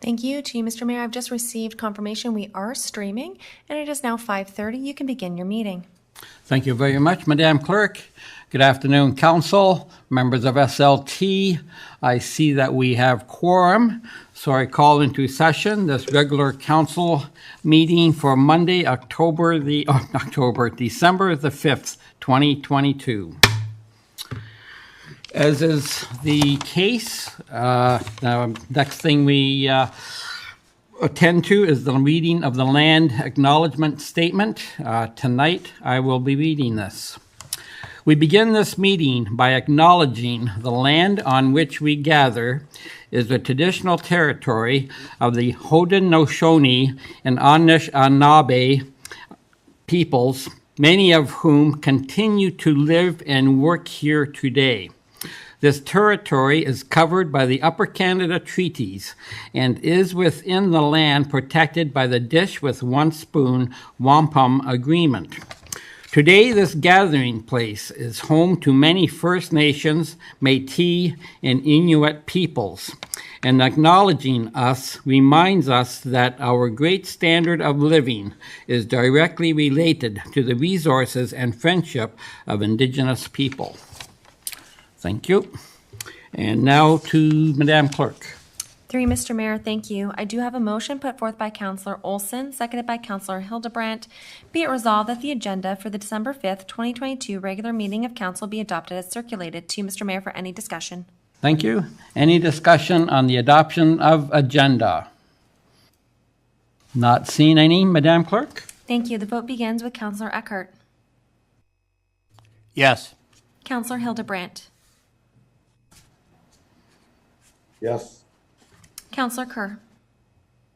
Thank you to you, Mr. Mayor. I've just received confirmation we are streaming, and it is now 5:30. You can begin your meeting. Thank you very much, Madam Clerk. Good afternoon, Council, members of SLT. I see that we have quorum, so I call into session this regular council meeting for Monday, December the 5th, 2022. As is the case, the next thing we attend to is the reading of the land acknowledgement statement. Tonight, I will be reading this. We begin this meeting by acknowledging the land on which we gather is the traditional territory of the Haudenosaunee and Anishinaabe peoples, many of whom continue to live and work here today. This territory is covered by the Upper Canada Treaties and is within the land protected by the Dish with One Spoon Wampum Agreement. Today, this gathering place is home to many First Nations, Métis, and Inuit peoples, and acknowledging us reminds us that our great standard of living is directly related to the resources and friendship of Indigenous people. Thank you. And now to Madam Clerk. Through you, Mr. Mayor, thank you. I do have a motion put forth by Councillor Olson, seconded by Councillor Hildebrandt. Be it resolved that the agenda for the December 5th, 2022 regular meeting of Council be adopted as circulated. To you, Mr. Mayor, for any discussion. Thank you. Any discussion on the adoption of agenda? Not seeing any, Madam Clerk? Thank you. The vote begins with Councillor Eckhart. Yes. Councillor Hildebrandt. Yes. Councillor Kerr.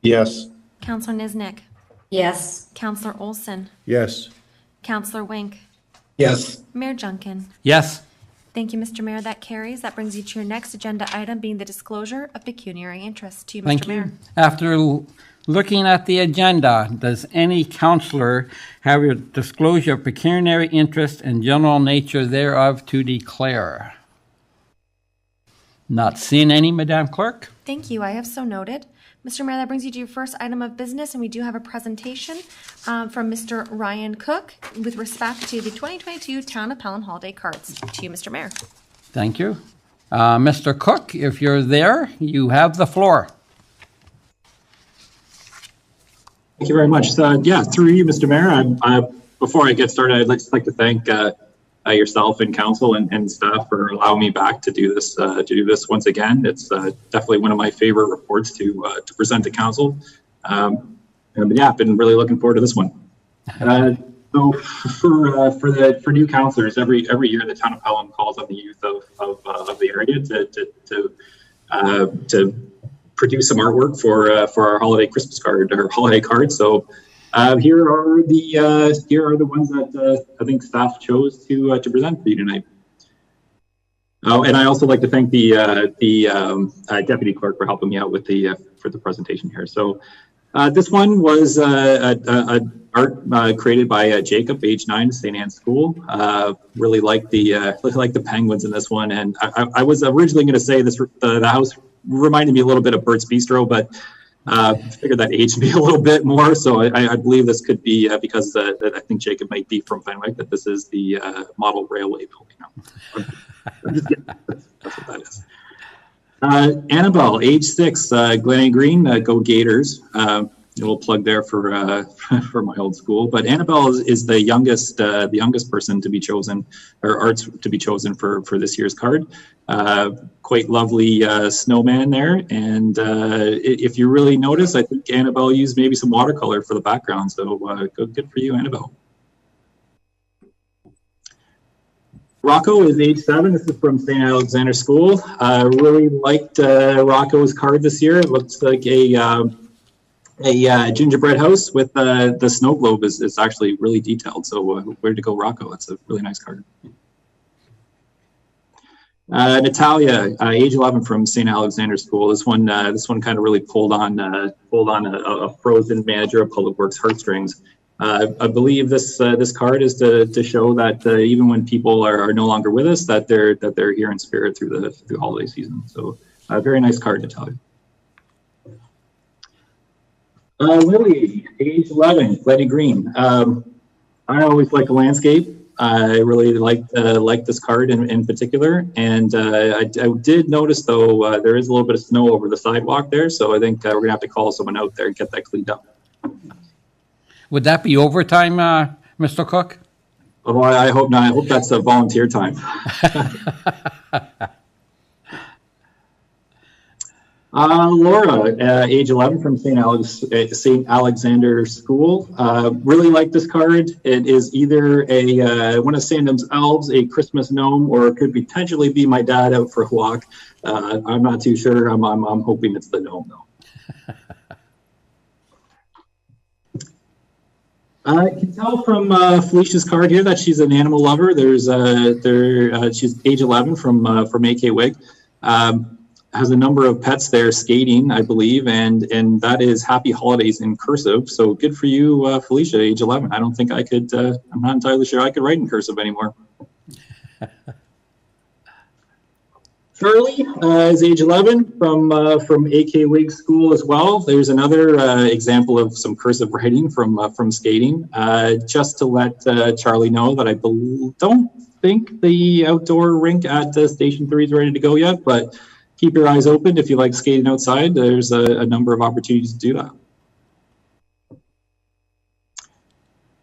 Yes. Councillor Niznik. Yes. Councillor Olson. Yes. Councillor Wink. Yes. Mayor Junkin. Yes. Thank you, Mr. Mayor. That carries. That brings you to your next agenda item, being the disclosure of pecuniary interest. To you, Mr. Thank Mayor. you. After looking at the agenda, does any councillor have a disclosure of pecuniary interest and general nature thereof to declare? Not seeing any, Madam Clerk? Thank you. I have so noted. Mr. Mayor, that brings you to your first item of business, and we do have a presentation from Mr. Ryan Cook with respect to the 2022 Town of Pelham Holiday Cards. To you, Mr. Mayor. Thank you. Mr. Cook, if you're there, you have the floor. Thank you very much. Through you, Mr. Mayor, before I get started, I'd just like to thank yourself and council and staff for allowing me back to do this once again. It's definitely one of my favorite reports to present to council. I've been really looking forward to this one. So for new councillors, every year the town of Pelham calls on the youth of the area to produce some artwork for our holiday Christmas card or holiday card. So here are the ones that I think staff chose to present for you tonight. Oh, and I also like to thank the deputy clerk for helping me out with for the presentation here. So this one was art created by Jacob, age 9, St. Anne's School. Really like the penguins in this one, and I was originally going to say this the house reminded me a little bit of Bert's Bistro, but I figured that aged me a little bit more, so I believe this could be because I think Jacob might be from Fenwick, that this is the model railway building. That's what that is. Annabelle, age 6, Glennie Green, go Gators. A little plug there for for my old school. But Annabelle is the youngest person to be chosen, or arts to be chosen for this year's card. Quite lovely snowman there, and if you really notice, I think Annabelle used maybe some watercolor for the background. So good for you, Annabelle. Rocco is age 7. This is from St. Alexander School. Really liked Rocco's card this year. It looks like a gingerbread house with the snow globe is actually really detailed. So where to go, Rocco? It's a really nice card. Natalia, age 11, from St. Alexander School. This one kind of really pulled on a frozen manager of Public Works heartstrings. I believe this card is to show that even when people are no longer with us, that they're here in spirit through the holiday season. So a very nice card, Natalia. Lily, age 11, Letty Green. I always like a landscape. I really like this card in particular, and I did notice though there is a little bit of snow over the sidewalk there, so I think we're gonna have to call someone out there and get that cleaned up. Would that be overtime, Mr. Cook? Oh, I hope not. I hope that's a volunteer time. Laura, age 11 from St. Alexander School. Really like this card. It is either one of Sandham's elves, a Christmas gnome, or it could potentially be my dad out for a walk. I'm not too sure. I'm hoping it's the gnome though. I can tell from Felicia's card here that she's an animal lover. She's age 11 from AK Wig. Has a number of pets there skating, I believe, and that is Happy Holidays in cursive. So good for you, Felicia, age 11. I don't think I could. I'm not entirely sure I could write in cursive anymore. Charlie is age 11 from AK Wig School as well. There's another example of some cursive writing from skating. Just to let Charlie know that I don't think the outdoor rink at Station 3 is ready to go yet, but keep your eyes open if you like skating outside. There's a number of opportunities to do that.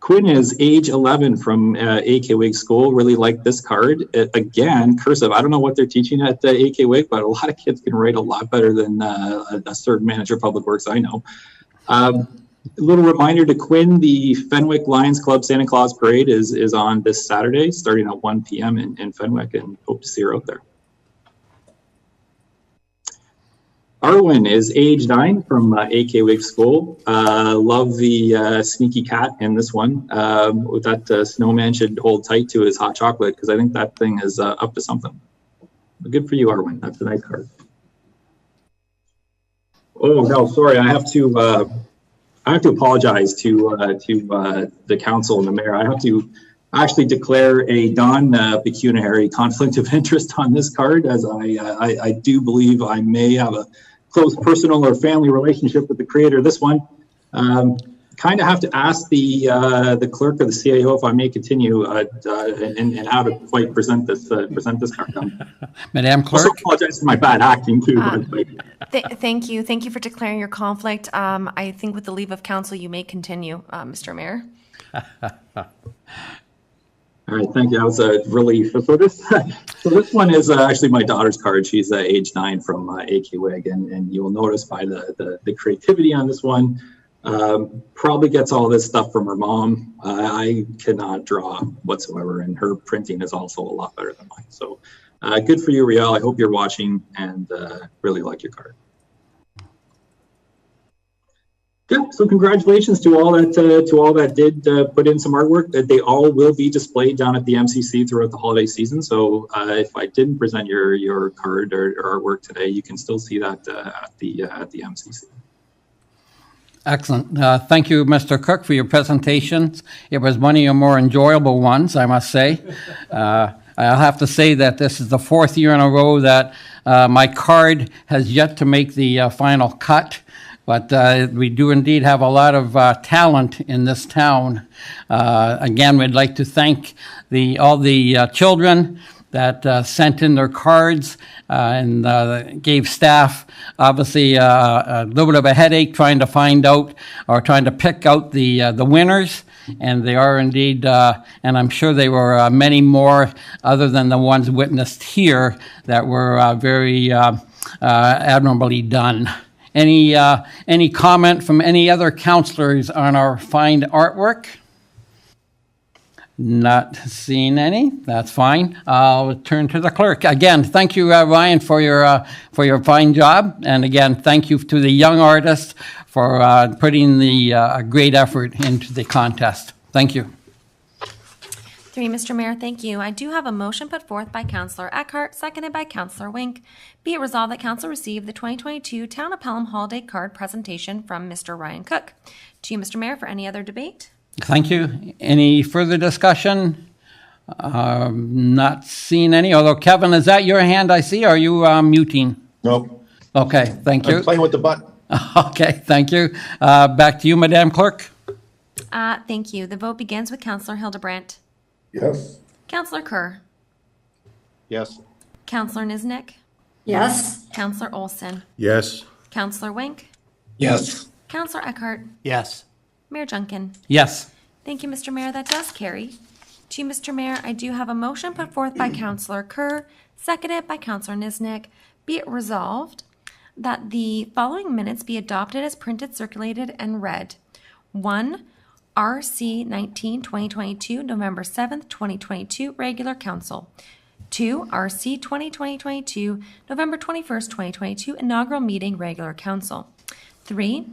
Quinn is age 11 from AK Wig School. Really like this card. Again, cursive. I don't know what they're teaching at AK Wig, but a lot of kids can write a lot better than a certain manager of public works I know. A little reminder to Quinn, the Fenwick Lions Club Santa Claus Parade is on this Saturday, starting at 1 p.m. in Fenwick, and hope to see her out there. Arwen is age 9 from AK Wig School. Love the sneaky cat in this one. With that snowman should hold tight to his hot chocolate, because I think that thing is up to something. But good for you, Arwen. That's a nice card. Oh no, sorry. I have to apologize to the council and the mayor. I have to actually declare a non-pecuniary conflict of interest on this card, as I do believe I may have a close personal or family relationship with the creator of this one. Kind of have to ask the clerk or the CAO if I may continue and how to quite present this card. Madam Clerk. Also apologize for my bad acting too. Thank you. Thank you for declaring your conflict. I think with the leave of council, you may continue, Mr. Mayor. All right, thank you. That was a relief. So this one is actually my daughter's card. She's age 9 from AK Wig, and you will notice by the creativity on this one, probably gets all this stuff from her mom. I cannot draw whatsoever, and her printing is also a lot better than mine. So good for you, Riel. I hope you're watching and really like your card. Yeah, so congratulations to all that did put in some artwork. That they all will be displayed down at the MCC throughout the holiday season. So if I didn't present your card or artwork today, you can still see that at the MCC. Excellent. Thank you, Mr. Cook, for your presentations. It was one of your more enjoyable ones, I must say. I'll have to say that this is the 4th year in a row that my card has yet to make the final cut. But we do indeed have a lot of talent in this town. Again, we'd like to thank all the children that sent in their cards and gave staff, obviously, a little bit of a headache trying to find out or trying to pick out the winners. And they are indeed, and I'm sure there were many more other than the ones witnessed here that were very admirably done. Any comment from any other councillors on our fine artwork? Not seeing any. That's fine. I'll turn to the clerk. Again, thank you, Ryan, for your fine job. And again, thank you to the young artists for putting the great effort into the contest. Thank you. 3, Mr. Mayor, thank you. I do have a motion put forth by Councillor Eckhart, seconded by Councillor Wink. Be it resolved that Council receive the 2022 Town of Pelham Holiday Card presentation from Mr. Ryan Cook. To you, Mr. Mayor, for any other debate? Thank you. Any further discussion? Not seeing any. Although, Kevin, is that your hand I see? Or are you muting? Nope. Okay, thank you. I'm playing with the button. Okay, thank you. Back to you, Madam Clerk. Thank you. The vote begins with Counselor Hildebrandt. Yes. Counselor Kerr. Yes. Counselor Niznik. Yes. Counselor Olson. Yes. Counselor Wink. Yes. Counselor Eckhart. Yes. Mayor Junkin. Yes. Thank you, Mr. Mayor. That does carry. To you, Mr. Mayor, I do have a motion put forth by Counselor Kerr, seconded by Counselor Niznik. Be it resolved that the following minutes be adopted as printed, circulated, and read. 1. RC 19-2022, November 7th, 2022, Regular Council. 2. RC 20-2022, November 21st, 2022, Inaugural Meeting, Regular Council. 3.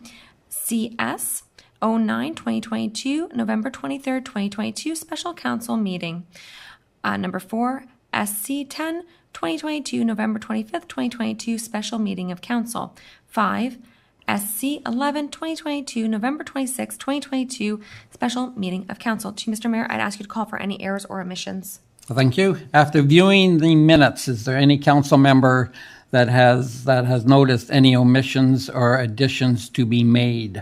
CS 09-2022, November 23rd, 2022, Special Council Meeting. Number 4. SC 10-2022, November 25th, 2022, Special Meeting of Council. 5. SC 11-2022, November 26th, 2022, Special Meeting of Council. To Mr. Mayor, I'd ask you to call for any errors or omissions. Thank you. After viewing the minutes, is there any council member that has noticed any omissions or additions to be made?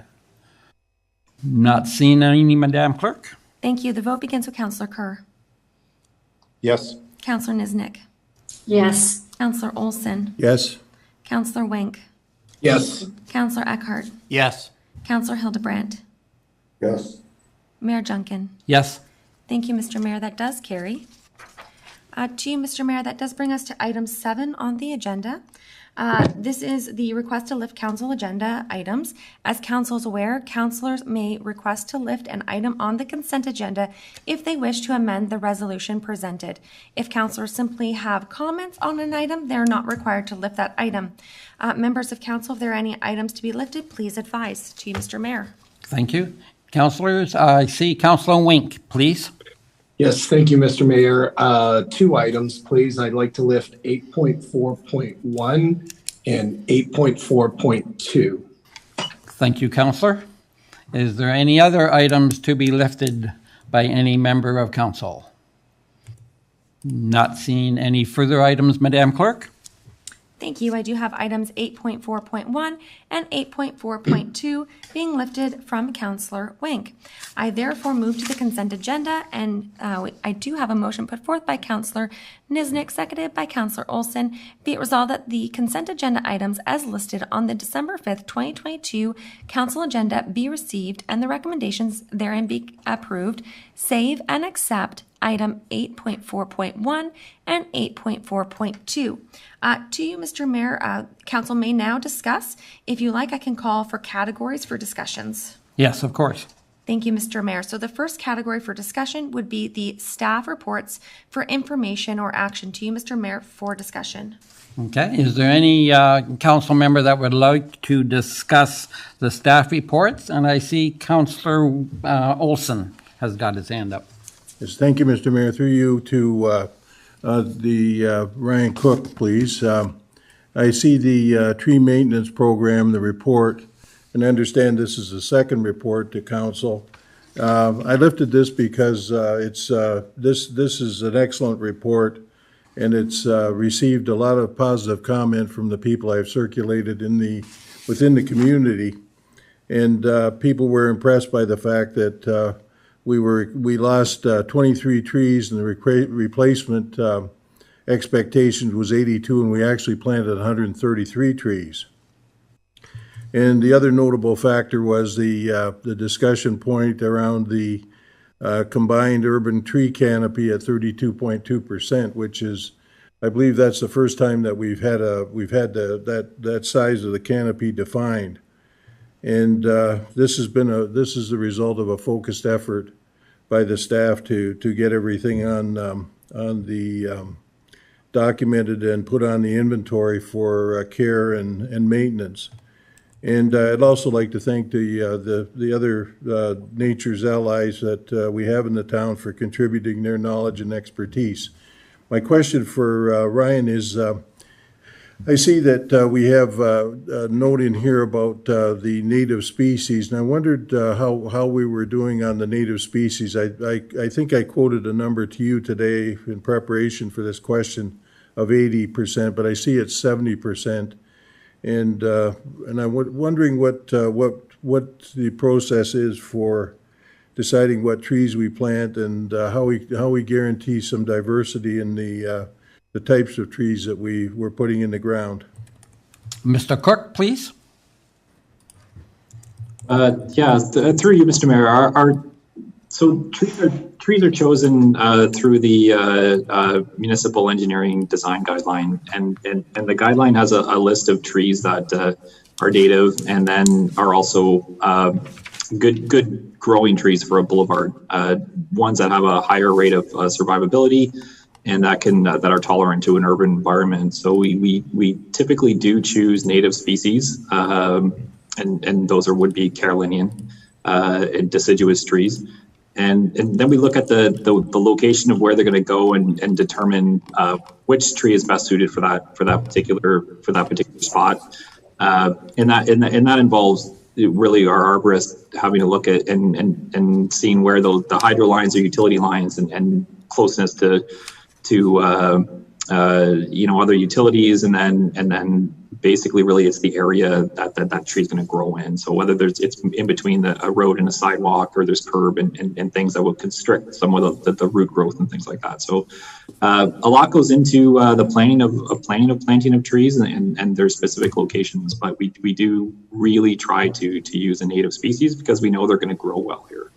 Not seeing any, Madam Clerk. Thank you. The vote begins with Counselor Kerr. Yes. Counselor Niznik. Yes. Counselor Olson. Yes. Counselor Wink. Yes. Counselor Eckhart. Yes. Counselor Hildebrandt. Yes. Mayor Junkin. Yes. Thank you, Mr. Mayor. That does carry. To you, Mr. Mayor, that does bring us to item 7 on the agenda. This is the request to lift council agenda items. As council is aware, councilors may request to lift an item on the consent agenda if they wish to amend the resolution presented. If councilors simply have comments on an item, they're not required to lift that item. Members of council, if there are any items to be lifted, please advise. To you, Mr. Mayor. Thank you. Councilors, I see Councilor Wink, please. Yes, thank you, Mr. Mayor. 2 items, please. I'd like to lift 8.4.1 and 8.4.2. Thank you, Councilor. Is there any other items to be lifted by any member of council? Not seeing any further items, Madam Clerk. Thank you. I do have items 8.4.1 and 8.4.2 being lifted from Counselor Wink. I therefore move to the consent agenda, and I do have a motion put forth by Counselor Niznik, seconded by Counselor Olson. Be it resolved that the consent agenda items as listed on the December 5th, 2022 council agenda be received and the recommendations therein be approved, save and accept item 8.4.1 and 8.4.2. To you, Mr. Mayor, council may now discuss. If you like, I can call for categories for discussions. Yes, of course. Thank you, Mr. Mayor. So the first category for discussion would be the staff reports for information or action. To you, Mr. Mayor, for discussion. Okay. Is there any council member that would like to discuss the staff reports? And I see Councillor Olson has got his hand up. Yes, thank you, Mr. Mayor. Through you to the Ryan Cook, please. I see the tree maintenance program, the report, and I understand this is the second report to council. I lifted this because this is an excellent report, and it's received a lot of positive comment from the people I've circulated within the community, and people were impressed by the fact that we lost 23 trees, and the replacement expectation was 82, and we actually planted 133 trees. And the other notable factor was the discussion point around the combined urban tree canopy at 32.2%, which is, I believe that's the first time that we've had that size of the canopy defined. And this is the result of a focused effort by the staff to get everything on the documented and put on the inventory for care and maintenance. And I'd also like to thank the other nature's allies that we have in the town for contributing their knowledge and expertise. My question for Ryan is, I see that we have a note in here about the native species, and I wondered how we were doing on the native species. I think I quoted a number to you today in preparation for this question of 80%, but I see it's 70%. And I'm wondering what the process is for deciding what trees we plant and how we guarantee some diversity in the types of trees that we're putting in the ground. Mr. Cook, please. Through you, Mr. Mayor. So trees are chosen through the municipal engineering design guideline, and the guideline has a list of trees that are native and then are also good growing trees for a boulevard. Ones that have a higher rate of survivability and that are tolerant to an urban environment. So we typically do choose native species, and those would be Carolinian and deciduous trees. And then we look at the location of where they're going to go and determine which tree is best suited for that particular spot. And that involves really our arborists having a look at and seeing where the hydro lines or utility lines and closeness to other utilities, and then basically really it's the area that tree is going to grow in. So whether it's in between a road and a sidewalk, or there's curb and things that will constrict some of the root growth and things like that. So a lot goes into the planting of trees and their specific locations, but we do really try to use a native species because we know they're going to grow well here.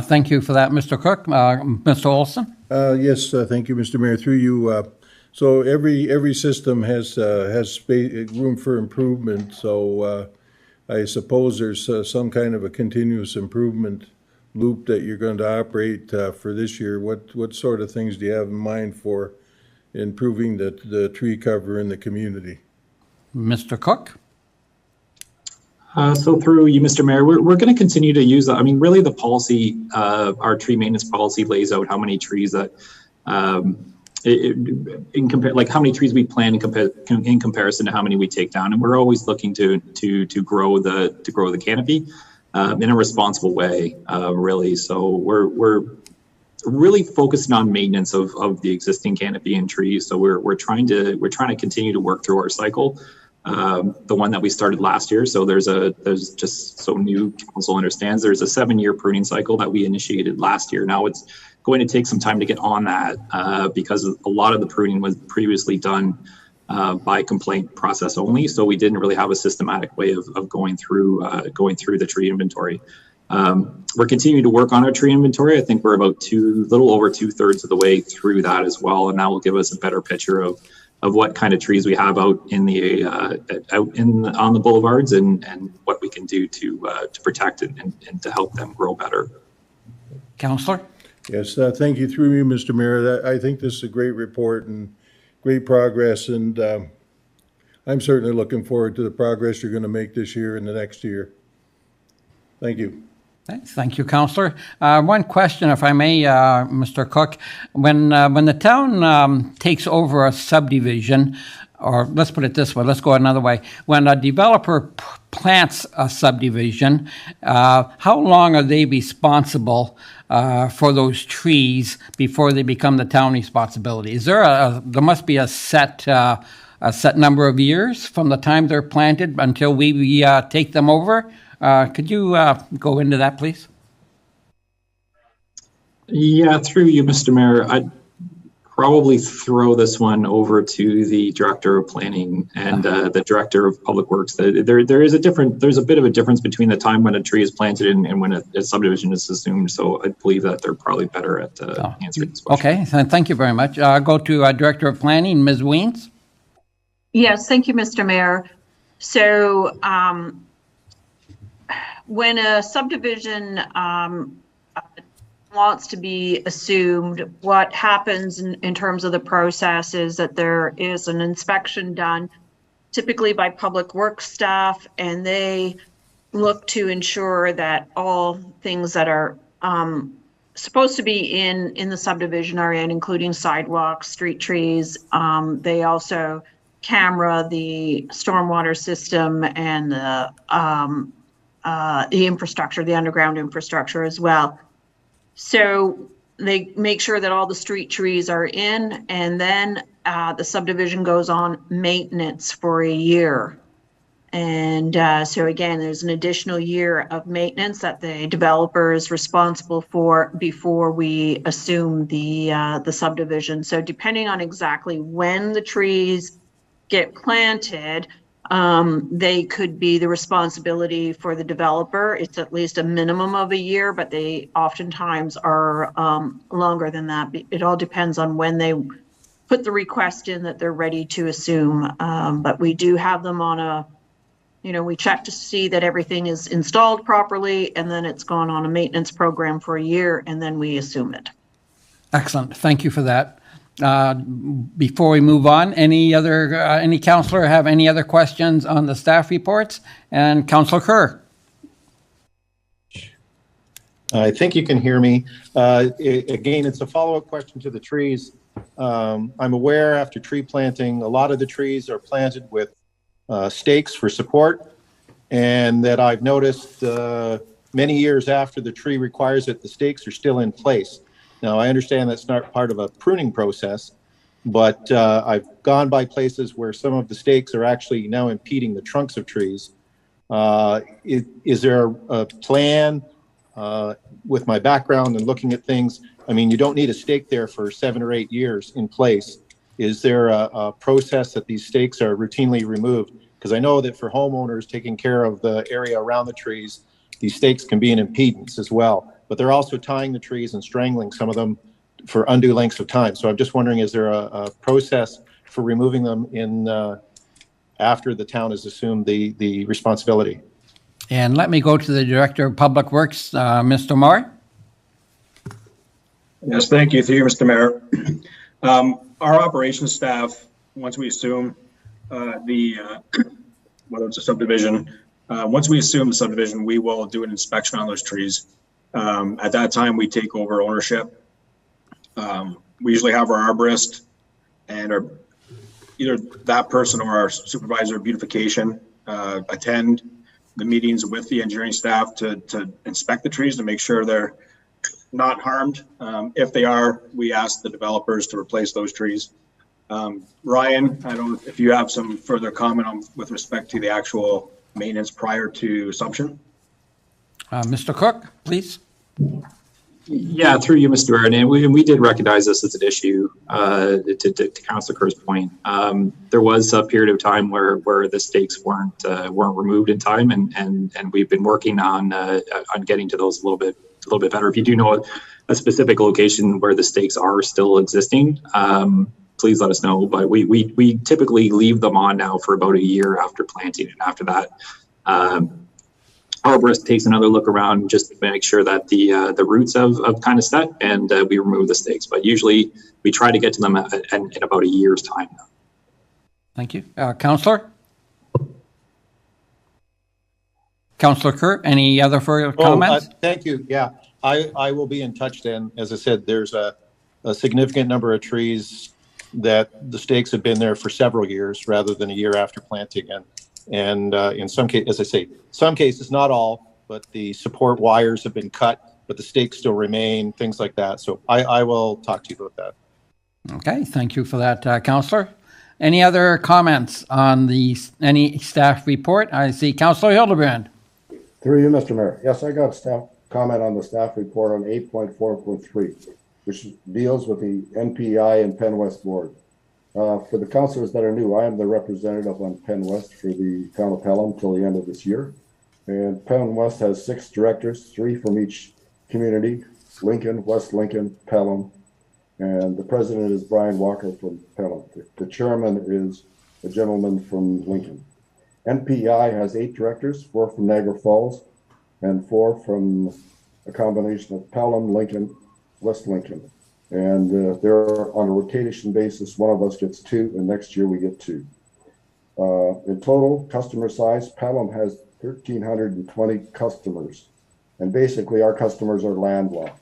Thank you for that, Mr. Cook. Mr. Olson? Yes, thank you, Mr. Mayor. Through you, so every system has room for improvement. So I suppose there's some kind of a continuous improvement loop that you're going to operate for this year. What sort of things do you have in mind for improving the tree cover in the community? Mr. Cook? So through you, Mr. Mayor, we're going to continue to use that. I mean, really the policy, our tree maintenance policy lays out how many trees that, like how many trees we plan in comparison to how many we take down. And we're always looking to grow the canopy in a responsible way, really. So we're really focusing on maintenance of the existing canopy and trees. So we're trying to continue to work through our cycle. The one that we started last year. So there's just so new council understands, there's a 7-year pruning cycle that we initiated last year. Now it's going to take some time to get on that because a lot of the pruning was previously done by complaint process only. So we didn't really have a systematic way of going through the tree inventory. We're continuing to work on our tree inventory. I think we're about little over 2/3 of the way through that as well. And that will give us a better picture of what kind of trees we have out on the boulevards and what we can do to protect and to help them grow better. Councillor? Yes, thank you. Through you, Mr. Mayor. I think this is a great report and great progress, and I'm certainly looking forward to the progress you're going to make this year and the next year. Thank you. Thank you, Councillor. One question, if I may, Mr. Cook. When the town takes over a subdivision, or let's put it this way, let's go another way. When a developer plants a subdivision, how long are they responsible for those trees before they become the town responsibility? Is there there must be a set number of years from the time they're planted until we take them over? Could you go into that, please? Yeah, through you, Mr. Mayor. I'd probably throw this one over to the Director of Planning and the Director of Public Works. There's a bit of a difference between the time when a tree is planted and when a subdivision is assumed. So I believe that they're probably better at answering this question. Okay, thank you very much. I'll go to Director of Planning, Ms. Weens. Yes, thank you, Mr. Mayor. So when a subdivision wants to be assumed, what happens in terms of the process is that there is an inspection done, typically by public works staff, and they look to ensure that all things that are supposed to be in the subdivision are in, including sidewalks, street trees. They also camera the stormwater system and the infrastructure, the underground infrastructure as well. So they make sure that all the street trees are in, and then the subdivision goes on maintenance for a year. And so again, there's an additional year of maintenance that the developer is responsible for before we assume the subdivision. So depending on exactly when the trees get planted, they could be the responsibility for the developer. It's at least a minimum of a year, but they oftentimes are longer than that. It all depends on when they put the request in that they're ready to assume. But we do have them on a, we check to see that everything is installed properly, and then it's gone on a maintenance program for a year, and then we assume it. Excellent. Thank you for that. Before we move on, any counselor have any other questions on the staff reports? And Councillor Kerr. I think you can hear me. Again, it's a follow-up question to the trees. I'm aware after tree planting, a lot of the trees are planted with stakes for support, and that I've noticed many years after the tree requires it, the stakes are still in place. Now, I understand that's not part of a pruning process, but I've gone by places where some of the stakes are actually now impeding the trunks of trees. Is there a plan with my background and looking at things? I mean, you don't need a stake there for 7 or 8 years in place. Is there a process that these stakes are routinely removed? Because I know that for homeowners taking care of the area around the trees, these stakes can be an impedance as well. But they're also tying the trees and strangling some of them for undue lengths of time. So I'm just wondering, is there a process for removing them after the town has assumed the responsibility? And let me go to the Director of Public Works, Mr. Moore. Yes, thank you. Through you, Mr. Mayor. Our operations staff, once we assume whether it's a subdivision, once we assume the subdivision, we will do an inspection on those trees. At that time, we take over ownership. We usually have our arborist and either that person or our supervisor of beautification attend the meetings with the engineering staff to inspect the trees to make sure they're not harmed. If they are, we ask the developers to replace those trees. Ryan, I don't know if you have some further comment with respect to the actual maintenance prior to assumption. Mr. Cook, please. Yeah, through you, Mr. Mayor, and we did recognize this as an issue. To Councillor Kerr's point, there was a period of time where the stakes weren't removed in time, and we've been working on getting to those a little bit better. If you do know a specific location where the stakes are still existing, please let us know. But we typically leave them on now for about a year after planting, and after that, arborist takes another look around just to make sure that the roots have kind of set, and we remove the stakes. But usually we try to get to them in about a year's time. Thank you. Councillor? Councillor Kerr, any other further comments? Thank you. Yeah, I will be in touch then. As I said, there's a significant number of trees that the stakes have been there for several years rather than a year after planting. And in some cases, as I say, some cases, not all, but the support wires have been cut, but the stakes still remain, things like that. So I will talk to you about that. Okay, thank you for that, Councillor. Any other comments on any staff report? I see Councillor Hildebrand. Through you, Mr. Mayor. Yes, I got staff comment on the staff report on 8.4.3, which deals with the NPI and Penn West Board. For the councillors that are new, I am the representative on Penn West for the town of Pelham till the end of this year. And Penn West has 6 directors, 3 from each community: Lincoln, West Lincoln, Pelham. And the president is Brian Walker from Pelham. The chairman is a gentleman from Lincoln. NPI has 8 directors, 4 from Niagara Falls and 4 from a combination of Pelham, Lincoln, West Lincoln. And they're on a rotation basis. One of us gets 2, and next year we get 2. In total, customer size, Pelham has 1,320 customers. And basically, our customers are landlocked.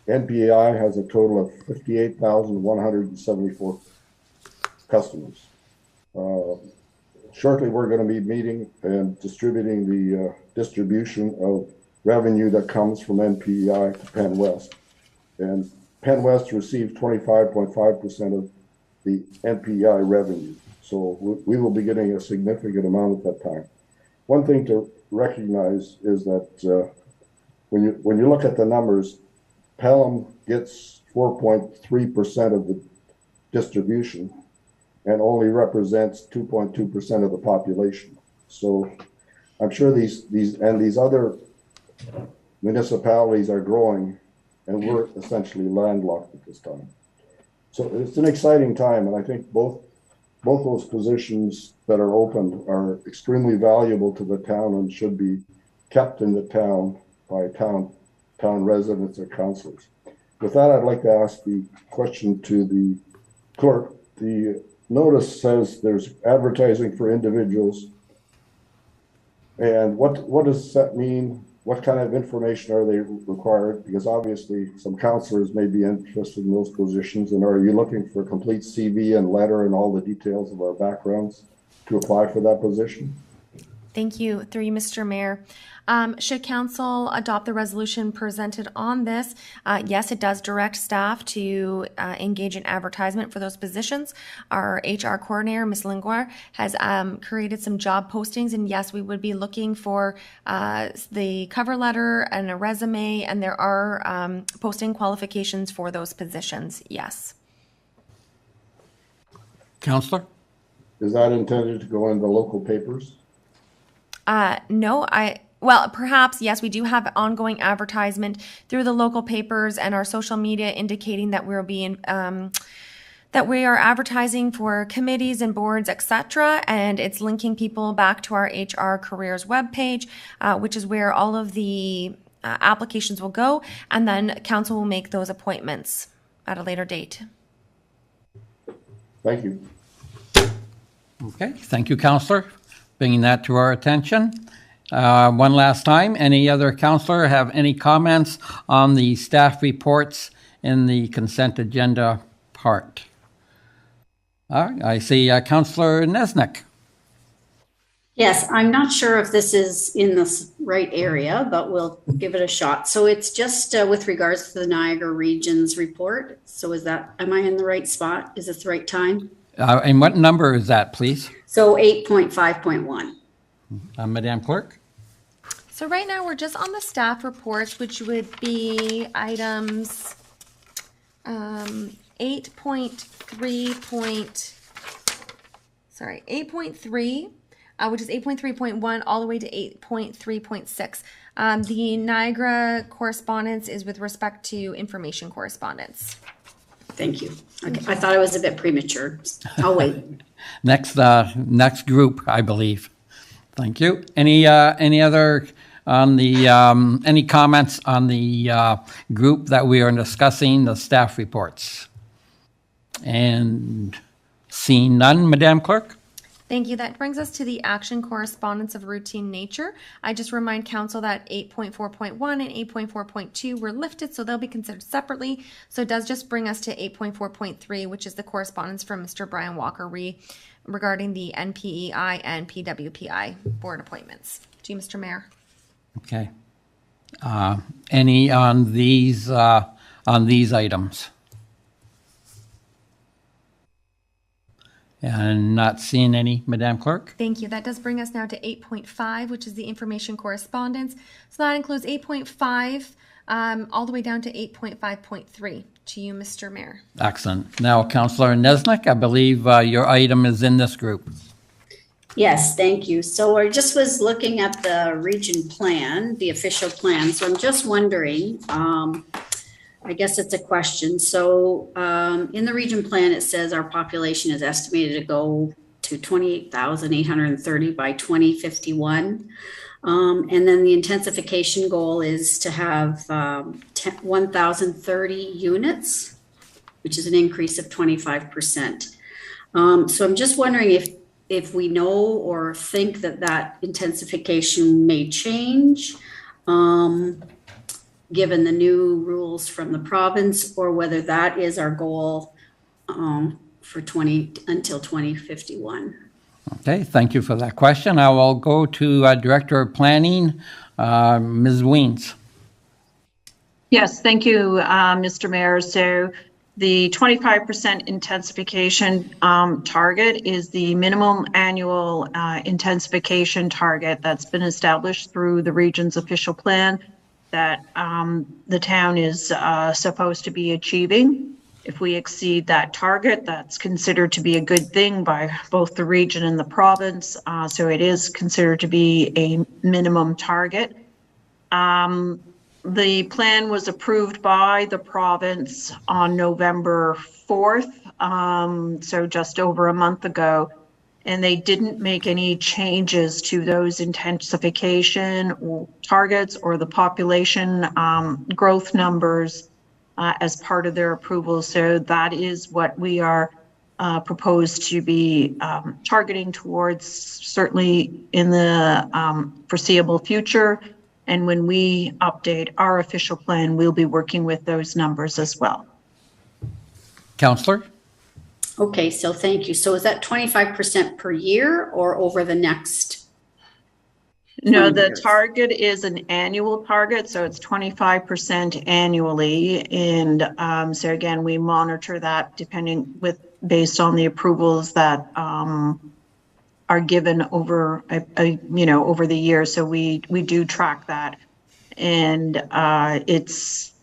NPI has a total of 58,174 customers. Shortly, we're going to be meeting and distributing the distribution of revenue that comes from NPI to Penn West. And Penn West received 25.5% of the NPI revenue. So we will be getting a significant amount at that time. One thing to recognize is that when you look at the numbers, Pelham gets 4.3% of the distribution and only represents 2.2% of the population. So I'm sure these other municipalities are growing, and we're essentially landlocked at this time. So it's an exciting time, and I think both those positions that are open are extremely valuable to the town and should be kept in the town by town residents or councilors. With that, I'd like to ask the question to the clerk. The notice says there's advertising for individuals. And what does that mean? What kind of information are they required? Because obviously some councilors may be interested in those positions. And are you looking for a complete CV and letter and all the details of our backgrounds to apply for that position? Thank you. Through you, Mr. Mayor. Should council adopt the resolution presented on this? Yes, it does direct staff to engage in advertisement for those positions. Our HR coordinator, Ms. Linguar, has created some job postings, and yes, we would be looking for the cover letter and a resume, and there are posting qualifications for those positions, yes. Councillor? Is that intended to go in the local papers? No, well, perhaps, yes, we do have ongoing advertisement through the local papers and our social media indicating that we'll be that we are advertising for committees and boards, etc. And it's linking people back to our HR careers webpage, which is where all of the applications will go. And then council will make those appointments at a later date. Thank you. Okay, thank you, Councillor, bringing that to our attention. One last time, any other councillor have any comments on the staff reports in the consent agenda part? All right, I see Councillor Nesnick. Yes, I'm not sure if this is in the right area, but we'll give it a shot. So it's just with regards to the Niagara Regions report. So am I in the right spot? Is this the right time? And what number is that, please? So 8.5.1. Madam Clerk? So right now we're just on the staff reports, which would be items 8.3, which is 8.3.1 all the way to 8.3.6. The Niagara correspondence is with respect to information correspondence. Thank you. Okay. I thought it was a bit premature. I'll wait. Next group, I believe. Thank you. Any other on the any comments on the group that we are discussing, the staff reports? And seeing none, Madam Clerk. Thank you. That brings us to the action correspondence of routine nature. I just remind council that 8.4.1 and 8.4.2 were lifted, so they'll be considered separately. So it does just bring us to 8.4.3, which is the correspondence from Mr. Brian Walker regarding the NPEI and PWPI board appointments. To you, Mr. Mayor. Okay. Any on these items? And not seeing any, Madam Clerk? Thank you. That does bring us now to 8.5, which is the information correspondence. So that includes 8.5 all the way down to 8.5.3. To you, Mr. Mayor. Excellent. Now, Councillor Nesnick, I believe your item is in this group. Yes, thank you. So I just was looking at the region plan, the official plan. So I'm just wondering, I guess it's a question. So in the region plan, it says our population is estimated to go to 28,830 by 2051. And then the intensification goal is to have 1,030 units, which is an increase of 25%. So I'm just wondering if we know or think that intensification may change, given the new rules from the province, or whether that is our goal for until 2051. Okay, thank you for that question. I will go to Director of Planning, Ms. Weens. Yes, thank you, Mr. Mayor. So the 25% intensification target is the minimum annual intensification target that's been established through the region's official plan that the town is supposed to be achieving. If we exceed that target, that's considered to be a good thing by both the region and the province. So it is considered to be a minimum target. The plan was approved by the province on November 4th, so just over a month ago, and they didn't make any changes to those intensification targets or the population growth numbers as part of their approval. So that is what we are proposed to be targeting towards, certainly in the foreseeable future. And when we update our official plan, we'll be working with those numbers as well. Councillor? Okay, so thank you. So is that 25% per year or over the next? No, the years? target is an annual target, so it's 25% annually. And so again, we monitor that based on the approvals that are given over over the year. So we do track that, and it's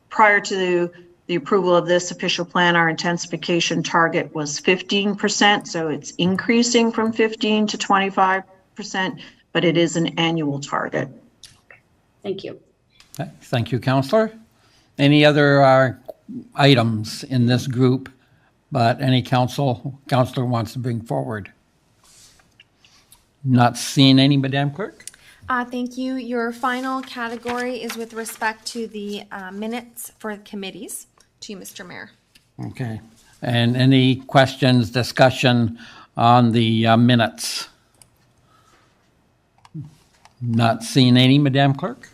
prior to the approval of this official plan, our intensification target was 15%. So it's increasing from 15 to 25%, but it is an annual target. Thank you. Okay. Thank you, Councillor. Any other items in this group, but any councillor wants to bring forward? Not seeing any, Madam Clerk? Thank you. Your final category is with respect to the minutes for committees. To you, Mr. Mayor. Okay. And any questions, discussion on the minutes? Not seeing any, Madam Clerk?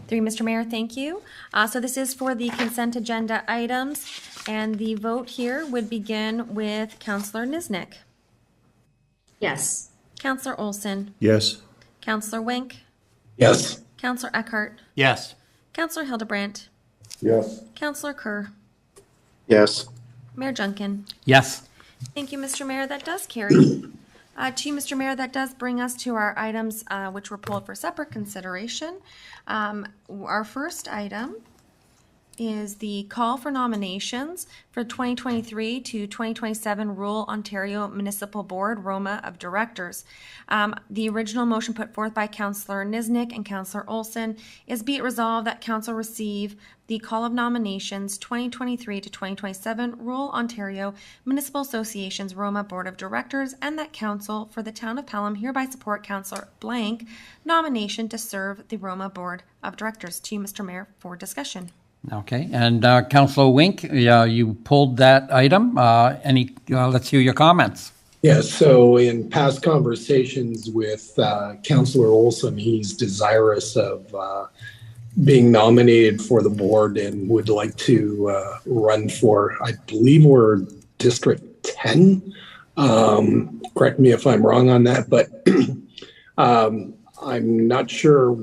Through you, Mr. Mayor, thank you. So this is for the consent agenda items, and the vote here would begin with Councillor Niznik. Yes. Councillor Olson. Yes. Councillor Wink. Yes. Councillor Eckhart. Yes. Councillor Hildebrandt. Yes. Councillor Kerr. Yes. Mayor Junkin. Yes. Thank you, Mr. Mayor. That does carry. To you, Mr. Mayor, that does bring us to our items which were pulled for separate consideration. Our first item is the call for nominations for 2023 to 2027 Rural Ontario Municipal Board Roma of Directors. The original motion put forth by Councillor Niznik and Councillor Olson is be it resolved that Council receive the call of nominations 2023 to 2027 Rural Ontario Municipal Association's Roma Board of Directors, and that Council for the Town of Pelham hereby support Councillor Blank nomination to serve the Roma Board of Directors. To you, Mr. Mayor, for discussion. Okay, and Councillor Wink, you pulled that item. Let's hear your comments. Yes, so in past conversations with Councillor Olson, he's desirous of being nominated for the board and would like to run for, I believe we're District 10. Correct me if I'm wrong on that, but I'm not sure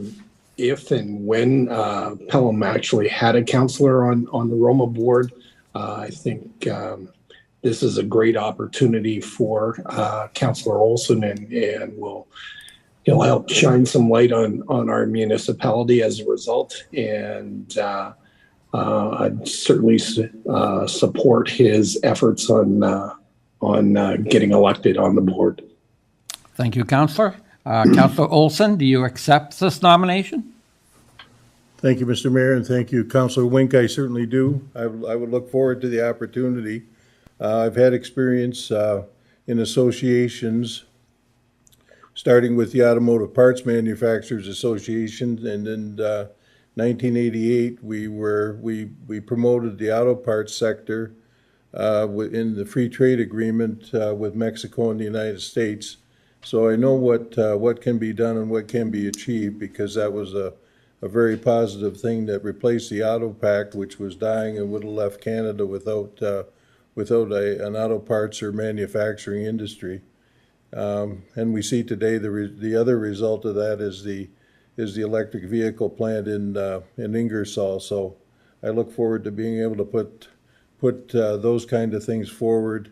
if and when Pelham actually had a councillor on the Roma board. I think this is a great opportunity for Councillor Olson, and he'll help shine some light on our municipality as a result. And I'd certainly support his efforts on getting elected on the board. Thank you, Councillor. Councillor Olson, do you accept this nomination? Thank you, Mr. Mayor, and thank you, Councillor Wink. I certainly do. I would look forward to the opportunity. I've had experience in associations, starting with the Automotive Parts Manufacturers Association, and in 1988 we promoted the auto parts sector in the free trade agreement with Mexico and the United States. So I know what can be done and what can be achieved, because that was a very positive thing that replaced the Auto Pact, which was dying and would have left Canada without an auto parts or manufacturing industry. And we see today the other result of that is the is the electric vehicle plant in Ingersoll. So I look forward to being able to put those kind of things forward.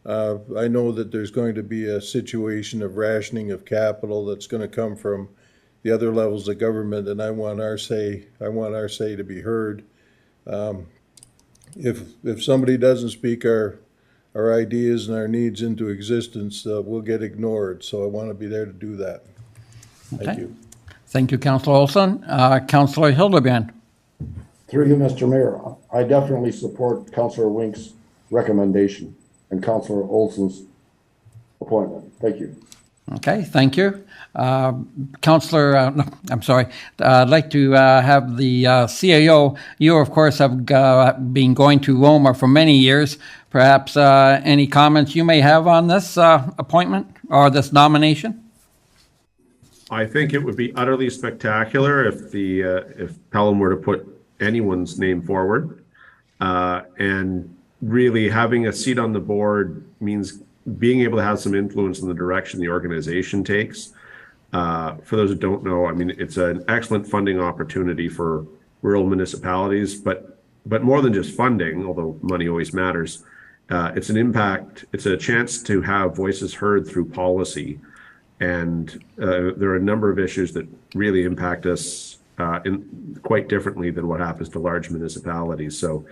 I know that there's going to be a situation of rationing of capital that's going to come from the other levels of government, and I want our say to be heard. If somebody doesn't speak our ideas and our needs into existence, we'll get ignored. So I want to be there to do that. Thank you. Thank you, Councillor Olson. Councillor Hildebrand. Through you, Mr. Mayor, I definitely support Councillor Wink's recommendation and Councillor Olson's appointment. Thank you. Okay, thank you. Councillor, no, I'm sorry. I'd like to have the CAO. You, of course, have been going to Roma for many years. Perhaps any comments you may have on this appointment or this nomination? I think it would be utterly spectacular if Pelham were to put anyone's name forward. And really having a seat on the board means being able to have some influence in the direction the organization takes. For those who don't know, I mean, it's an excellent funding opportunity for rural municipalities, but more than just funding, although money always matters, it's an impact, it's a chance to have voices heard through policy. And there are a number of issues that really impact us quite differently than what happens to large municipalities. So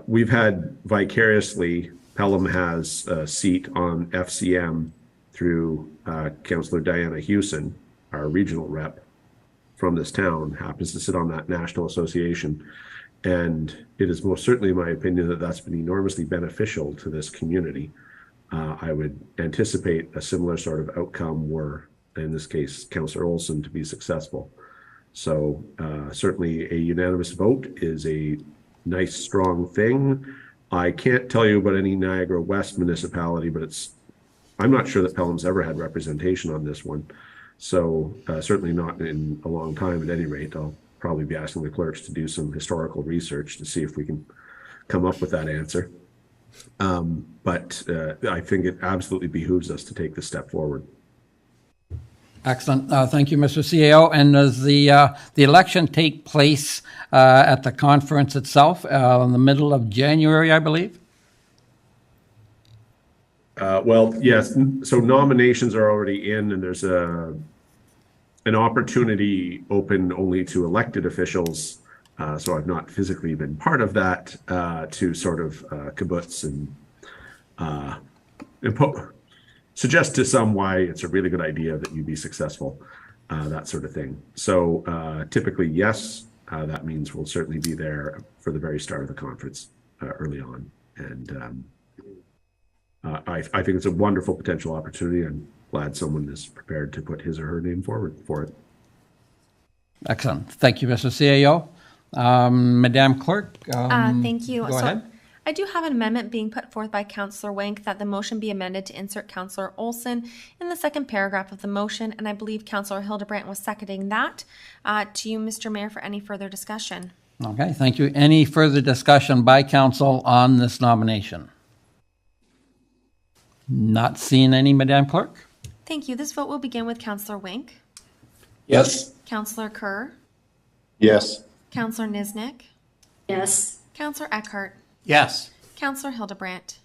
we've had vicariously, Pelham has a seat on FCM through Councillor Diana Hewson, our regional rep from this town, happens to sit on that national association. And it is most certainly my opinion that that's been enormously beneficial to this community. I would anticipate a similar sort of outcome were, in this case, Councillor Olson to be successful. So certainly a unanimous vote is a nice, strong thing. I can't tell you about any Niagara West municipality, but I'm not sure that Pelham's ever had representation on this one. So certainly not in a long time at any rate. I'll probably be asking the clerks to do some historical research to see if we can come up with that answer. But I think it absolutely behooves us to take this step forward. Excellent. Thank you, Mr. CAO. And does the election take place at the conference itself in the middle of January, I believe? Well, yes. So nominations are already in, and there's an opportunity open only to elected officials. So I've not physically been part of that to sort of kibbutz and suggest to some why it's a really good idea that you be successful, that sort of thing. So typically, yes, that means we'll certainly be there for the very start of the conference early on. And I think it's a wonderful potential opportunity. I'm glad someone is prepared to put his or her name forward for it. Excellent. Thank you, Mr. CAO. Madam Clerk. Thank you. Go ahead. I do have an amendment being put forth by Councillor Wank that the motion be amended to insert Councillor Olson in the second paragraph of the motion, and I believe Councillor Hildebrandt was seconding that. To you, Mr. Mayor, for any further discussion. Okay, thank you. Any further discussion by council on this nomination? Not seeing any, Madam Clerk. Thank you. This vote will begin with Councillor Wank, Yes. Councillor Kerr, Yes. Councillor Niznik, Yes. Councillor Eckhart, Yes. Councillor Hildebrandt,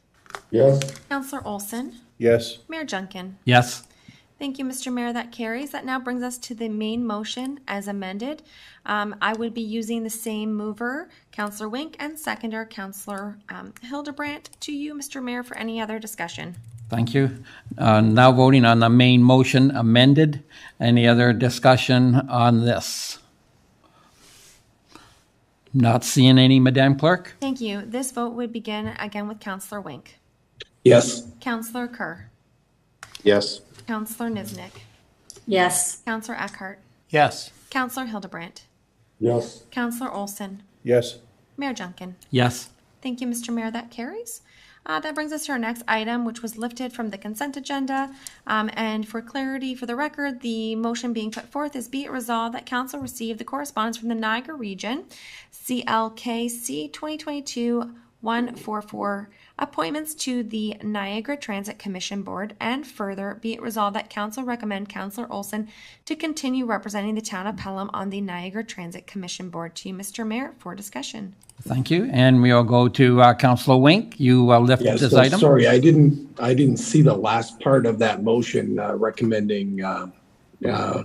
Yes. Councillor Olson, Yes. Mayor Junkin. Yes. Thank you, Mr. Mayor. That carries. That now brings us to the main motion as amended. I would be using the same mover, Councillor Wink, and seconder, Councillor Hildebrandt. To you, Mr. Mayor, for any other discussion. Thank you. Now voting on the main motion amended. Any other discussion on this? Not seeing any, Madam Clerk. Thank you. This vote would begin again with Councillor Wink, Yes. Councillor Kerr, Yes. Councillor Niznik, Yes. Councillor Eckhart, Yes. Councillor Hildebrandt, Yes. Councillor Olson, Yes. Mayor Junkin. Yes. Thank you, Mr. Mayor. That carries. That brings us to our next item, which was lifted from the consent agenda. And for clarity, for the record, the motion being put forth is be it resolved that council receive the correspondence from the Niagara region, CLKC 144, appointments to the Niagara Transit Commission Board, and further be it resolved that council recommend Councillor Olson to continue representing the town of Pelham on the Niagara Transit Commission Board. To you, Mr. Mayor, for discussion. Thank you. And we'll go to Councillor Wink. You lifted Yes, this so item. sorry, I didn't see the last part of that motion recommending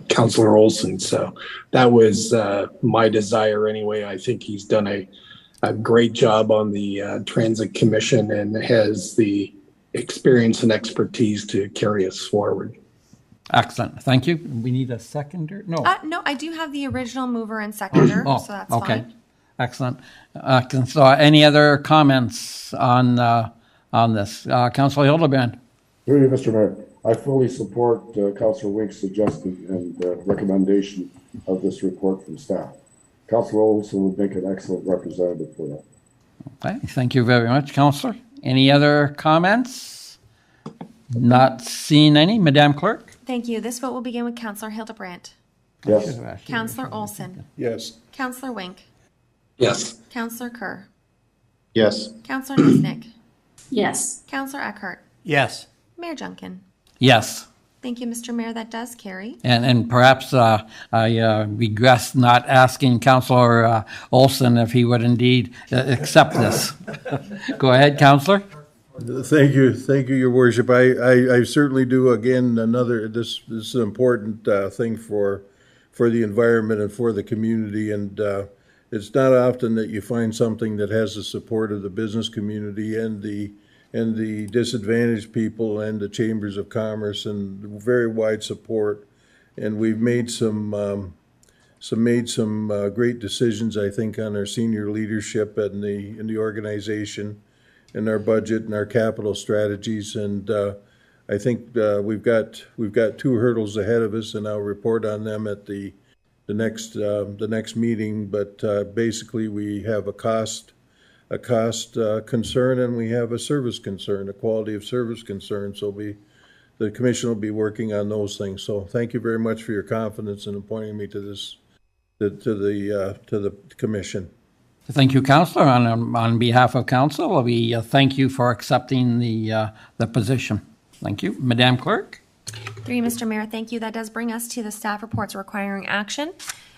Councillor Olson. So that was my desire anyway. I think he's done a great job on the Transit Commission and has the experience and expertise to carry us forward. Excellent. Thank you. We need a seconder? No. No, I do have the original mover and seconder, so that's fine. Excellent. So any other comments on this? Councillor Hildebrand. Through you, Mr. Mayor, I fully support Councillor Wink's suggestion and recommendation of this report from staff. Councillor Olson would make an excellent representative for that. Okay, thank you very much, Councillor. Any other comments? Not seeing any. Madam Clerk? Thank you. This vote will begin with Councillor Hildebrandt. Yes. Councillor Olson. Yes. Councillor Wink. Yes. Councillor Kerr. Yes. Councillor Niznik. Yes. Councillor Eckhart. Yes. Mayor Junkin. Yes. Thank you, Mr. Mayor. That does carry. And perhaps I regress not asking Councillor Olson if he would indeed accept this. Go ahead, Councillor. Thank you, Your Worship. I certainly do. Again, this is an important thing for the environment and for the community, and it's not often that you find something that has the support of the business community and the disadvantaged people and the chambers of commerce, and very wide support. And we've made some great decisions, I think, on our senior leadership in the organization, and our budget and our capital strategies. And I think we've got 2 hurdles ahead of us, and I'll report on them at the next meeting. But basically, we have a cost concern, and we have a service concern, a quality of service concern. So the commission will be working on those things. So thank you very much for your confidence in appointing me to the commission. Thank you, Councillor. On behalf of Council, we thank you for accepting the position. Thank you. Madam Clerk? Through you, Mr. Mayor, thank you. That does bring us to the staff reports requiring action.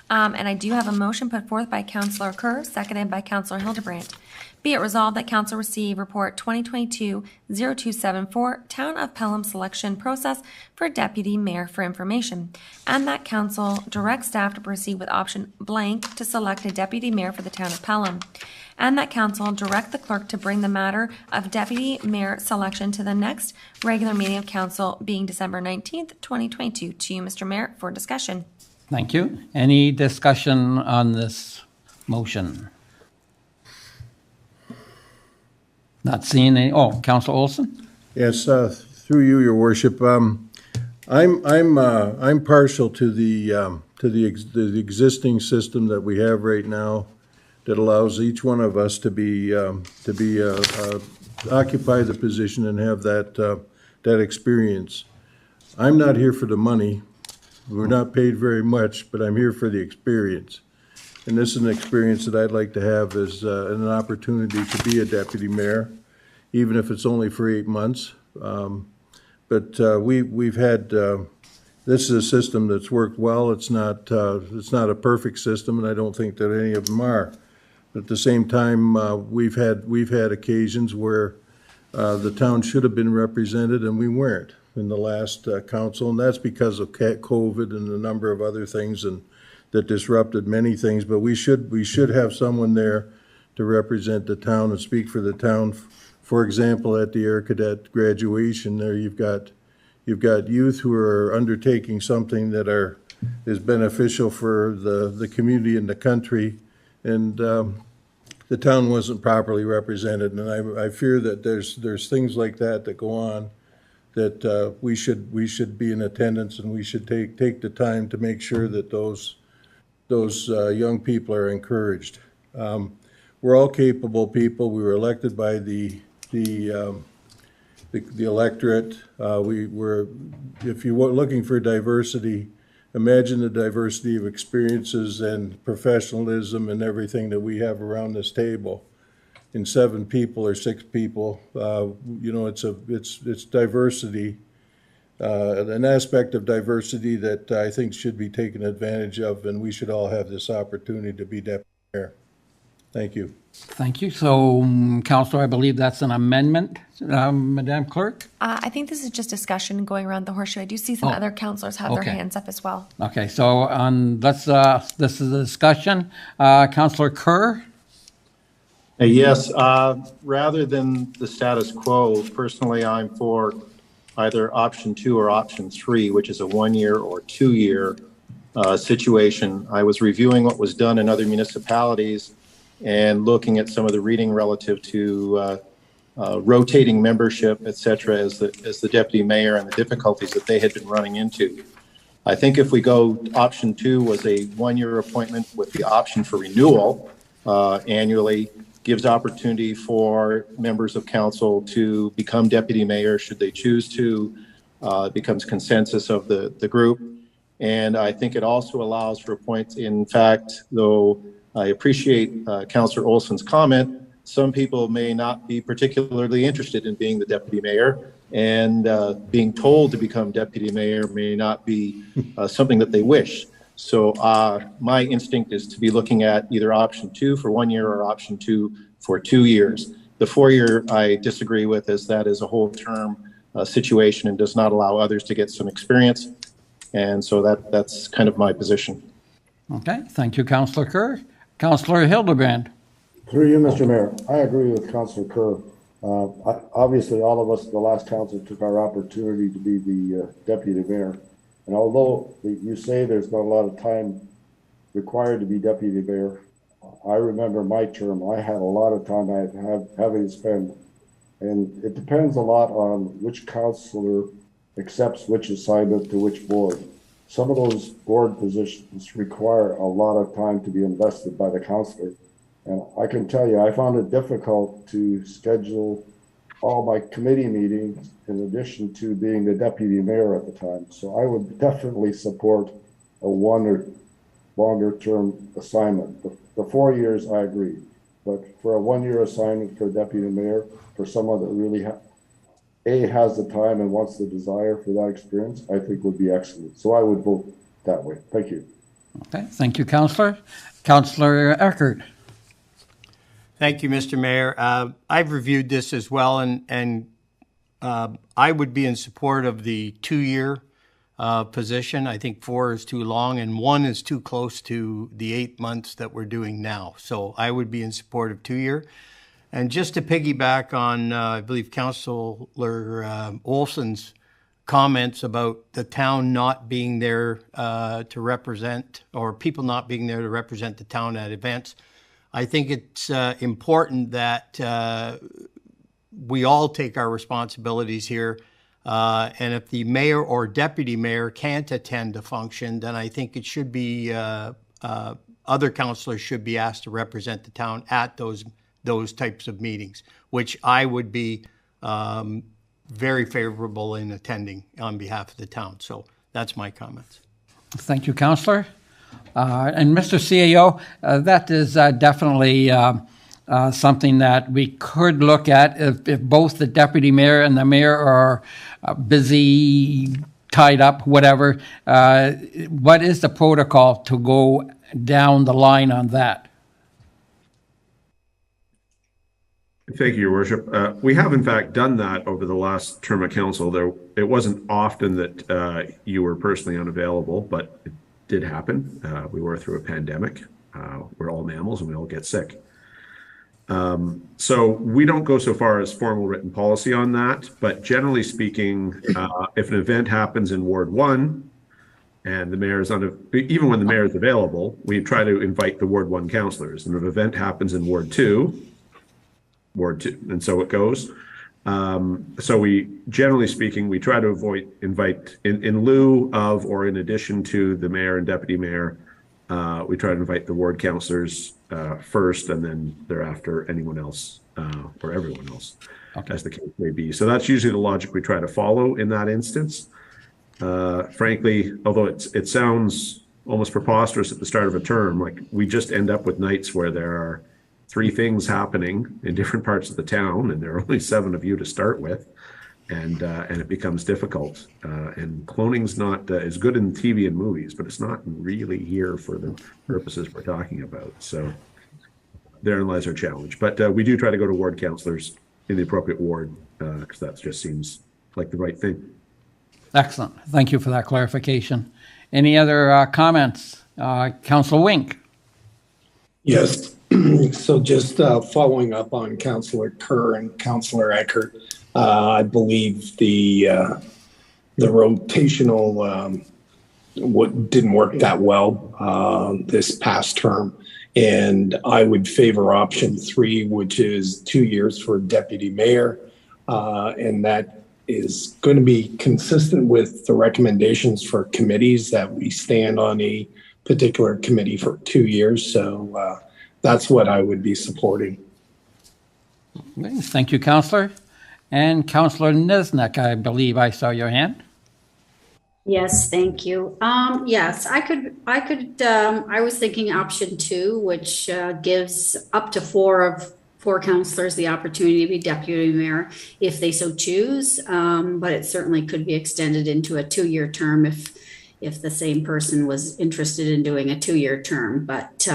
And I do have a motion put forth by Councillor Kerr, seconded by Councillor Hildebrandt. Be it resolved that Council receive Report 2022-0274, Town of Pelham Selection Process for Deputy Mayor for information, and that Council direct staff to proceed with option blank to select a Deputy Mayor for the Town of Pelham, and that Council direct the clerk to bring the matter of Deputy Mayor selection to the next regular meeting of Council, being December 19th, 2022. To you, Mr. Mayor, for discussion. Thank you. Any discussion on this motion? Not seeing any. Oh, Councillor Olson? Yes, through you, Your Worship. I'm partial to the existing system that we have right now, that allows each one of us to occupy the position and have that experience. I'm not here for the money. We're not paid very much, but I'm here for the experience. And this is an experience that I'd like to have as an opportunity to be a deputy mayor, even if it's only for 8 months. But we've had, this is a system that's worked well. It's not a perfect system, and I don't think that any of them are. But at the same time, we've had occasions where the town should have been represented and we weren't in the last council, and that's because of COVID and a number of other things and that disrupted many things. But we should have someone there to represent the town and speak for the town. For example, at the Air Cadet graduation, there you've got youth who are undertaking something that is beneficial for the community and the country, and the town wasn't properly represented. And I fear that there's things like that go on, that we should be in attendance, and we should take the time to make sure that those young people are encouraged. We're all capable people. We were elected by the electorate. If you were looking for diversity, imagine the diversity of experiences and professionalism and everything that we have around this table. in 7 people or 6 people. You know, it's diversity, an aspect of diversity that I think should be taken advantage of, and we should all have this opportunity to be deputy mayor. Thank you. Thank you. So, Councillor, I believe that's an amendment, Madam Clerk? I think this is just discussion going around the horseshoe. I do see some other councillors have their okay. hands up as well. Okay, so this is a discussion. Councillor Kerr? Yes, rather than the status quo, personally, I'm for either option 2 or option 3, which is a 1-year or 2-year situation. I was reviewing what was done in other municipalities and looking at some of the reading relative to rotating membership, et cetera, as the deputy mayor and the difficulties that they had been running into. I think if we go, option 2 was a 1-year appointment with the option for renewal annually, gives opportunity for members of council to become deputy mayor should they choose to. It becomes consensus of the group. And I think it also allows for appoints. In fact, though I appreciate Councillor Olson's comment, some people may not be particularly interested in being the deputy mayor, and being told to become deputy mayor may not be something that they wish. So my instinct is to be looking at either option 2 for 1 year or option 2 for 2 years. The 4-year I disagree with, as that is a whole term situation and does not allow others to get some experience. And so that's kind of my position. Okay, thank you, Councillor Kerr. Councillor Hildebrand. Through you, Mr. Mayor, I agree with Councillor Kerr. Obviously, all of us, the last council, took our opportunity to be the deputy mayor. And although you say there's not a lot of time required to be deputy mayor, I remember my term, I had a lot of time I had having to spend. And it depends a lot on which councillor accepts which assignment to which board. Some of those board positions require a lot of time to be invested by the councillor. And I can tell you, I found it difficult to schedule all my committee meetings in addition to being the deputy mayor at the time. So I would definitely support a 1 or longer term assignment. The 4 years, I agree. But for a 1-year assignment for deputy mayor, for someone that really has the time and wants the desire for that experience, I think would be excellent. So I would vote that way. Thank you. Okay, thank you, Councillor. Councillor Eckert. Thank you, Mr. Mayor. I've reviewed this as well, and I would be in support of the 2-year position. I think 4 is too long, and 1 is too close to the 8 months that we're doing now. So I would be in support of 2-year. And just to piggyback on, I believe, Councillor Olson's comments about the town not being there to represent, or people not being there to represent the town at events, I think it's important that we all take our responsibilities here. And if the mayor or deputy mayor can't attend a function, then I think it should be, other councillors should be asked to represent the town at those types of meetings, which I would be very favorable in attending on behalf of the town. So that's my comments. Thank you, Councillor. And Mr. CAO, that is definitely something that we could look at if both the deputy mayor and the mayor are busy, tied up, whatever. What is the protocol to go down the line on that? Thank you, Your Worship. We have, in fact, done that over the last term of council. It wasn't often that you were personally unavailable, but it did happen. We were through a pandemic. We're all mammals and we all get sick. So we don't go so far as formal written policy on that, but generally speaking, if an event happens in Ward 1 and the mayor is even when the mayor is available, we try to invite the Ward 1 councillors. And if an event happens in Ward 2, and so it goes. So we, generally speaking, we try to invite in lieu of or in addition to the mayor and deputy mayor, we try to invite the ward councillors first, and then thereafter anyone else or everyone else, as the case may be. So that's usually the logic we try to follow in that instance. Frankly, although it sounds almost preposterous at the start of a term, like we just end up with nights where there are three things happening in different parts of the town, and there are only 7 of you to start with, and it becomes difficult. And cloning's not is good in TV and movies, but it's not really here for the purposes we're talking about. So therein lies our challenge. But we do try to go to ward councillors in the appropriate ward, because that just seems like the right thing. Excellent. Thank you for that clarification. Any other comments? Councillor Wink. Yes. So just following up on Councillor Kerr and Councillor Eckert, I believe the rotational didn't work that well this past term, and I would favor option 3, which is 2 years for deputy mayor, and that is going to be consistent with the recommendations for committees that we stand on a particular committee for 2 years. So that's what I would be supporting. Okay, thank you, Councillor. And Councillor Nesnek, I believe I saw your hand. Yes, thank you. Yes, I was thinking option 2, which gives up to 4 councillors the opportunity to be deputy mayor if they so choose. But it certainly could be extended into a 2-year term if the same person was interested in doing a 2-year term. But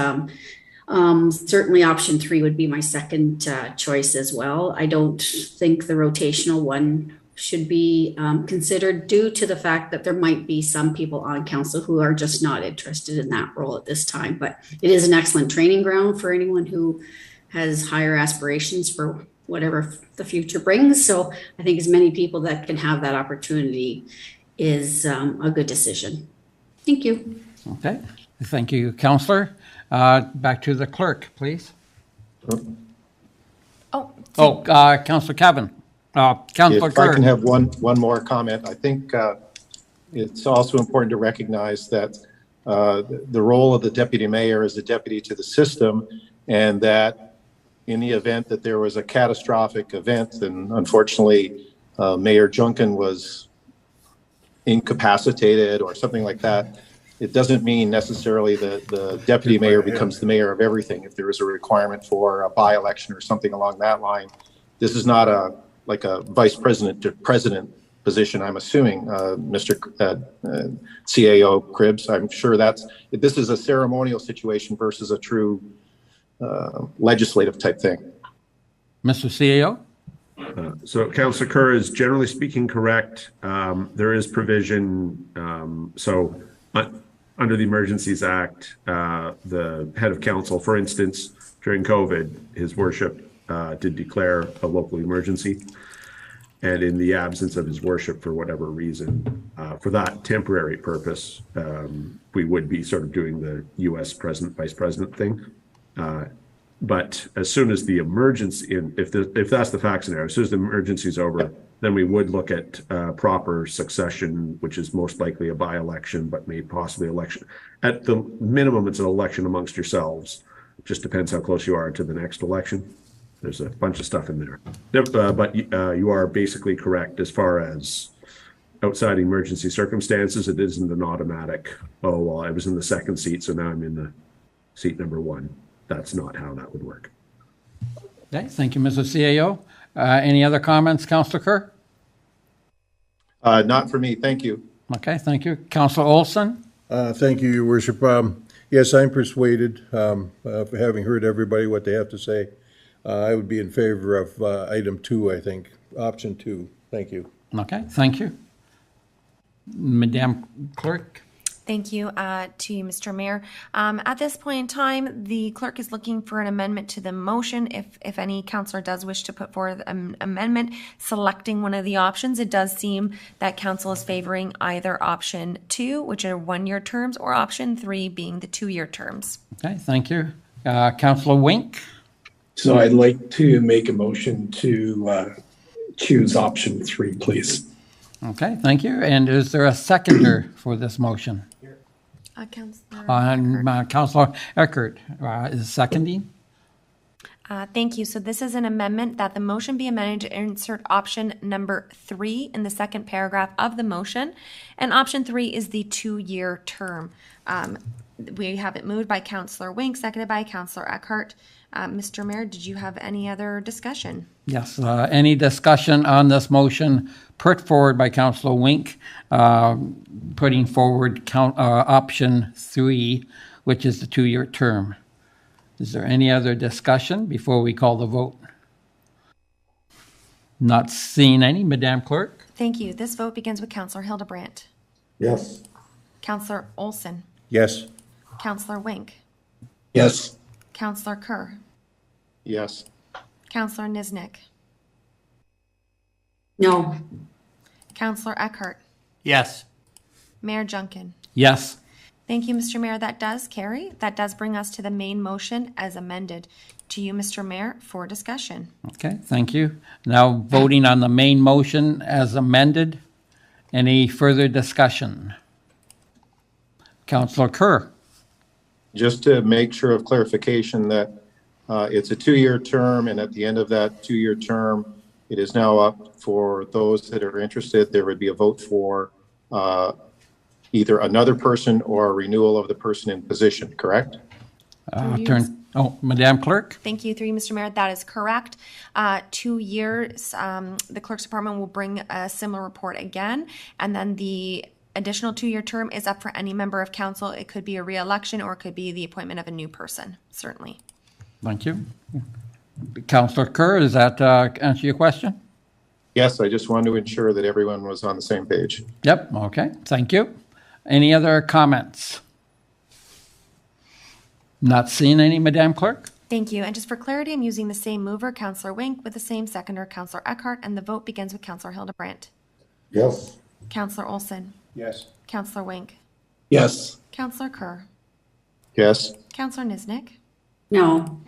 certainly option 3 would be my second choice as well. I don't think the rotational one should be considered, due to the fact that there might be some people on council who are just not interested in that role at this time. But it is an excellent training ground for anyone who has higher aspirations for whatever the future brings. So I think as many people that can have that opportunity is a good decision. Thank you. Okay, thank you, Councillor. Back to the clerk, please. Councillor Cavan. Councillor If I Kerr. can have one more comment. I think it's also important to recognize that the role of the deputy mayor is a deputy to the system, and that in the event that there was a catastrophic event, and unfortunately Mayor Junkin was incapacitated or something like that, it doesn't mean necessarily that the deputy mayor becomes the mayor of everything. If there is a requirement for a by-election or something along that line, this is not like a vice president to president position, I'm assuming, Mr. CAO Cribbs. I'm sure this is a ceremonial situation versus a true legislative type thing. Mr. CAO? So Councillor Kerr is generally speaking correct. There is provision. Under the Emergencies Act, the head of council, for instance, during COVID, his worship did declare a local emergency. And in the absence of his worship, for whatever reason, for that temporary purpose, we would be sort of doing the U.S. president, vice president thing. But as soon as the emergency, if that's the fact scenario, as soon as the emergency is over, then we would look at proper succession, which is most likely a by-election, but may possibly election. At the minimum, it's an election amongst yourselves. It just depends how close you are to the next election. There's a bunch of stuff in there. But you are basically correct as far as outside emergency circumstances. It isn't an automatic, oh, well, I was in the second seat, so now I'm in the seat number 1. That's not how that would work. Okay, thank you, Mrs. CAO. Any other comments, Councillor Kerr? Not for me, thank you. Okay, thank you. Councillor Olson? Thank you, Your Worship. Yes, I'm persuaded, having heard everybody what they have to say. I would be in favor of item 2, I think, option 2. Thank you. Okay, thank you. Madam Clerk? Thank you to you, Mr. Mayor. At this point in time, the clerk is looking for an amendment to the motion. If any councillor does wish to put forward an amendment selecting one of the options, it does seem that council is favoring either option 2, which are 1-year terms, or option 3 being the 2-year terms. Okay, thank you. Councillor Wink? So I'd like to make a motion to choose option 3, please. Okay, thank you. And is there a seconder for this motion? Councillor Eckert is seconding. Thank you. So this is an amendment that the motion be amended to insert option number 3 in the second paragraph of the motion. And option 3 is the 2-year term. We have it moved by Councillor Wink, seconded by Councillor Eckhart. Mr. Mayor, did you have any other discussion? Yes, any discussion on this motion put forward by Councillor Wink, putting forward option 3, which is the 2-year term? Is there any other discussion before we call the vote? Not seeing any. Madam Clerk? Thank you. This vote begins with Councillor Hildebrandt. Yes. Councillor Olson. Yes. Councillor Wink. Yes. Councillor Kerr. Yes. Councillor Niznik. No. Councillor Eckhart. Yes. Mayor Junkin. Yes. Thank you, Mr. Mayor. That does carry. That does bring us to the main motion as amended. To you, Mr. Mayor, for discussion. Okay, thank you. Now voting on the main motion as amended. Any further discussion? Councillor Kerr? Just to make sure of clarification that it's a 2-year term, and at the end of that 2-year term, it is now up for those that are interested. There would be a vote for either another person or a renewal of the person in position, correct? Madam Clerk? Thank you, through you, Mr. Mayor. That is correct. 2 years, the Clerk's Department will bring a similar report again, and then the additional 2-year term is up for any member of council. It could be a re-election or it could be the appointment of a new person, certainly. Thank you. Councillor Kerr, does that answer your question? Yes, I just wanted to ensure that everyone was on the same page. Yep, okay, thank you. Any other comments? Not seeing any, Madam Clerk? Thank you. And just for clarity, I'm using the same mover, Councillor Wink, with the same seconder, Councillor Eckhart, and the vote begins with Councillor Hildebrandt. Yes. Councillor Olson. Yes. Councillor Wink. Yes. Councillor Kerr. Yes. Councillor Niznik. No.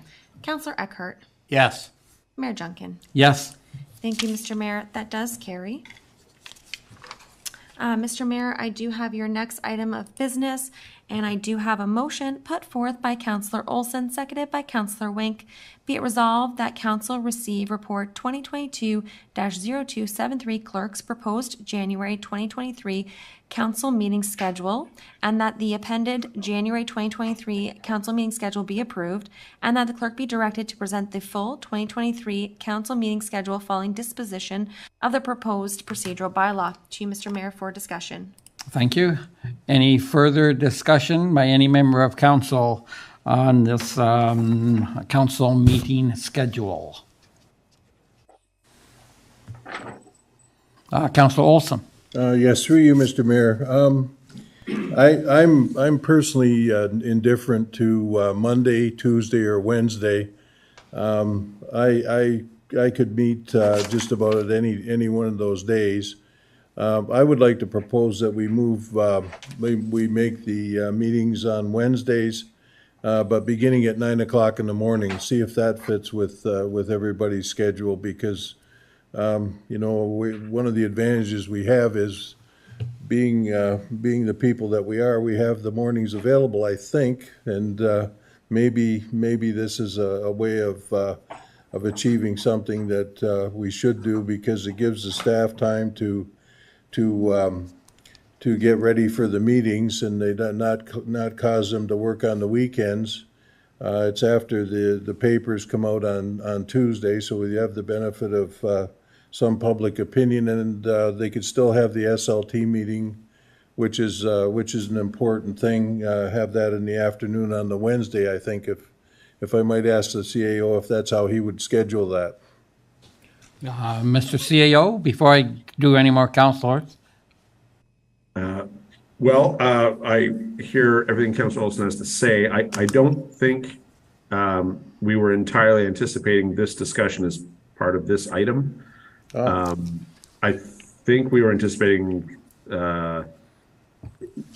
Councillor Eckhart. Yes. Mayor Junkin. Yes. Thank you, Mr. Mayor. That does carry. Mr. Mayor, I do have your next item of business, and I do have a motion put forth by Councillor Olson, seconded by Councillor Wink. Be it resolved that Council receive Report 2022-0273 Clerk's proposed January 2023 Council meeting schedule, and that the appended January 2023 Council meeting schedule be approved, and that the Clerk be directed to present the full 2023 Council meeting schedule following disposition of the proposed procedural bylaw. To you, Mr. Mayor, for discussion. Thank you. Any further discussion by any member of council on this council meeting schedule? Councilor Olson. Yes, through you, Mr. Mayor. I'm personally indifferent to Monday, Tuesday, or Wednesday. I could meet just about at any one of those days. I would like to propose that we move, we make the meetings on Wednesdays, but beginning at 9 o'clock in the morning. See if that fits with everybody's schedule, because one of the advantages we have is being the people that we are. We have the mornings available, I think, and maybe this is a way of achieving something that we should do, because it gives the staff time to get ready for the meetings, and they not cause them to work on the weekends. It's after the papers come out on Tuesday, so we have the benefit of some public opinion, and they could still have the SLT meeting, which is an important thing. Have that in the afternoon on the Wednesday, I think, if I might ask the CAO if that's how he would schedule that. Mr. CAO, before I do any more councilors. I hear everything Councilor Olson has to say. I don't think we were entirely anticipating this discussion as part of this item. I think we were anticipating,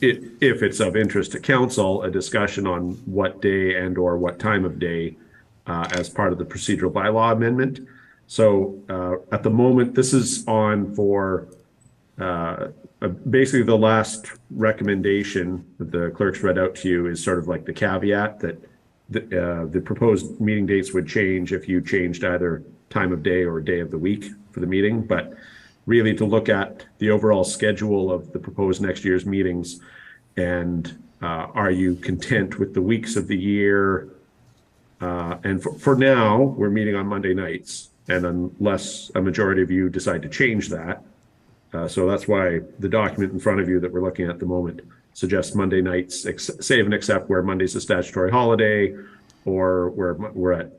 if it's of interest to council, a discussion on what day and or what time of day as part of the procedural bylaw amendment. So at the moment, this is on for basically the last recommendation that the clerks read out to you is sort of like the caveat that the proposed meeting dates would change if you changed either time of day or day of the week for the meeting, but really to look at the overall schedule of the proposed next year's meetings, and are you content with the weeks of the year And for now, we're meeting on Monday nights, and unless a majority of you decide to change that, so that's why the document in front of you that we're looking at the moment suggests Monday nights, save and except where Monday's a statutory holiday, or where we're at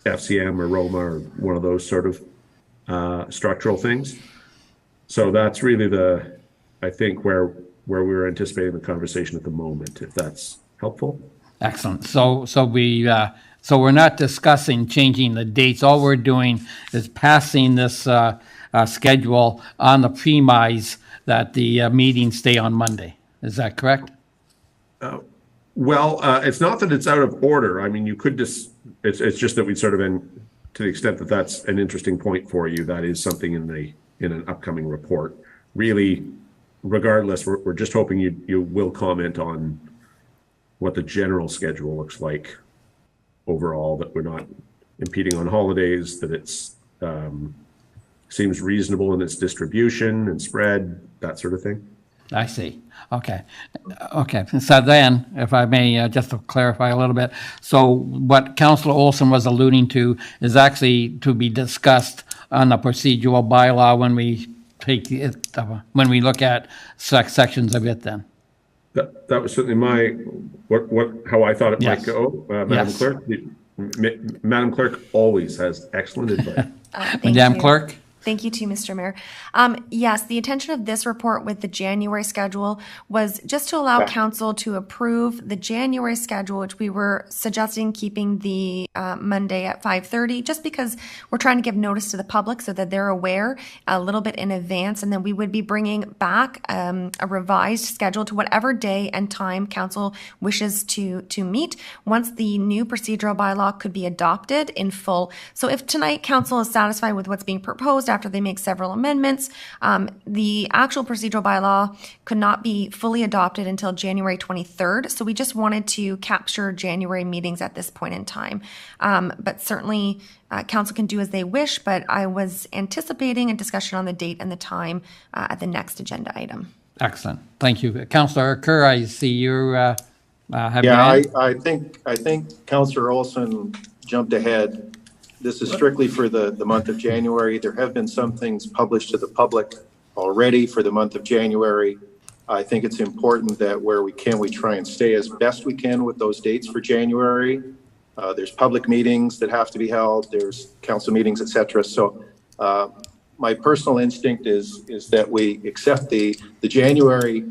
FCM or Roma or one of those sort of structural things. So that's really I think where we were anticipating the conversation at the moment, if that's helpful. Excellent. So we're not discussing changing the dates. All we're doing is passing this schedule on the premise that the meetings stay on Monday. Is that correct? Well, it's not that it's out of order. I mean, you could just, it's just that we'd sort of been, to the extent that that's an interesting point for you, that is something in an upcoming report. Really, regardless, we're just hoping you will comment on what the general schedule looks like overall, that we're not impeding on holidays, that it's seems reasonable in its distribution and spread, that sort of thing. I see. Okay. So then, if I may, just to clarify a little bit, so what Councillor Olson was alluding to is actually to be discussed on the procedural bylaw when we take it, when we look at sections of it. Then that was certainly how I thought it might go, Madam Clerk. Madam Clerk always has excellent advice. Madam Clerk. Thank you, Mr. Mayor. Yes, the intention of this report with the January schedule was just to allow council to approve the January schedule, which we were suggesting keeping the Monday at 5:30, just because we're trying to give notice to the public so that they're aware a little bit in advance, and then we would be bringing back a revised schedule to whatever day and time council wishes to meet once the new procedural bylaw could be adopted in full. So if tonight council is satisfied with what's being proposed after they make several amendments, the actual procedural bylaw could not be fully adopted until January 23rd. So we just wanted to capture January meetings at this point in time. But certainly council can do as they wish, but I was anticipating a discussion on the date and the time at the next agenda item. Excellent. Thank you. Councillor Kerr, I see you have I think Councillor Olson jumped ahead. This is strictly for the month of January. There have been some things published to the public already for the month of January. I think it's important that where we can, we try and stay as best we can with those dates for January. There's public meetings that have to be held. There's council meetings, etc. So my personal instinct is that we accept the January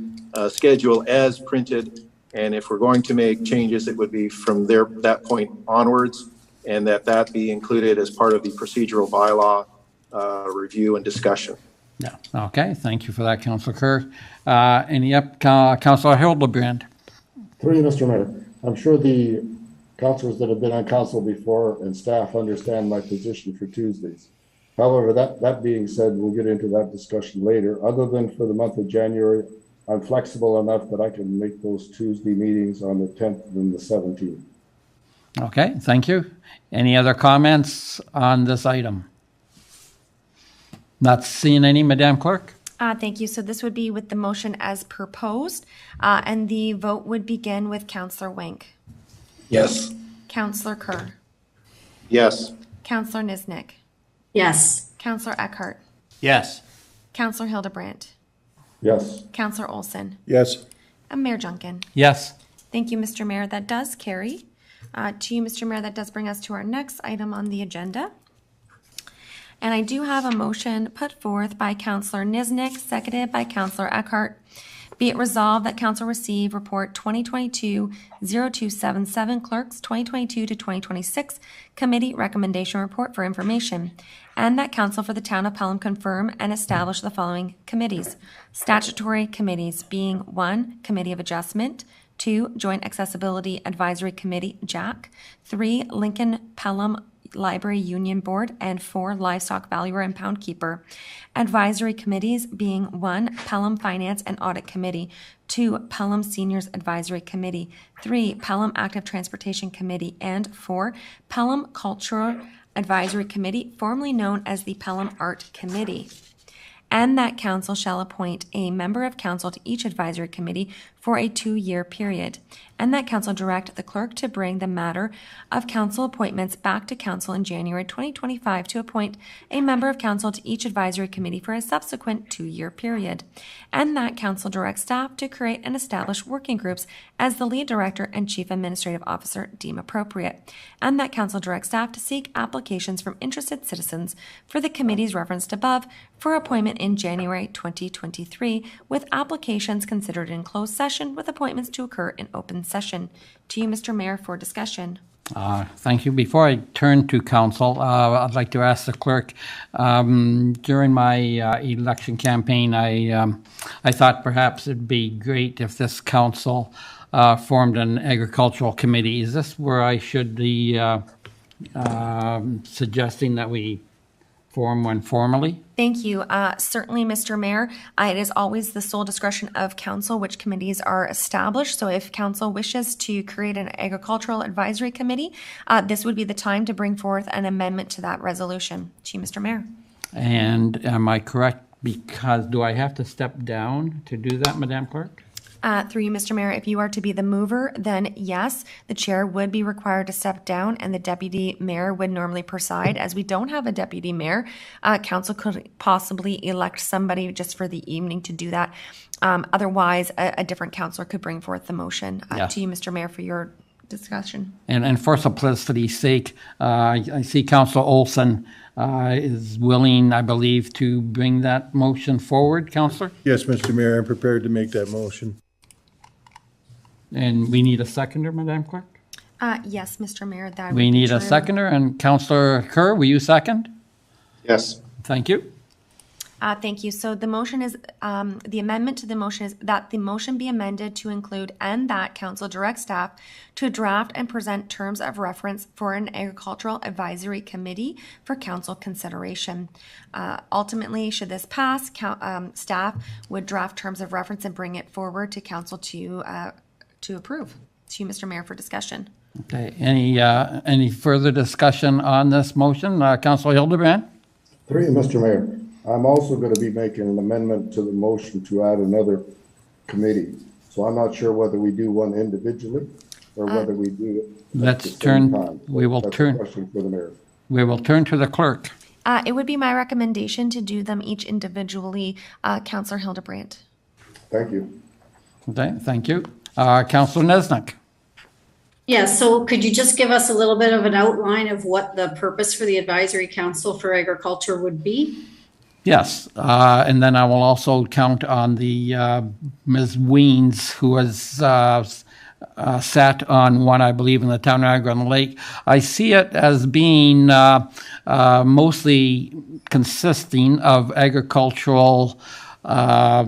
schedule as printed. And if we're going to make changes, it would be from that point onwards, and that be included as part of the procedural bylaw review and discussion. Yeah. Okay. Thank you for that, Councillor Kerr. Councillor Hildebrand. Through you, Mr. Mayor. I'm sure the councillors that have been on council before and staff understand my position for Tuesdays. However, that being said, we'll get into that discussion later. Other than for the month of January, I'm flexible enough that I can make those Tuesday meetings on the 10th and the 17th. Okay, thank you. Any other comments on this item? Not seeing any, Madam Clerk? Thank you. So this would be with the motion as proposed, and the vote would begin with Councillor Wink. Yes. Councillor Kerr. Yes. Councillor Niznik. Yes. Councillor Eckhart. Yes. Councillor Hildebrandt. Yes. Councillor Olson. Yes. And Mayor Junkin. Yes. Thank you, Mr. Mayor. That does carry. To you, Mr. Mayor, that does bring us to our next item on the agenda. And I do have a motion put forth by Councillor Niznik, seconded by Councillor Eckhart. Be it resolved that Council receive Report 2022-0277, Clerks 2022 to 2026 Committee Recommendation Report for information, and that Council for the Town of Pelham confirm and establish the following committees. Statutory committees being 1, Committee of Adjustment, 2, Joint Accessibility Advisory Committee, JAC, 3, Lincoln Pelham Library Union Board, and 4, Livestock Valuer and Pound Keeper. Advisory committees being 1, Pelham Finance and Audit Committee, 2, Pelham Seniors Advisory Committee, 3, Pelham Active Transportation Committee, and 4, Pelham Cultural Advisory Committee, formerly known as the Pelham Art Committee. and that council shall appoint a member of council to each advisory committee for a 2-year period, and that council direct the clerk to bring the matter of council appointments back to council in January 2025 to appoint a member of council to each advisory committee for a subsequent 2-year period, and that council directs staff to create and establish working groups as the lead director and chief administrative officer deem appropriate, and that council directs staff to seek applications from interested citizens for the committees referenced above for appointment in January 2023, with applications considered in closed session with appointments to occur in open session. To you, Mr. Mayor, for discussion. Thank you. Before I turn to council, I'd like to ask the clerk, during my election campaign, I thought perhaps it'd be great if this council formed an agricultural committee. Is this where I should be suggesting that we form one formally? Thank you. Certainly, Mr. Mayor, it is always the sole discretion of council which committees are established. So if council wishes to create an agricultural advisory committee, this would be the time to bring forth an amendment to that resolution. To you, Mr. Mayor. And am I correct? Because do I have to step down to do that, Madam Clerk? Through you, Mr. Mayor, if you are to be the mover, then yes, the chair would be required to step down and the deputy mayor would normally preside. As we don't have a deputy mayor, council could possibly elect somebody just for the evening to do that. Otherwise, a different councillor could bring forth the motion. To you, Mr. Mayor, for your discussion. And for simplicity's sake, I see Councillor Olson is willing, I believe, to bring that motion forward. Councillor? Yes, Mr. Mayor, I'm prepared to make that motion. And we need a seconder, Madam Clerk? Yes, Mr. Mayor, that We need a seconder, and Councillor Kerr, will you second? Yes. Thank you. Thank you. So the motion is, the amendment to the motion is that the motion be amended to include and that council direct staff to draft and present terms of reference for an agricultural advisory committee for council consideration. Ultimately, should this pass, staff would draft terms of reference and bring it forward to council to approve. To you, Mr. Mayor, for discussion. Okay. Any further discussion on this motion? Councillor Hildebrand? Through you, Mr. Mayor. I'm also going to be making an amendment to the motion to add another committee. So I'm not sure whether we do one individually or whether we do it at the same time. We will That's turn. a question for the mayor. We will turn to the clerk. It would be my recommendation to do them each individually. Councillor Hildebrandt. Thank you. Okay, thank you. Councillor Nesnick. Yeah, so could you just give us a little bit of an outline of what the purpose for the Advisory Council for Agriculture would be? Yes, and then I will also count on the Ms. Weens, who has sat on one, I believe, in the town of Niagara on the Lake. I see it as being mostly consisting of agricultural the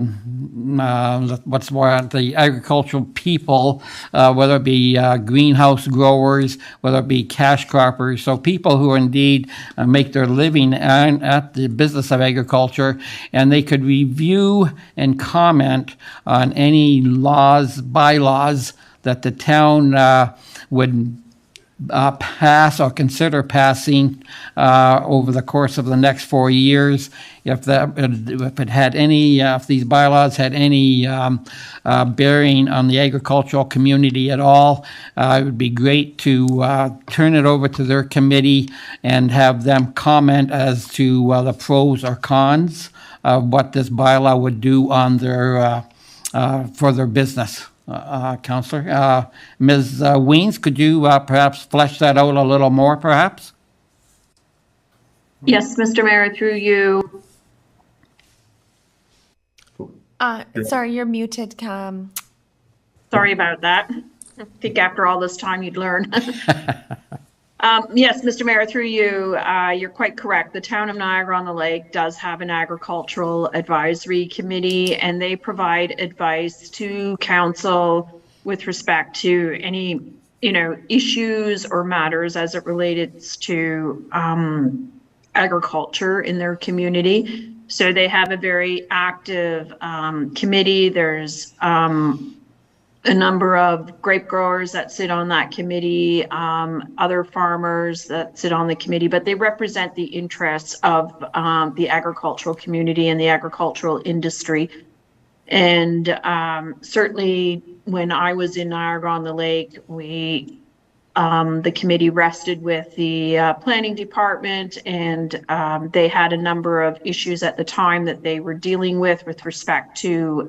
agricultural people, whether it be greenhouse growers, whether it be cash croppers, so people who indeed make their living at the business of agriculture, and they could review and comment on any laws, bylaws that the town would pass or consider passing over the course of the next 4 years. If these bylaws had any bearing on the agricultural community at all, it would be great to turn it over to their committee and have them comment as to the pros or cons of what this bylaw would do on their for their business. Councillor. Ms. Weens, could you perhaps flesh that out a little more, perhaps? Yes, Mr. Mayor, through you. Sorry, you're muted. Sorry about that. I think after all this time you'd learn. Yes, Mr. Mayor, through you, you're quite correct. The town of Niagara-on-the-Lake does have an agricultural advisory committee, and they provide advice to council with respect to any, issues or matters as it relates to agriculture in their community. So they have a very active committee. There's a number of grape growers that sit on that committee, other farmers that sit on the committee, but they represent the interests of the agricultural community and the agricultural industry. And certainly when I was in Niagara-on-the-Lake, the committee rested with the planning department, and they had a number of issues at the time that they were dealing with respect to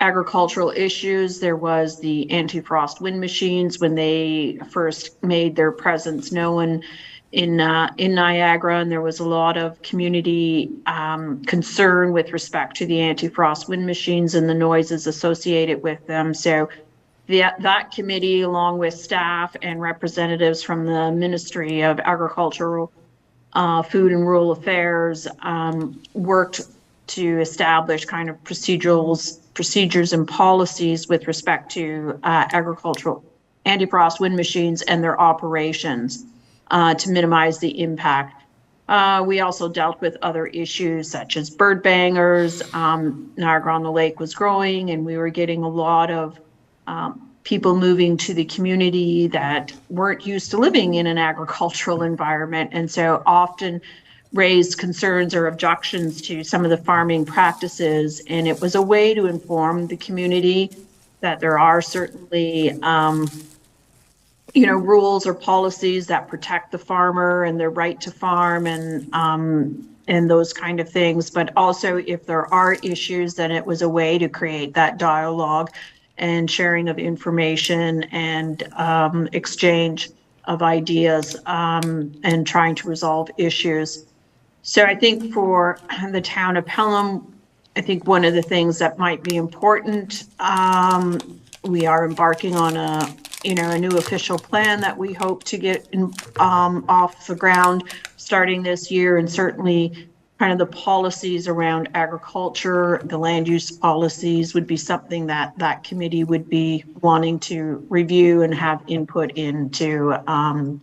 agricultural issues. There was the anti-frost wind machines when they first made their presence known in Niagara, and there was a lot of community concern with respect to the anti-frost wind machines and the noises associated with them. So that committee, along with staff and representatives from the Ministry of Agricultural, Food and Rural Affairs, worked to establish kind of procedures and policies with respect to agricultural anti-frost wind machines and their operations to minimize the impact. We also dealt with other issues such as bird bangers. Niagara-on-the-Lake was growing, and we were getting a lot of people moving to the community that weren't used to living in an agricultural environment, and so often raised concerns or objections to some of the farming practices. And it was a way to inform the community that there are certainly rules or policies that protect the farmer and their right to farm and those kind of things. But also, if there are issues, then it was a way to create that dialogue and sharing of information and exchange of ideas and trying to resolve issues. So I think for the town of Pelham, I think one of the things that might be important, we are embarking on a new official plan that we hope to get off the ground starting this year, and certainly kind of the policies around agriculture, the land use policies would be something that committee would be wanting to review and have input into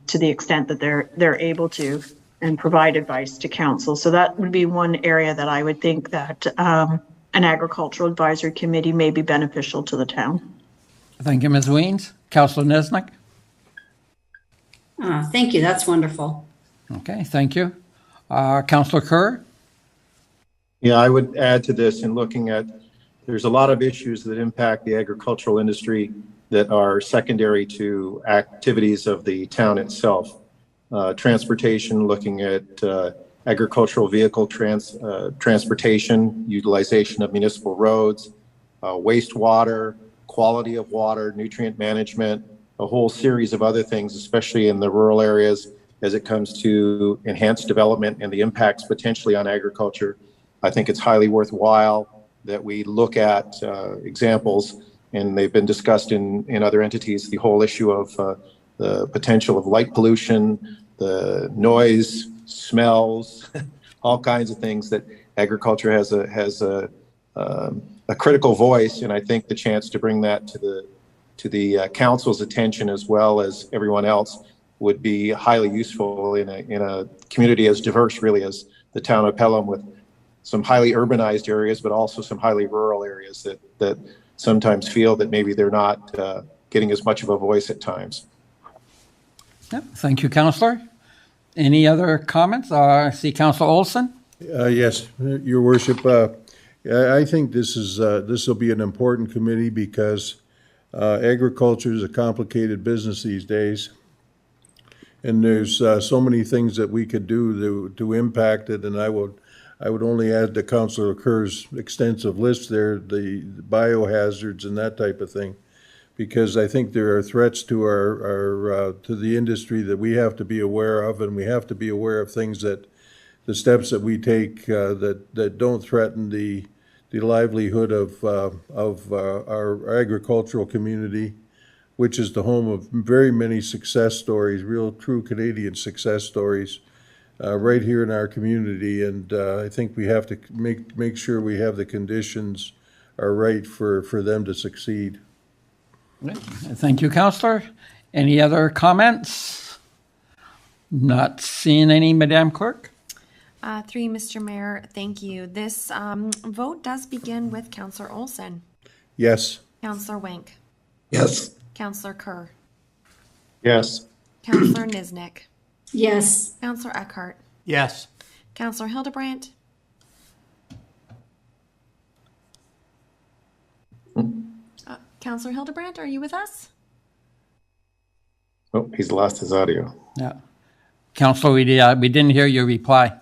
to the extent that they're able to, and provide advice to council. So that would be one area that I would think that an agricultural advisory committee may be beneficial to the town. Thank you, Ms. Weens. Councillor Nesnick? Thank you. That's wonderful. Okay, thank you. Councillor Kerr? Yeah, I would add to this in looking at, there's a lot of issues that impact the agricultural industry that are secondary to activities of the town itself. Transportation, looking at agricultural vehicle transportation, utilization of municipal roads, wastewater, quality of water, nutrient management, a whole series of other things, especially in the rural areas as it comes to enhanced development and the impacts potentially on agriculture. I think it's highly worthwhile that we look at examples, and they've been discussed in other entities, the whole issue of the potential of light pollution, the noise, smells, all kinds of things that agriculture has a critical voice. And I think the chance to bring that to the council's attention as well as everyone else would be highly useful in a community as diverse really as the town of Pelham, with some highly urbanized areas, but also some highly rural areas that sometimes feel that maybe they're not getting as much of a voice at times. Yeah, thank you, Councillor. Any other comments? I see Councillor Olson. Yes, Your Worship. I think this will be an important committee because agriculture is a complicated business these days, and there's so many things that we could do to impact it. And I would only add to Councillor Kerr's extensive list there, the biohazards and that type of thing, because I think there are threats to our to the industry that we have to be aware of, and we have to be aware of things the steps that we take that don't threaten the livelihood of our agricultural community, which is the home of very many success stories, real true Canadian success stories, right here in our community. And I think we have to make sure we have the conditions are right for them to succeed. Thank you, Councillor. Any other comments? Not seeing any, Madam Clerk. 3, Mr. Mayor, thank you. This vote does begin with Councillor Olson. Yes. Counselor Wink. Yes. Counselor Kerr. Yes. Counselor Niznik. Yes. Counselor Eckhart. Yes. Counselor Hildebrandt. Counselor Hildebrandt, are you with us? Oh, he's lost his audio. Yeah. Counselor, we didn't hear your reply.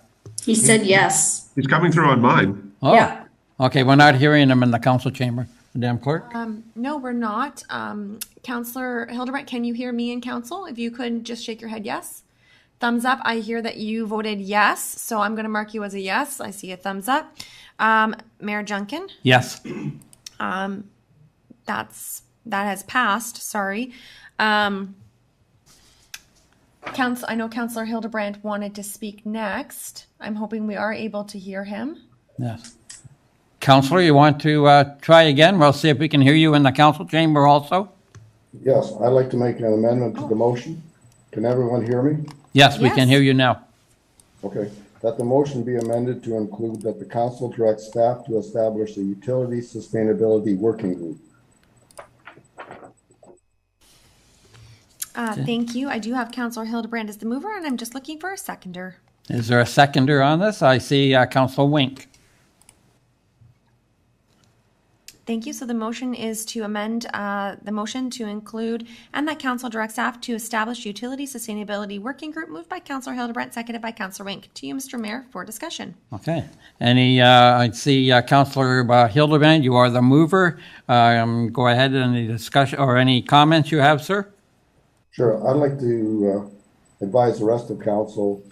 He said yes. He's coming through on mine. Oh, Yeah. okay, we're not hearing him in the council chamber. Madam Clerk? No, we're not. Counselor Hildebrandt, can you hear me in council? If you could just shake your head yes. Thumbs up. I hear that you voted yes, so I'm going to mark you as a yes. I see a thumbs up. Mayor Junkin? Yes. That has passed. Sorry. I know Counselor Hildebrandt wanted to speak next. I'm hoping we are able to hear him. Yes. Counselor, you want to try again? We'll see if we can hear you in the council chamber also. Yes, I'd like to make an amendment to the motion. Can everyone hear me? Yes, we can Yes. hear you now. Okay, that the motion be amended to include that the council directs staff to establish a utility sustainability working group. Thank you. I do have Counselor Hildebrandt as the mover, and I'm just looking for a seconder. Is there a seconder on this? I see Councilor Wink. Thank you. So the motion is to amend the motion to include and that council directs staff to establish utility sustainability working group, moved by Counselor Hildebrandt, seconded by Counselor Wink. To you, Mr. Mayor, for discussion. Okay. I see Councilor Hildebrandt, you are the mover. Go ahead, any discussion or any comments you have, sir? Sure, I'd like to advise the rest of council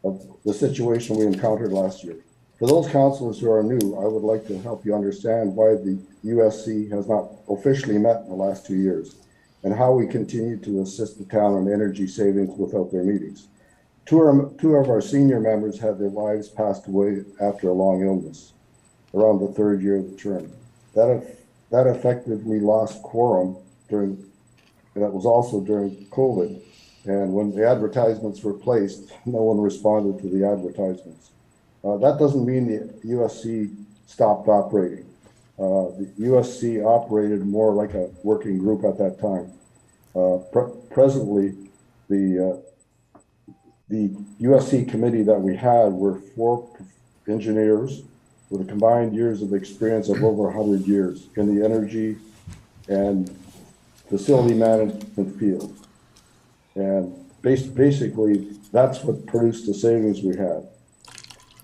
of the situation we encountered last year. For those councilors who are new, I would like to help you understand why the USC has not officially met in the last 2 years and how we continue to assist the town on energy savings without their meetings. Two of our senior members had their wives passed away after a long illness around the third year of the term. That effectively lost quorum that was also during COVID. And when the advertisements were placed, no one responded to the advertisements. That doesn't mean the USC stopped operating. The USC operated more like a working group at that time. Presently, the USC committee that we had were 4 engineers with a combined years of experience of over 100 years in the energy and facility management field. And basically, that's what produced the savings we had.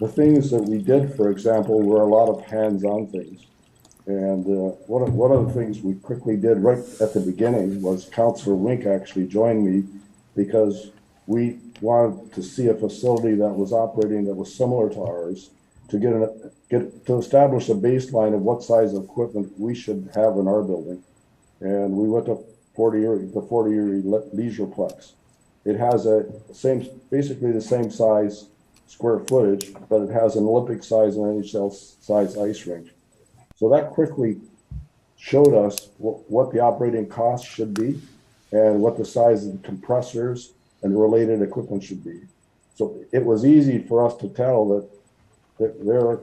The things that we did, for example, were a lot of hands-on things. And one of the things we quickly did right at the beginning was Councilor Wink actually joined me because we wanted to see a facility that was operating that was similar to ours to establish a baseline of what size of equipment we should have in our building. And we went to the 40-year Leisureplex. It has basically the same size square footage, but it has an Olympic size and NHL size ice rink. So that quickly showed us what the operating costs should be and what the size of the compressors and related equipment should be. So it was easy for us to tell that their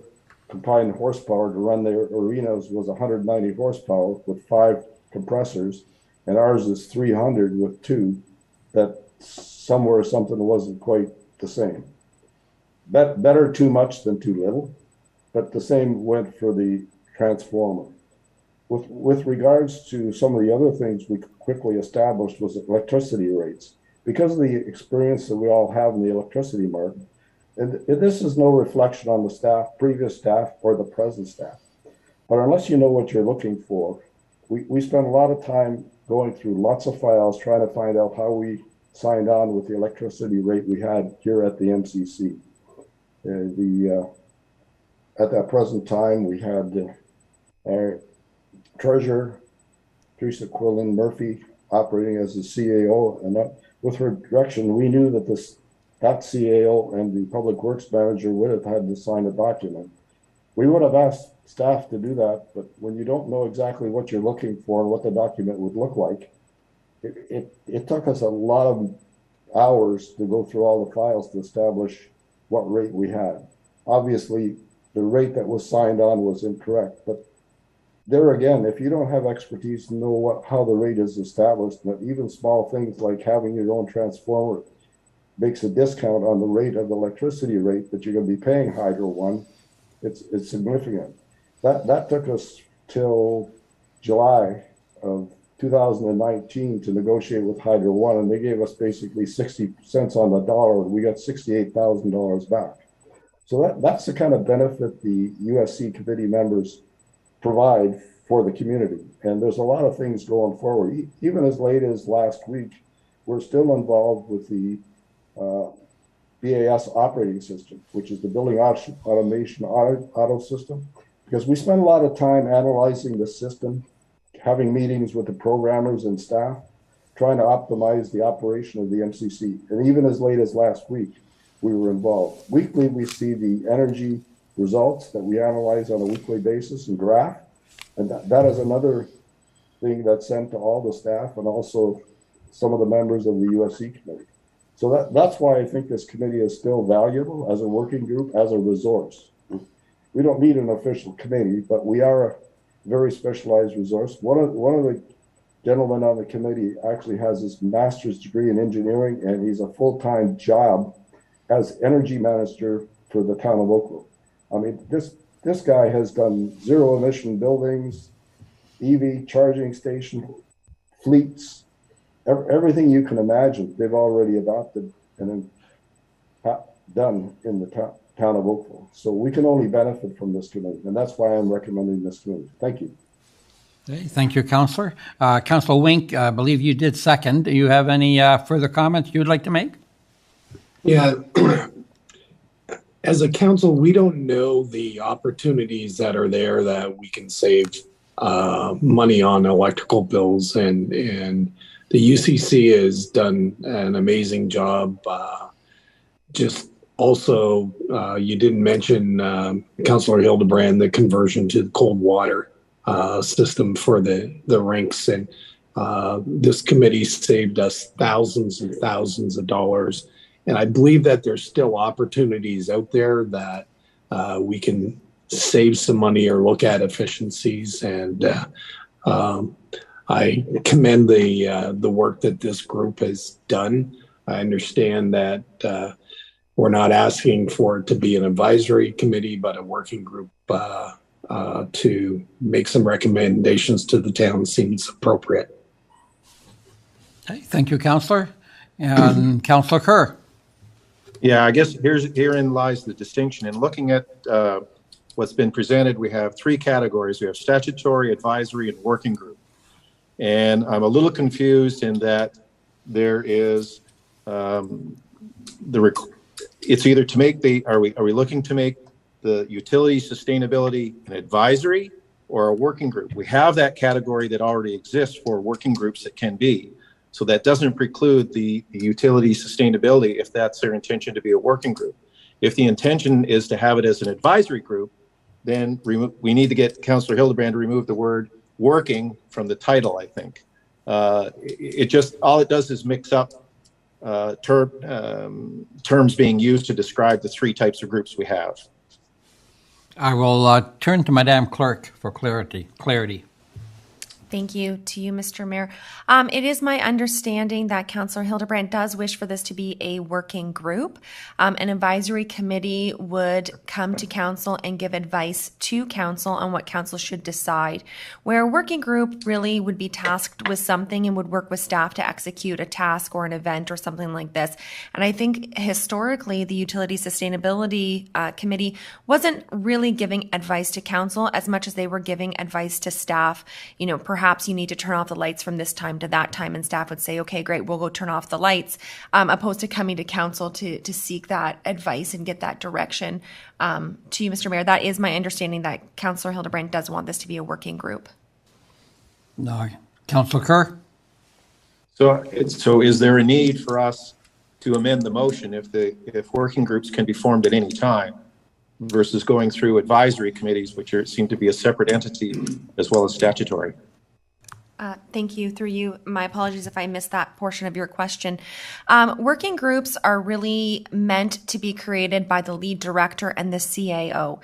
combined horsepower to run their arenas was 190 horsepower with 5 compressors, and ours is 300 with 2, that somewhere something wasn't quite the same. Better too much than too little, but the same went for the transformer. With regards to some of the other things we quickly established was electricity rates. Because of the experience that we all have in the electricity market, and this is no reflection on the staff, previous staff, or the present staff. But unless you know what you're looking for, we spent a lot of time going through lots of files trying to find out how we signed on with the electricity rate we had here at the MCC. At that present time, we had our treasurer, Teresa Quillen Murphy, operating as the CAO, and with her direction, we knew that that CAO and the public works manager would have had to sign a document. We would have asked staff to do that, but when you don't know exactly what you're looking for and what the document would look like, it took us a lot of hours to go through all the files to establish what rate we had. Obviously, the rate that was signed on was incorrect, but there again, if you don't have expertise to know how the rate is established, but even small things like having your own transformer makes a discount on the rate of the electricity rate that you're going to be paying Hydro One, it's significant. That took us till July of 2019 to negotiate with Hydro One, and they gave us basically 60 cents on the dollar, and we got $68,000 back. So that's the kind of benefit the USC committee members provide for the community. And there's a lot of things going forward. Even as late as last week, we're still involved with the BAS operating system, which is the building automation auto system, because we spend a lot of time analyzing the system, having meetings with the programmers and staff, trying to optimize the operation of the MCC. And even as late as last week, we were involved. Weekly, we see the energy results that we analyze on a weekly basis and graph. And that is another thing that's sent to all the staff and also some of the members of the USC committee. So that's why I think this committee is still valuable as a working group, as a resource. We don't need an official committee, but we are a very specialized resource. One of the gentlemen on the committee actually has his master's degree in engineering, and he's a full-time job as energy minister for the town of Oakville. I mean, this guy has done zero emission buildings, EV charging station, fleets, everything you can imagine. They've already adopted and then done in the town of Oakville. So we can only benefit from this committee, and that's why I'm recommending this committee. Thank you. Okay, thank you, Councillor. Councillor Wink, I believe you did second. Do you have any further comments you would like to make? Yeah. As a council, we don't know the opportunities that are there that we can save money on electrical bills, and the UCC has done an amazing job. Just also, you didn't mention, Councillor Hildebrand, the conversion to the cold water system for the rinks, and this committee saved us thousands and thousands of dollars. And I believe that there's still opportunities out there that we can save some money or look at efficiencies. And I commend the work that this group has done. I understand that we're not asking for it to be an advisory committee, but a working group to make some recommendations to the town seems appropriate. Okay, thank you, Councillor. And Councillor Kerr. Yeah, I guess herein lies the distinction. In looking at what's been presented, we have three categories. We have statutory, advisory, and working group. And I'm a little confused in that there is it's either to make are we looking to make the utility sustainability an advisory or a working group? We have that category that already exists for working groups that can be. So that doesn't preclude the utility sustainability if that's their intention to be a working group. If the intention is to have it as an advisory group, then we need to get Councillor Hildebrand to remove the word working from the title, I think. All it does is mix up terms being used to describe the three types of groups we have. I will turn to Madame Clerk for clarity. Thank you to you, Mr. Mayor. It is my understanding that Councillor Hildebrand does wish for this to be a working group. An advisory committee would come to council and give advice to council on what council should decide, where a working group really would be tasked with something and would work with staff to execute a task or an event or something like this. And I think historically, the Utility Sustainability Committee wasn't really giving advice to council as much as they were giving advice to staff. You know, perhaps you need to turn off the lights from this time to that time, and staff would say, okay, great, we'll go turn off the lights, opposed to coming to council to seek that advice and get that direction. To you, Mr. Mayor, that is my understanding that Councillor Hildebrand does want this to be a working group. No, Councillor Kerr? So is there a need for us to amend the motion if working groups can be formed at any time versus going through advisory committees, which seem to be a separate entity as well as statutory? Thank you. Through you, my apologies if I missed that portion of your question. Working groups are really meant to be created by the lead director and the CAO.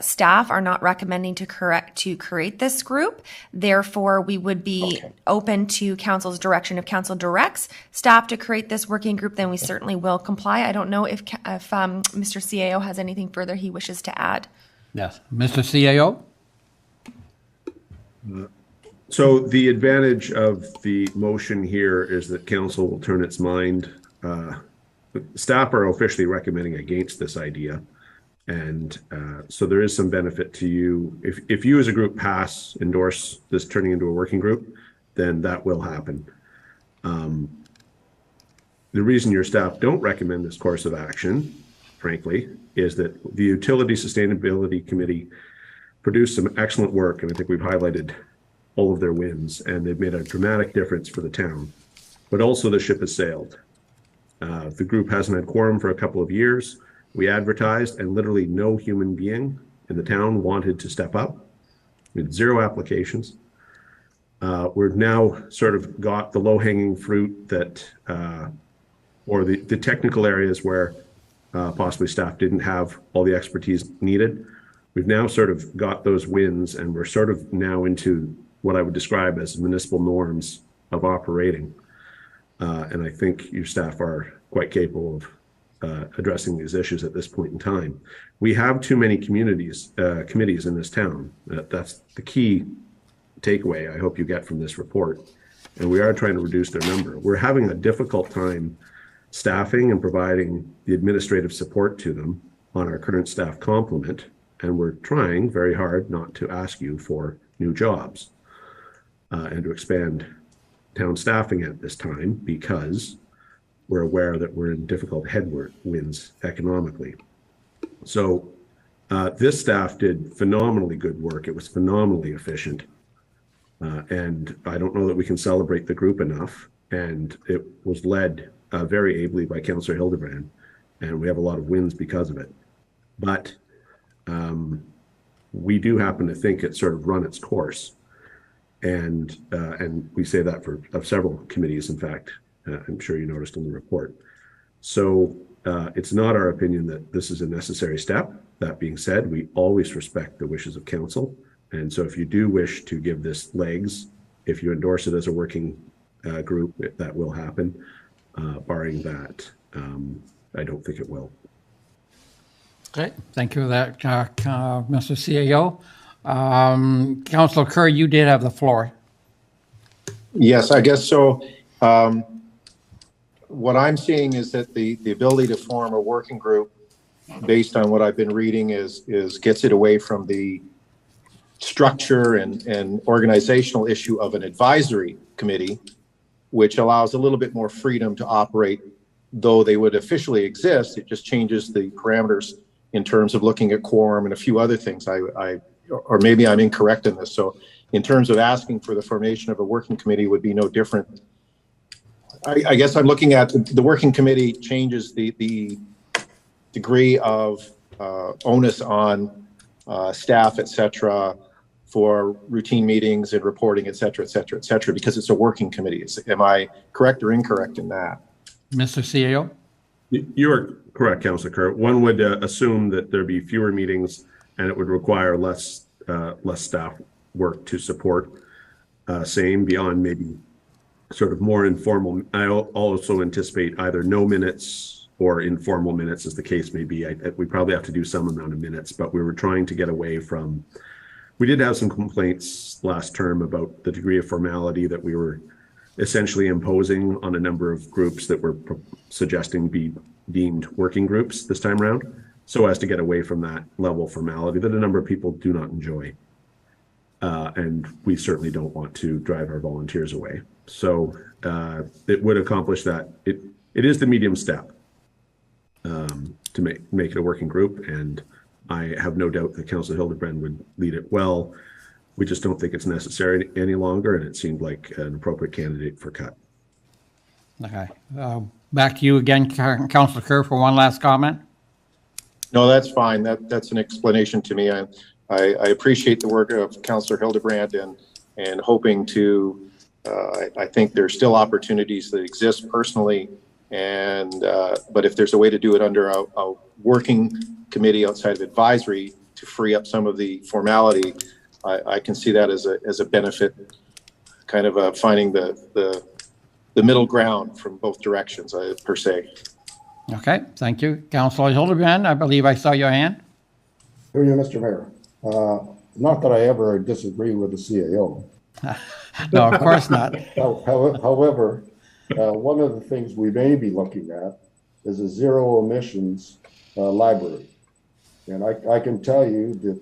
Staff are not recommending to create this group. Therefore, we would be open to council's direction. If council directs staff to create this working group, then we certainly will comply. I don't know if Mr. CAO has anything further he wishes to add. Yes, Mr. CAO? So the advantage of the motion here is that council will turn its mind. Staff are officially recommending against this idea. And so there is some benefit to you. If you as a group endorse this turning into a working group, then that will happen. The reason your staff don't recommend this course of action, frankly, is that the Utility Sustainability Committee produced some excellent work, and I think we've highlighted all of their wins, and they've made a dramatic difference for the town. But also the ship has sailed. The group hasn't had quorum for a couple of years. We advertised, and literally no human being in the town wanted to step up. We had 0 applications. We've now sort of got the low-hanging fruit that, or the technical areas where possibly staff didn't have all the expertise needed. We've now sort of got those wins, and we're sort of now into what I would describe as municipal norms of operating. And I think your staff are quite capable of addressing these issues at this point in time. We have too many committees in this town. That's the key takeaway I hope you get from this report. And we are trying to reduce their number. We're having a difficult time staffing and providing the administrative support to them on our current staff complement. And we're trying very hard not to ask you for new jobs and to expand town staffing at this time, because we're aware that we're in difficult headwinds economically. So this staff did phenomenally good work. It was phenomenally efficient. And I don't know that we can celebrate the group enough. And it was led very ably by Councillor Hildebrand. And we have a lot of wins because of it. But we do happen to think it's sort of run its course. And we say that of several committees, in fact, I'm sure you noticed in the report. So it's not our opinion that this is a necessary step. That being said, we always respect the wishes of council. And so if you do wish to give this legs, if you endorse it as a working group, that will happen. Barring that, I don't think it will. Okay, thank you for that, Mr. CAO. Councillor Kerr, you did have the floor. Yes, I guess so. What I'm seeing is that the ability to form a working group based on what I've been reading is gets it away from the structure and organizational issue of an advisory committee, which allows a little bit more freedom to operate, though they would officially exist. It just changes the parameters in terms of looking at quorum and a few other things. Or maybe I'm incorrect in this. So in terms of asking for the formation of a working committee would be no different. I guess I'm looking at the working committee changes the degree of onus on staff, et cetera, for routine meetings and reporting, et cetera, et cetera, et cetera, because it's a working committee. Am I correct or incorrect in that? Mr. CAO? You are correct, Councillor Kerr. One would assume that there'd be fewer meetings and it would require less staff work to support same beyond maybe sort of more informal. I also anticipate either no minutes or informal minutes, as the case may be. We probably have to do some amount of minutes, but we were trying to get away from, we did have some complaints last term about the degree of formality that we were essentially imposing on a number of groups that were suggesting be deemed working groups this time around, so as to get away from that level of formality that a number of people do not enjoy. And we certainly don't want to drive our volunteers away. So it would accomplish that. It is the medium step to make it a working group, and I have no doubt that Councillor Hildebrand would lead it well. We just don't think it's necessary any longer, and it seemed like an appropriate candidate for cut. Okay. Back to you again, Councillor Kerr, for one last comment. No, that's fine. That's an explanation to me. I appreciate the work of Councillor Hildebrand and hoping to I think there's still opportunities that exist personally, and but if there's a way to do it under a working committee outside of advisory to free up some of the formality, I can see that as a benefit, kind of finding the middle ground from both directions, per se. Okay, thank you. Councillor Hildebrand, I believe I saw your hand. Through you, Mr. Mayor. Not that I ever disagree with the CAO. No, of course not. However, one of the things we may be looking at is a zero emissions library. And I can tell you that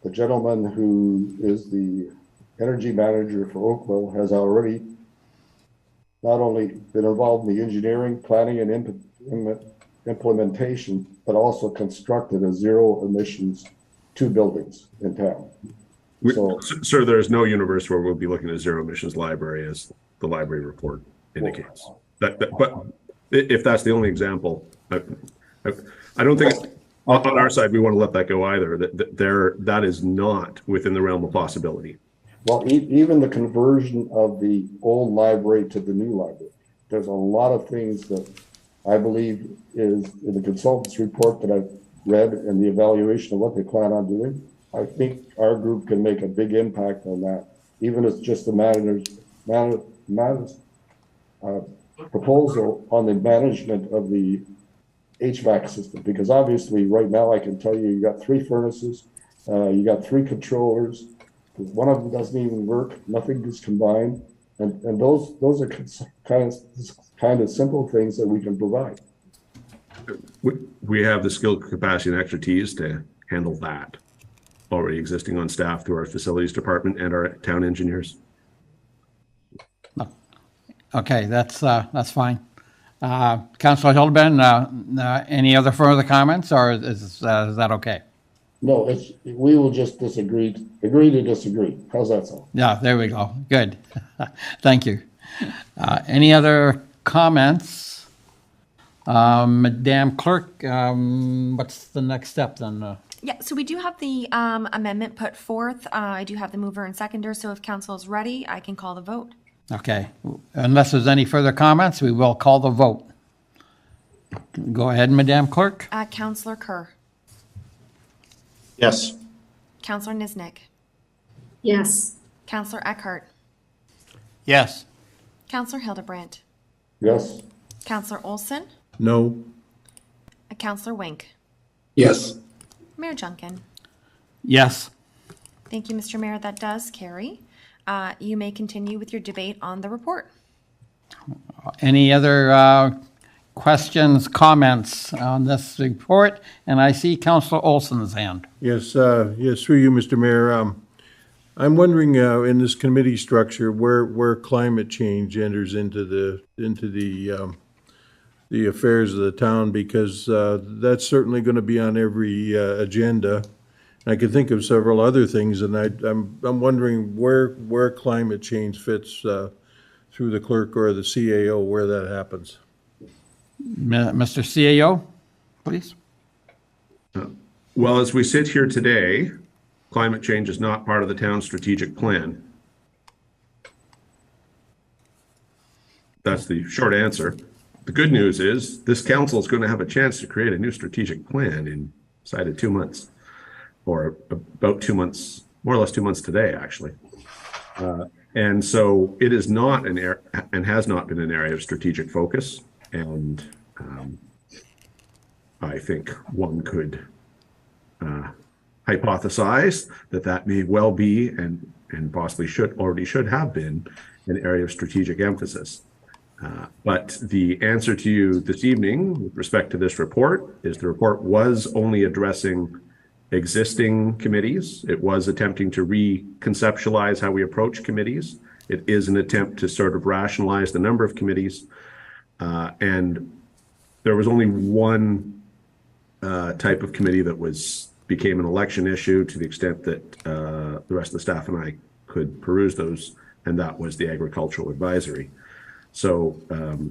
the gentleman who is the energy manager for Oakville has already not only been involved in the engineering, planning, and implementation, but also constructed a zero emissions 2 buildings in town. Sir, there's no universe where we'll be looking at zero emissions library, as the library report indicates. But if that's the only example, I don't think on our side we want to let that go either. That is not within the realm of possibility. Well, even the conversion of the old library to the new library, there's a lot of things that I believe is in the consultant's report that I've read and the evaluation of what they plan on doing. I think our group can make a big impact on that, even if it's just the proposal on the management of the HVAC system. Because obviously right now I can tell you, you got 3 furnaces, you got 3 controllers, one of them doesn't even work, nothing is combined. And those are kind of simple things that we can provide. We have the skill, capacity, and expertise to handle that already existing on staff through our facilities department and our town engineers. Okay, that's fine. Councillor Hildebrand, any other further comments, or is that okay? No, we will just agree to disagree. How's that sound? Yeah, there we go. Good. Thank you. Any other comments? Madam Clerk, what's the next step then? Yeah, so we do have the amendment put forth. I do have the mover and seconder, so if council is ready, I can call the vote. Okay. Unless there's any further comments, we will call the vote. Go ahead, Madam Clerk. Councillor Kerr. Yes. Councillor Niznik. Yes. Councillor Eckhart. Yes. Councillor Hildebrandt. Yes. Councillor Olson. No. Councillor Wink. Yes. Mayor Junkin. Yes. Thank you, Mr. Mayor. That does carry. You may continue with your debate on the report. Any other questions, comments on this report? And I see Councillor Olson's hand. Yes, yes, through you, Mr. Mayor. I'm wondering in this committee structure where climate change enters into the affairs of the town, because that's certainly going to be on every agenda. I can think of several other things, and I'm wondering where climate change fits through the clerk or the CAO, where that happens. Mr. CAO, please. Well, as we sit here today, climate change is not part of the town's strategic plan. That's the short answer. The good news is this council is going to have a chance to create a new strategic plan inside of 2 months, or about 2 months, more or less 2 months today, actually. And so it is not an area, and has not been an area of strategic focus. And I think one could hypothesize that may well be, and possibly should have been, an area of strategic emphasis. But the answer to you this evening with respect to this report is the report was only addressing existing committees. It was attempting to reconceptualize how we approach committees. It is an attempt to sort of rationalize the number of committees. And there was only one type of committee that became an election issue, to the extent that the rest of the staff and I could peruse those, and that was the Agricultural Advisory. So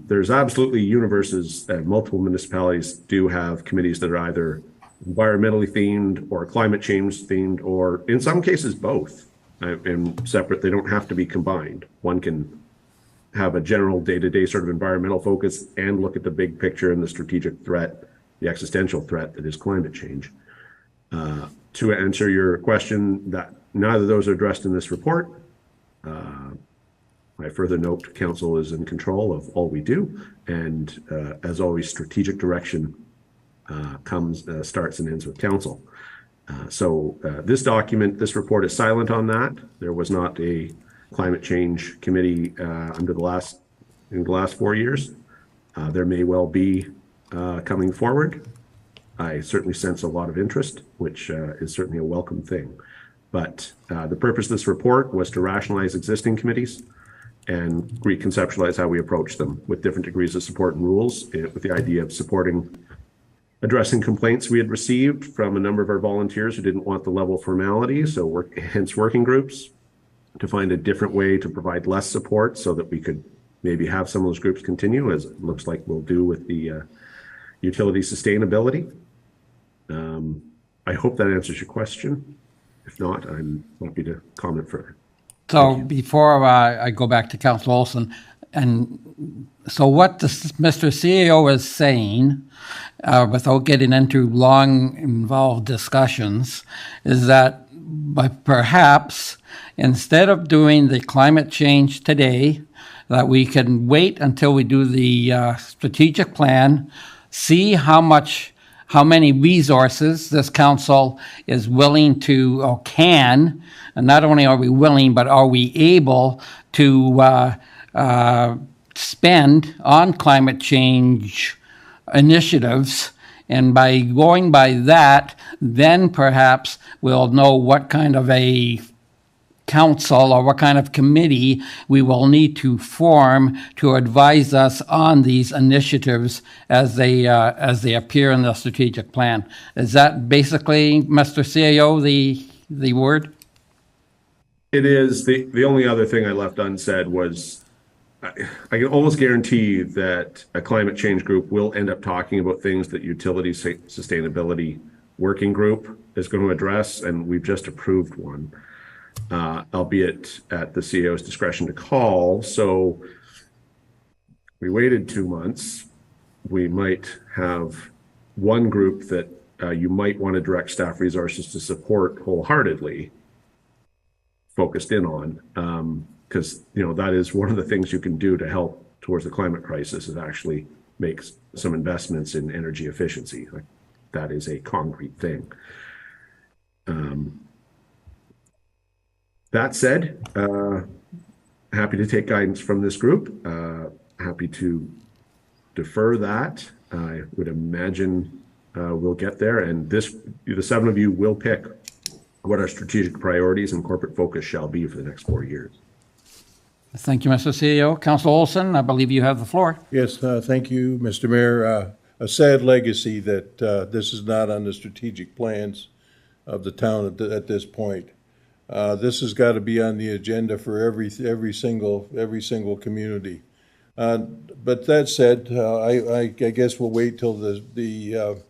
there's absolutely universes, multiple municipalities do have committees that are either environmentally themed or climate change themed, or in some cases both. and separate. They don't have to be combined. One can have a general day-to-day sort of environmental focus and look at the big picture and the strategic threat, the existential threat that is climate change. To answer your question, that neither of those are addressed in this report. I further note council is in control of all we do, and as always, strategic direction starts and ends with council. So this document, this report is silent on that. There was not a climate change committee in the last 4 years. There may well be coming forward. I certainly sense a lot of interest, which is certainly a welcome thing. But the purpose of this report was to rationalize existing committees and reconceptualize how we approach them with different degrees of support and rules, with the idea of addressing complaints we had received from a number of our volunteers who didn't want the level of formality, so hence working groups, to find a different way to provide less support so that we could maybe have some of those groups continue, as it looks like we'll do with the utility sustainability. I hope that answers your question. If not, I'm happy to comment further. So before I go back to Councillor Olson, and so what Mr. CEO is saying, without getting into long, involved discussions, is that perhaps instead of doing the climate change today, that we can wait until we do the strategic plan, see how many resources this council is willing to or can, and not only are we willing, but are we able to spend on climate change initiatives. And by going by that, then perhaps we'll know what kind of a council or what kind of committee we will need to form to advise us on these initiatives as they appear in the strategic plan. Is that basically, Mr. CAO, the word? It is. The only other thing I left unsaid was I can almost guarantee that a climate change group will end up talking about things that utility sustainability working group is going to address, and we've just approved one. Albeit at the CEO's discretion to call. So we waited 2 months. We might have one group that you might want to direct staff resources to support wholeheartedly, focused in on, because that is one of the things you can do to help towards the climate crisis, is actually make some investments in energy efficiency. Like, that is a concrete thing. That said, happy to take guidance from this group. Happy to defer that. I would imagine we'll get there, and the 7 of you will pick what our strategic priorities and corporate focus shall be for the next 4 years. Thank you, Mr. CEO. Councillor Olson, I believe you have the floor. Yes, thank you, Mr. Mayor. A sad legacy that this is not on the strategic plans of the town at this point. This has got to be on the agenda for every single community. But that said, I guess we'll wait till the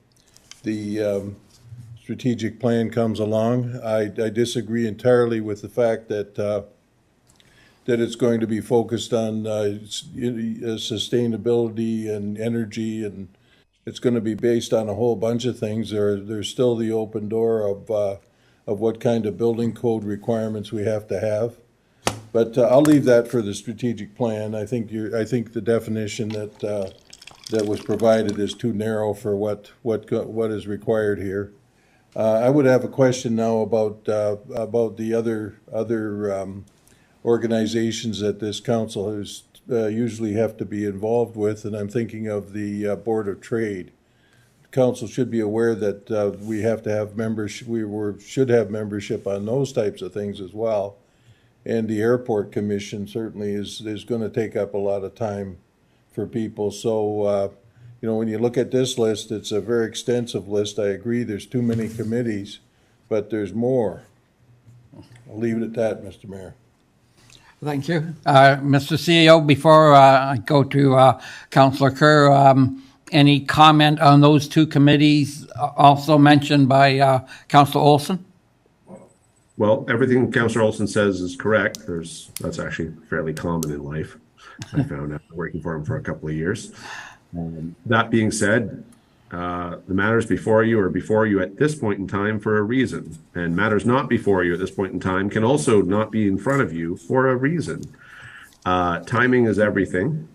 strategic plan comes along. I disagree entirely with the fact that it's going to be focused on sustainability and energy, and it's going to be based on a whole bunch of things. There's still the open door of what kind of building code requirements we have to have. But I'll leave that for the strategic plan. I think the definition that was provided is too narrow for what is required here. I would have a question now about the other organizations that this council has usually have to be involved with, and I'm thinking of the Board of Trade. Council should be aware that we have to have membership. Should have membership on those types of things as well. And the Airport Commission certainly is going to take up a lot of time for people. So, when you look at this list, it's a very extensive list. I agree there's too many committees, but there's more. I'll leave it at that, Mr. Mayor. Thank you. Mr. CEO, before I go to Councillor Kerr, any comment on those 2 committees also mentioned by Councillor Olson? Well, everything Councillor Olson says is correct. That's actually fairly common in life. I found after working for him for a couple of years. That being said, the matters before you are before you at this point in time for a reason, and matters not before you at this point in time can also not be in front of you for a reason. Timing is everything.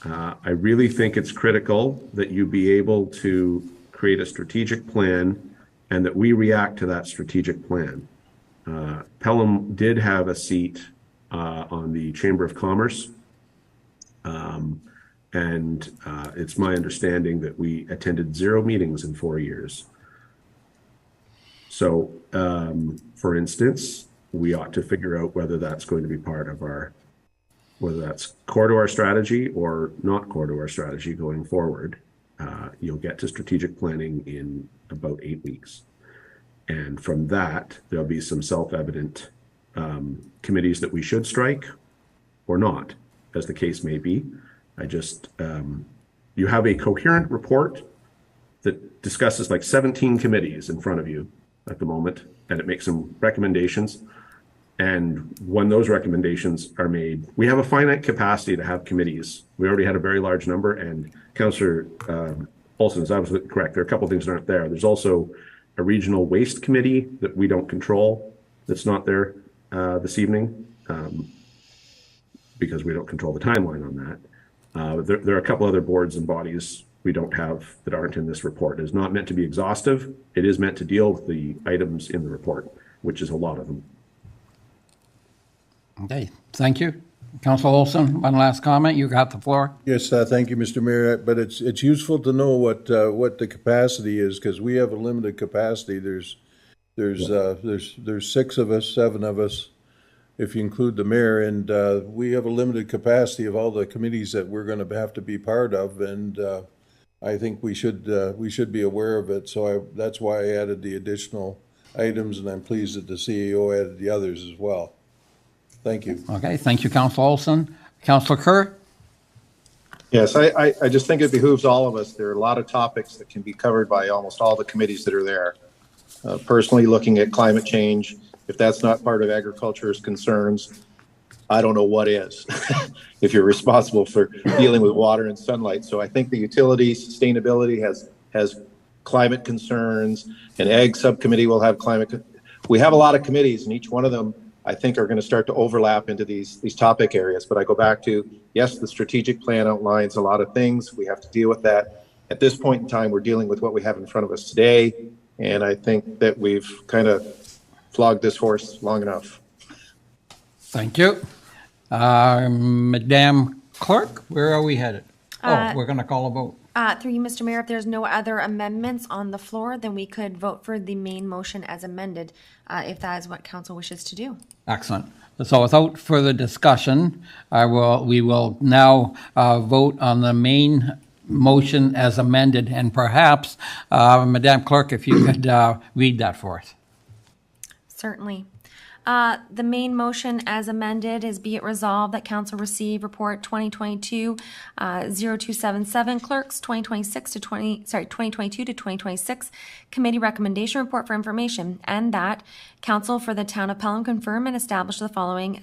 I really think it's critical that you be able to create a strategic plan and that we react to that strategic plan. Pelham did have a seat on the Chamber of Commerce. And it's my understanding that we attended 0 meetings in 4 years. So, for instance, we ought to figure out whether that's going to be part of whether that's core to our strategy or not core to our strategy going forward. You'll get to strategic planning in about 8 weeks. And from that, there'll be some self-evident committees that we should strike or not, as the case may be. You have a coherent report that discusses like 17 committees in front of you at the moment, and it makes some recommendations. And when those recommendations are made, we have a finite capacity to have committees. We already had a very large number, and Councillor Olson is absolutely correct. There are a couple of things that aren't there. There's also a regional waste committee that we don't control that's not there this evening because we don't control the timeline on that. There are a couple other boards and bodies we don't have that aren't in this report. It is not meant to be exhaustive. It is meant to deal with the items in the report, which is a lot of them. Okay, thank you. Councillor Olson, one last comment. You got the floor. Yes, thank you, Mr. Mayor. But it's useful to know what the capacity is, because we have a limited capacity. There's 6 of us, 7 of us, if you include the mayor, and we have a limited capacity of all the committees that we're going to have to be part of, and I think we should be aware of it. So that's why I added the additional items, and I'm pleased that the CEO added the others as well. Thank you. Okay, thank you, Councillor Olson. Councillor Kerr? Yes, I just think it behooves all of us. There are a lot of topics that can be covered by almost all the committees that are there. Personally, looking at climate change, if that's not part of agriculture's concerns, I don't know what is, if you're responsible for dealing with water and sunlight. So I think the utilities, sustainability has climate concerns, and Ag subcommittee will have climate. We have a lot of committees, and each one of them, I think, are going to start to overlap into these topic areas. But I go back to, yes, the strategic plan outlines a lot of things. We have to deal with that. At this point in time, we're dealing with what we have in front of us today. And I think that we've kind of flogged this horse long enough. Thank you. Madam Clerk, where are we headed? We're going to call a vote. Through you, Mr. Mayor, if there's no other amendments on the floor, then we could vote for the main motion as amended, if that is what council wishes to do. Excellent. So without further discussion, we will now vote on the main motion as amended, and perhaps, Madam Clerk, if you could read that for us. Certainly. The main motion as amended is, be it resolved that council receive report 2022-0277 clerks 2022 to 2026 committee recommendation report for information, and that council for the town of Pelham confirm and establish the following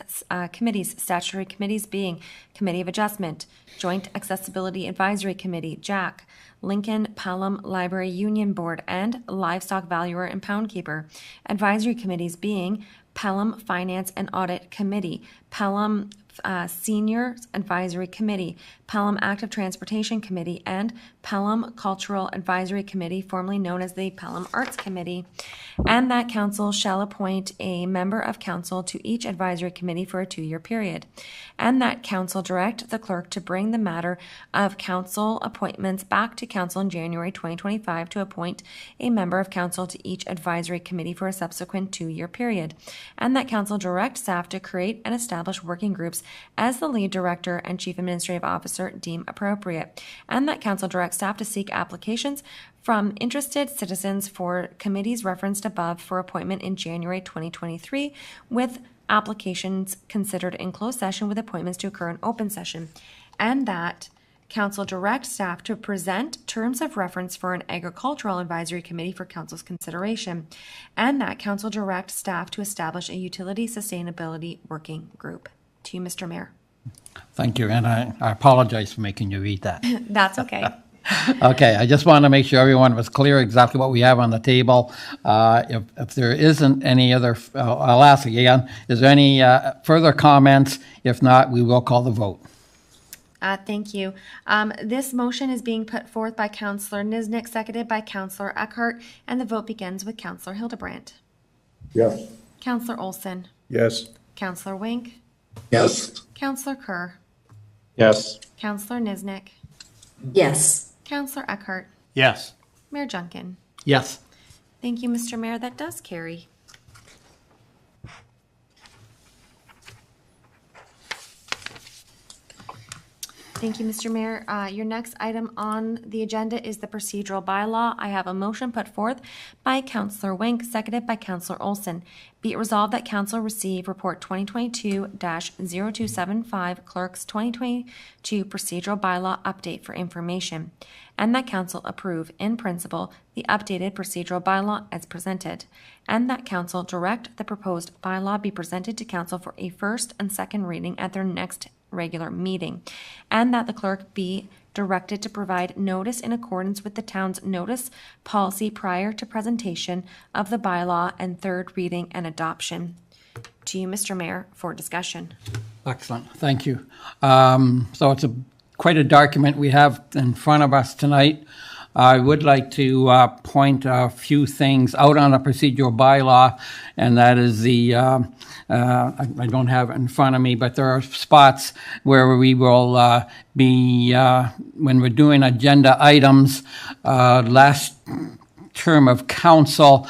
committees, statutory committees being Committee of Adjustment, Joint Accessibility Advisory Committee, JAC, Lincoln Pelham Library Union Board, and Livestock Valuer and Pound Keeper. Advisory committees being Pelham Finance and Audit Committee, Pelham Senior Advisory Committee, Pelham Active Transportation Committee, and Pelham Cultural Advisory Committee, formerly known as the Pelham Arts Committee, and that council shall appoint a member of council to each advisory committee for a 2-year period, and that council direct the clerk to bring the matter of council appointments back to council in January 2025 to appoint a member of council to each advisory committee for a subsequent 2-year period, and that council direct staff to create and establish working groups as the lead director and chief administrative officer deem appropriate, and that council direct staff to seek applications from interested citizens for committees referenced above for appointment in January 2023, with applications considered in closed session with appointments to occur in open session, and that council direct staff to present terms of reference for an agricultural advisory committee for council's consideration, and that council direct staff to establish a utility sustainability working group. To you, Mr. Mayor. Thank you, and I apologize for making you read that. That's okay. Okay, I just want to make sure everyone was clear exactly what we have on the table. If there isn't any other, I'll ask again, is there any further comments? If not, we will call the vote. Thank you. This motion is being put forth by Councillor Niznik, seconded by Councillor Eckhart, and the vote begins with Councillor Hildebrandt. Yes. Councillor Olson. Yes. Councillor Wink. Yes. Councillor Kerr. Yes. Councillor Niznik. Yes. Councillor Eckhart. Yes. Mayor Junkin. Yes. Thank you, Mr. Mayor. That does carry. Thank you, Mr. Mayor. Your next item on the agenda is the procedural bylaw. I have a motion put forth by Councillor Wink, seconded by Councillor Olson. Be it resolved that Council receive Report 2022-0275, Clerk's 2022 Procedural Bylaw Update for information, and that Council approve in principle the updated procedural bylaw as presented, and that Council direct the proposed bylaw be presented to Council for a first and second reading at their next regular meeting, and that the clerk be directed to provide notice in accordance with the town's notice policy prior to presentation of the bylaw and third reading and adoption. To you, Mr. Mayor, for discussion. Excellent, thank you. So it's quite a document we have in front of us tonight. I would like to point a few things out on the procedural bylaw, and that is the, I don't have it in front of me, but there are spots where we will be, when we're doing agenda items, last term of council,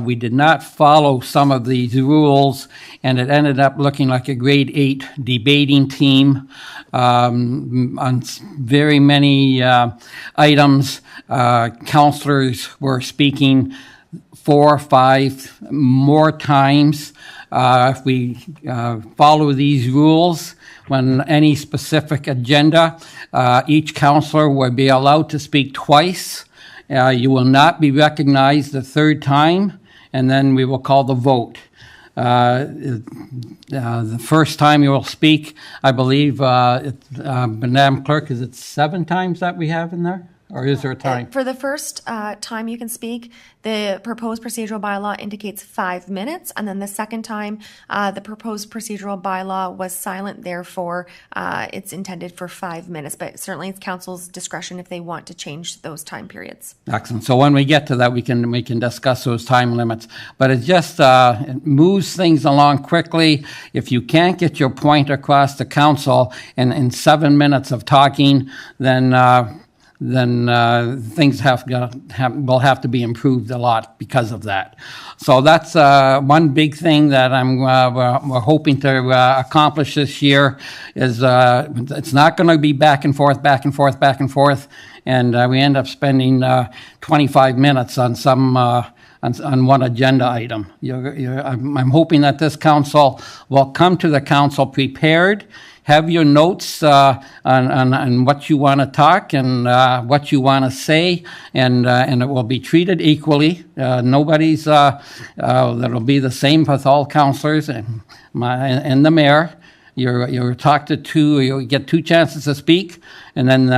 we did not follow some of these rules, and it ended up looking like a grade 8 debating team. On very many items, councillors were speaking 4 or 5 more times. If we follow these rules, when any specific agenda, each councillor will be allowed to speak twice. You will not be recognized the third time, and then we will call the vote. The first time you will speak, I believe, Madam Clerk, is it 7 times that we have in there? Or is there a time? For the first time you can speak, the proposed procedural bylaw indicates 5 minutes, and then the second time, the proposed procedural bylaw was silent, therefore it's intended for 5 minutes, but certainly it's council's discretion if they want to change those time periods. Excellent. So when we get to that, we can discuss those time limits. But it just it moves things along quickly. If you can't get your point across to council in 7 minutes of talking, then things will have to be improved a lot because of that. So that's one big thing that we're hoping to accomplish this year. Is it's not going to be back and forth, and we end up spending 25 minutes on some. On one agenda item. I'm hoping that this council will come to the council prepared. Have your notes on what you want to talk and what you want to say, and it will be treated equally. Nobody's that'll be the same with all councillors and the mayor. You're talked to 2. You get 2 chances to speak, and then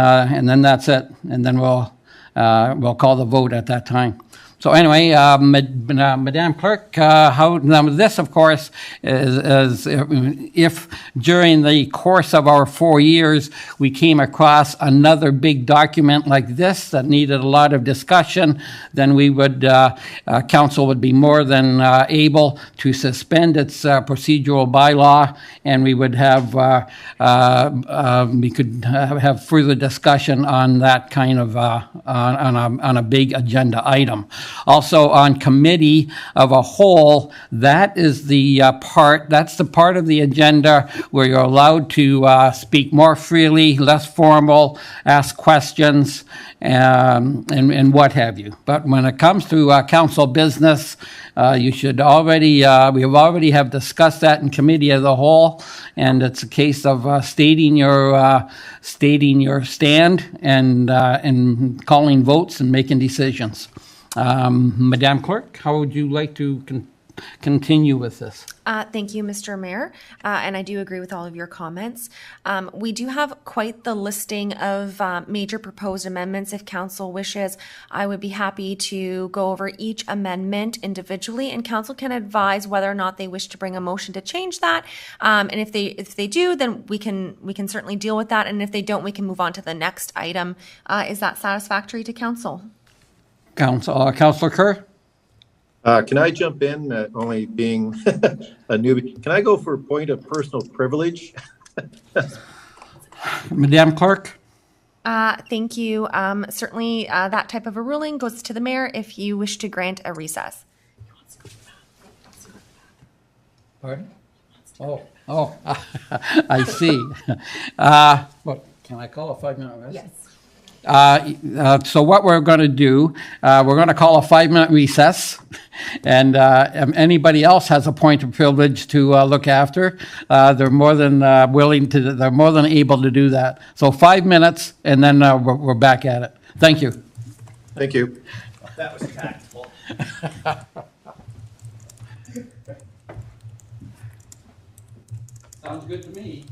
that's it. And then we'll call the vote at that time. So anyway, Madam Clerk, now this, of course, is if during the course of our 4 years we came across another big document like this that needed a lot of discussion, then we would, council would be more than able to suspend its procedural bylaw, and we would have we could have further discussion on that kind of on a big agenda item. Also on committee of a whole, that is that's the part of the agenda where you're allowed to speak more freely, less formal, ask questions, and what have you. But when it comes to council business, you should already, we have discussed that in committee of the whole, and it's a case of stating your stand and calling votes and making decisions. Madam Clerk, how would you like to continue with this? Thank you, Mr. Mayor, and I do agree with all of your comments. We do have quite the listing of major proposed amendments. If council wishes, I would be happy to go over each amendment individually, and council can advise whether or not they wish to bring a motion to change that. And if they do, then we can certainly deal with that. And if they don't, we can move on to the next item. Is that satisfactory to council? Councilor Kerr? Can I jump in, only being a newbie? Can I go for a point of personal privilege? Madam Clerk? Thank you. Certainly, that type of a ruling goes to the mayor if you wish to grant a recess. Pardon? Oh, I see. What, can I call a 5-minute recess? Yes. So what we're going to do, we're going to call a 5-minute recess, and anybody else has a point of privilege to look after. They're more than they're more than able to do that. So 5 minutes, and then we're back at it. Thank you. Thank you. That was tactful. Sounds good to me.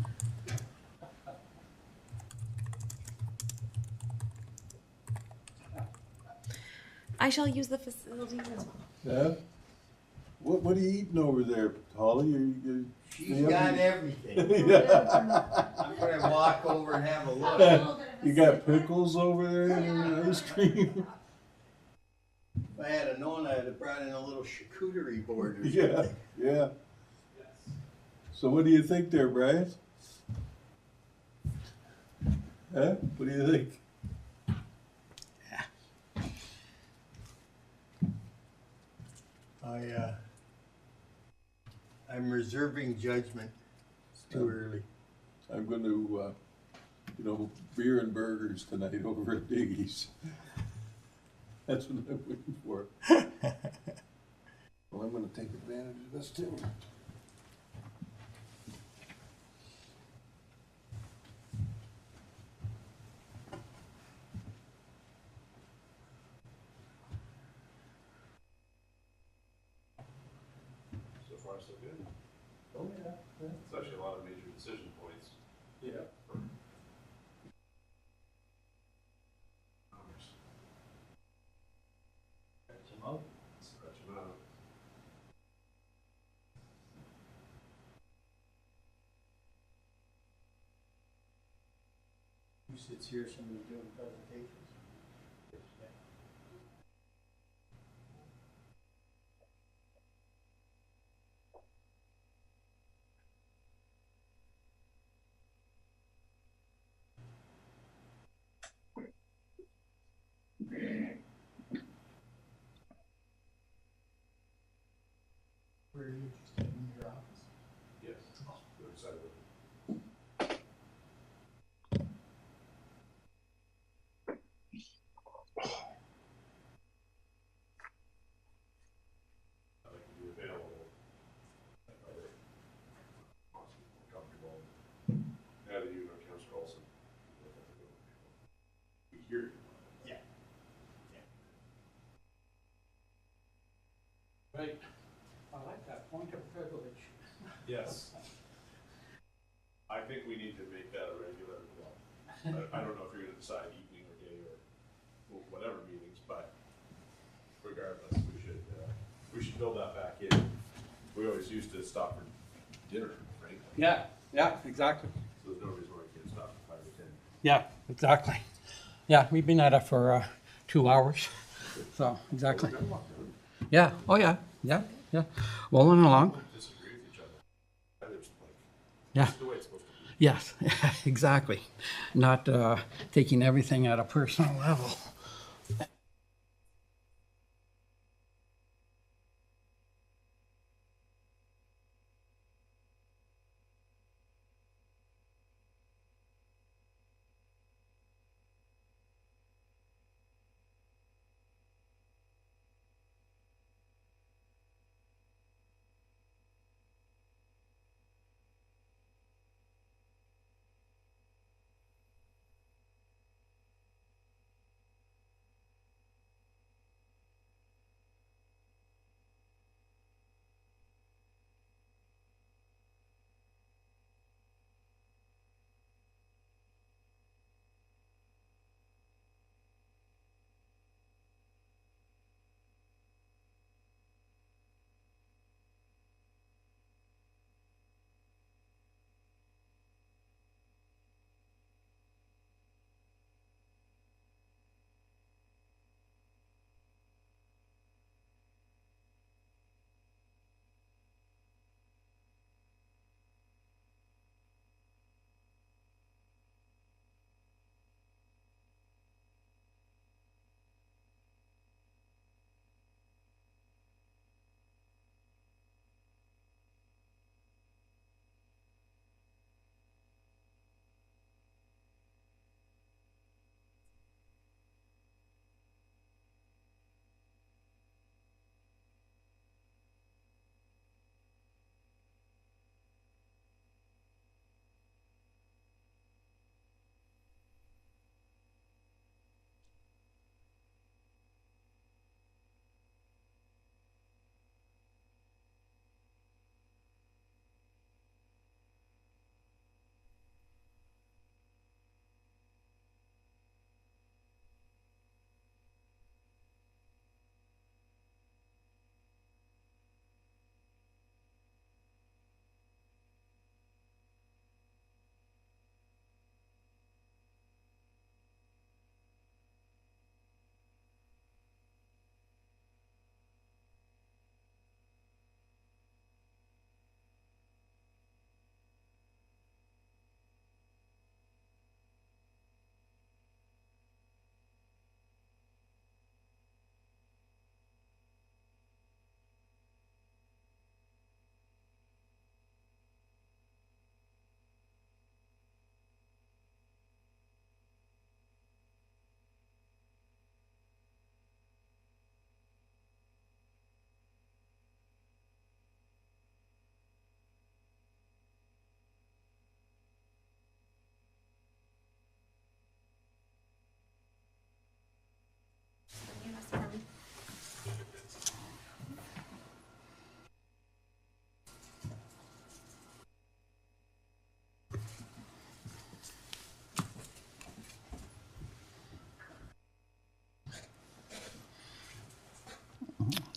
I shall use the facilities as well. Yeah? What are you eating over there, Holly? She's got everything. I'm gonna walk over and have a look. You got pickles over there and ice cream? If I had known, I'd have brought in a little charcuterie board or Yeah, something. yeah. So what do you think there, Brian? Huh? What do you think? I'm reserving judgment. It's too early. I'm going to, beer and burgers tonight over at Biggie's. That's what I'm waiting for. Well, I'm going to take advantage of this too. So far, so good. Oh, yeah. It's actually a lot of major decision points. Yeah. Scratch them out. Who sits here, somebody doing presentations? Where are you? Just in your office? Yes. The other side of it. I like to be available. Comfortable. Now that you know Councilor Olson. We hear you. Yeah. Right. I like that point of privilege. Yes. I think we need to make that a regular, I don't know if you're gonna decide evening or day or whatever meetings, but regardless, we should build that back in. We always used to stop for dinner, right? Yeah, exactly. So there's no reason why we can't stop for 5 or 10. Yeah, exactly. Yeah, we've been at it for 2 hours. So, exactly. We're gonna walk down. Yeah, oh yeah, yeah. Rolling along. Disagree with each other. That is like, Yeah. it's the way it's supposed to be. Yes, exactly. Not taking everything at a personal level.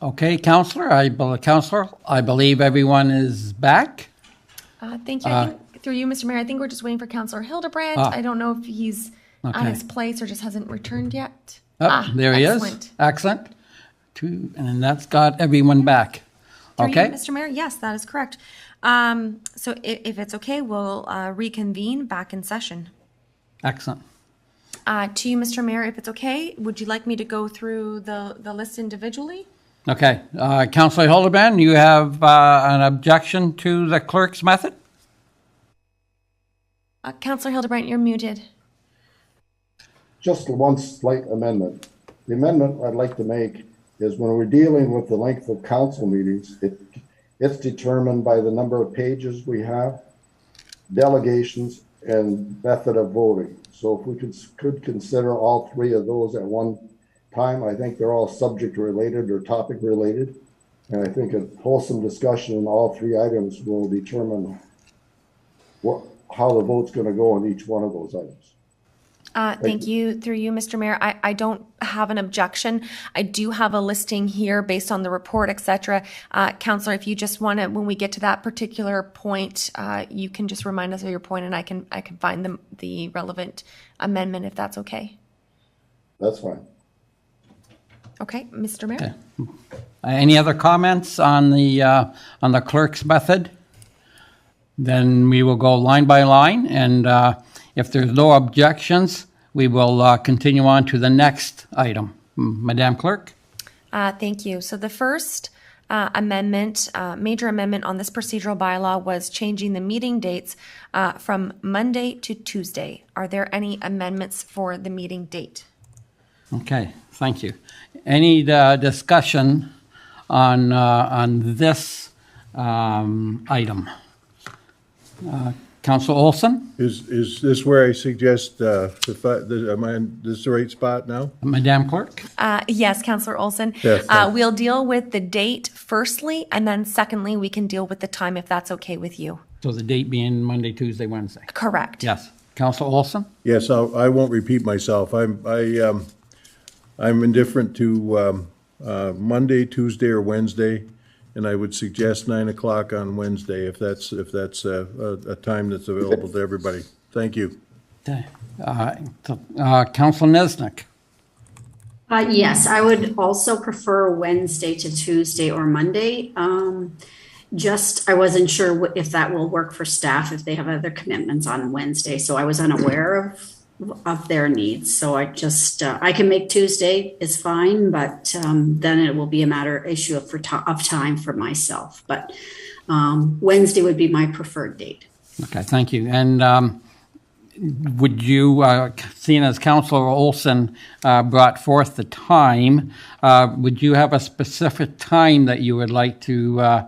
Okay, Counselor, I believe everyone is back. Thank you. I think, through you, Mr. Mayor, I think we're just waiting for Councillor Hildebrand. I don't know if he's at Okay. his place or just hasn't returned yet. There he excellent. is. Excellent. And that's got everyone back. Through Okay. you, Mr. Mayor, yes, that is correct. So if it's okay, we'll reconvene back in session. Excellent. To you, Mr. Mayor, if it's okay, would you like me to go through the list individually? Okay. Councillor Hildebrand, you have an objection to the clerk's method? Councillor Hildebrand, you're muted. Just one slight amendment. The amendment I'd like to make is when we're dealing with the length of council meetings, it's determined by the number of pages we have, delegations, and method of voting. So if we could consider all three of those at one time, I think they're all subject related or topic related. And I think a wholesome discussion on all three items will determine how the vote's going to go on each one of those items. Thank you. Through you, Mr. Mayor, I don't have an objection. I do have a listing here based on the report, etc. Councillor, if you just want to, when we get to that particular point, you can just remind us of your point, and I can find the relevant amendment if that's okay. That's fine. Okay, Mr. Mayor. Okay. Any other comments on the clerk's method? Then we will go line by line, and if there's no objections, we will continue on to the next item. Madam Clerk? Thank you. So the first amendment, major amendment on this procedural bylaw was changing the meeting dates from Monday to Tuesday. Are there any amendments for the meeting date? Okay, thank you. Any discussion on this item? Councillor Olson? Is this where I suggest, am I in this the right spot now? Madam Clerk? Yes, Councillor Olson. Yes, we'll deal with the date firstly, and then secondly, we can deal with the time if that's okay with you. So the date being Monday, Tuesday, Wednesday? Correct. Yes. Councillor Olson? Yes, I won't repeat myself. I'm indifferent to Monday, Tuesday, or Wednesday, and I would suggest 9 o'clock on Wednesday if that's a time that's available to everybody. Thank you. Okay. Councillor Nesnick? Yes, I would also prefer Wednesday to Tuesday or Monday. I wasn't sure if that will work for staff if they have other commitments on Wednesday, so I was unaware of their needs. So I can make Tuesday is fine, but then it will be a issue of time for myself. But Wednesday would be my preferred date. Okay, thank you. And would you, seeing as Councillor Olson brought forth the time, would you have a specific time that you would like to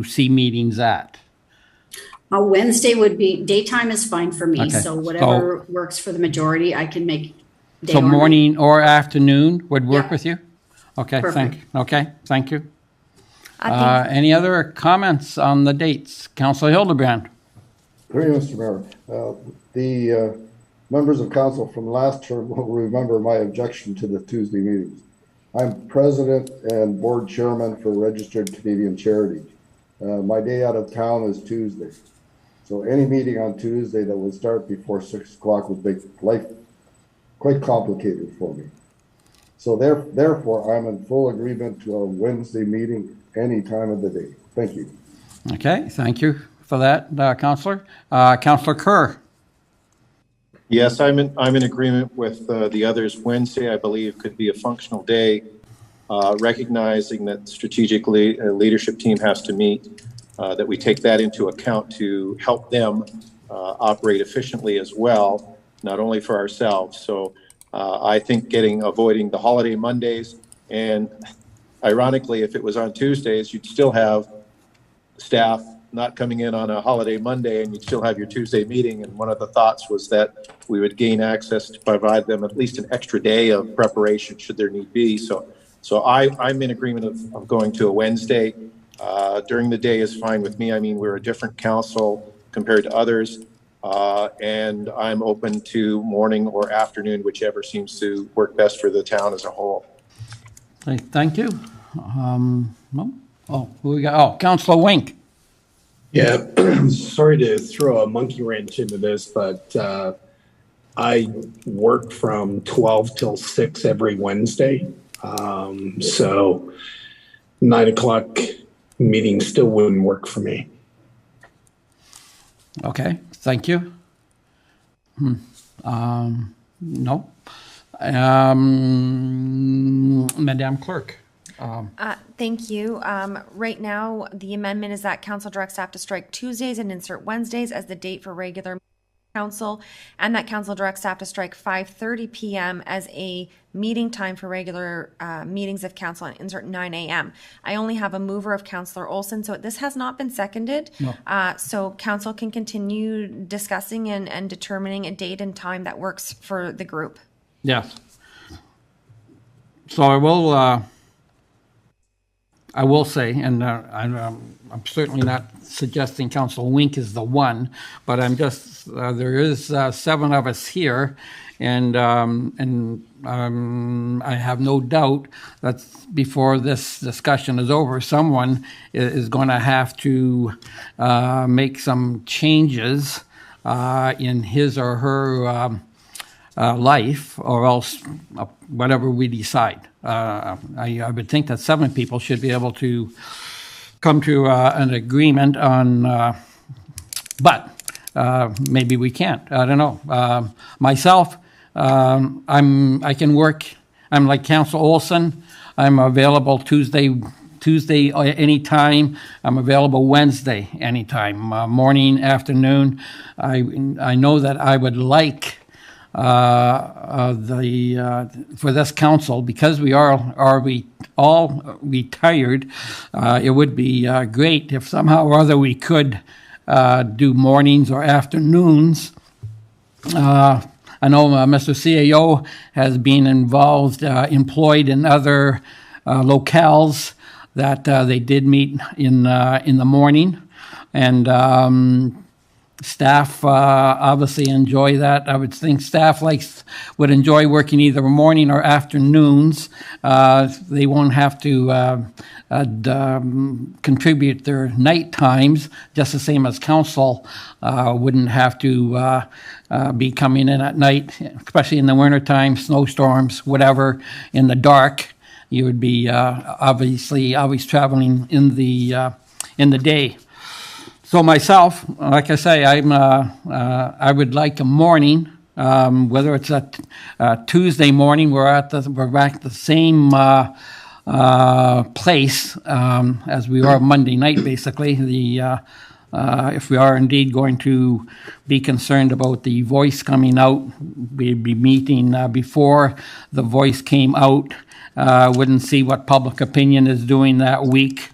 see meetings at? Wednesday would be, daytime is fine for me. Okay. So whatever works for the majority, I can make day So or morning night. or afternoon would work Yeah. with you? Okay, Perfect. thank you. Any other comments on the dates? Councillor Hildebrand? Great, Mr. Mayor. The members of council from last term will remember my objection to the Tuesday meetings. I'm president and board chairman for Registered Canadian Charity. My day out of town is Tuesday. So any meeting on Tuesday that would start before 6 o'clock would make life quite complicated for me. So therefore, I'm in full agreement to a Wednesday meeting any time of the day. Thank you. Okay, thank you for that, Councillor. Councillor Kerr? Yes, I'm in agreement with the others. Wednesday, I believe, could be a functional day, recognizing that strategically a leadership team has to meet, that we take that into account to help them operate efficiently as well, not only for ourselves. So I think avoiding the holiday Mondays, and ironically, if it was on Tuesdays, you'd still have staff not coming in on a holiday Monday, and you'd still have your Tuesday meeting. And one of the thoughts was that we would gain access to provide them at least an extra day of preparation should there need be. So I'm in agreement of going to a Wednesday. During the day is fine with me. I mean, we're a different council compared to others, and I'm open to morning or afternoon, whichever seems to work best for the town as a whole. Thank you. Who we got? Oh, Councillor Wink. Yeah, sorry to throw a monkey wrench into this, but I work from 12 till 6 every Wednesday. So 9 o'clock meeting still wouldn't work for me. Okay, thank you. No. Madam Clerk. Thank you. Right now, the amendment is that council directs staff to strike Tuesdays and insert Wednesdays as the date for regular council, and that council directs staff to strike 5:30 p.m. as a meeting time for regular meetings of council and insert 9 a.m. I only have a mover of Councillor Olson, so this has not been seconded. No. So council can continue discussing and determining a date and time that works for the group. Yes. So I will say, and I'm certainly not suggesting Council Wink is the one, but I'm just, there is 7 of us here, and I have no doubt that before this discussion is over, someone is going to have to make some changes in his or her life, or else whatever we decide. I would think that 7 people should be able to come to an agreement on, but maybe we can't. I don't know. Myself, I can work. I'm like Council Olson. I'm available Tuesday anytime. I'm available Wednesday anytime, morning, afternoon. I know that I would like for this council, because we are all retired, it would be great if somehow or other we could do mornings or afternoons. I know Mr. CAO has been involved, employed in other locales that they did meet in the morning, and staff obviously enjoy that. I would think staff would enjoy working either morning or afternoons. They won't have to contribute their night times, just the same as council wouldn't have to be coming in at night, especially in the wintertime, snowstorms, whatever, in the dark. You would be obviously always traveling in the day. So myself, like I say, I would like a morning, whether it's a Tuesday morning. We're back at the same place as we are Monday night, basically. If we are indeed going to be concerned about the voice coming out, we'd be meeting before the voice came out. Wouldn't see what public opinion is doing that week.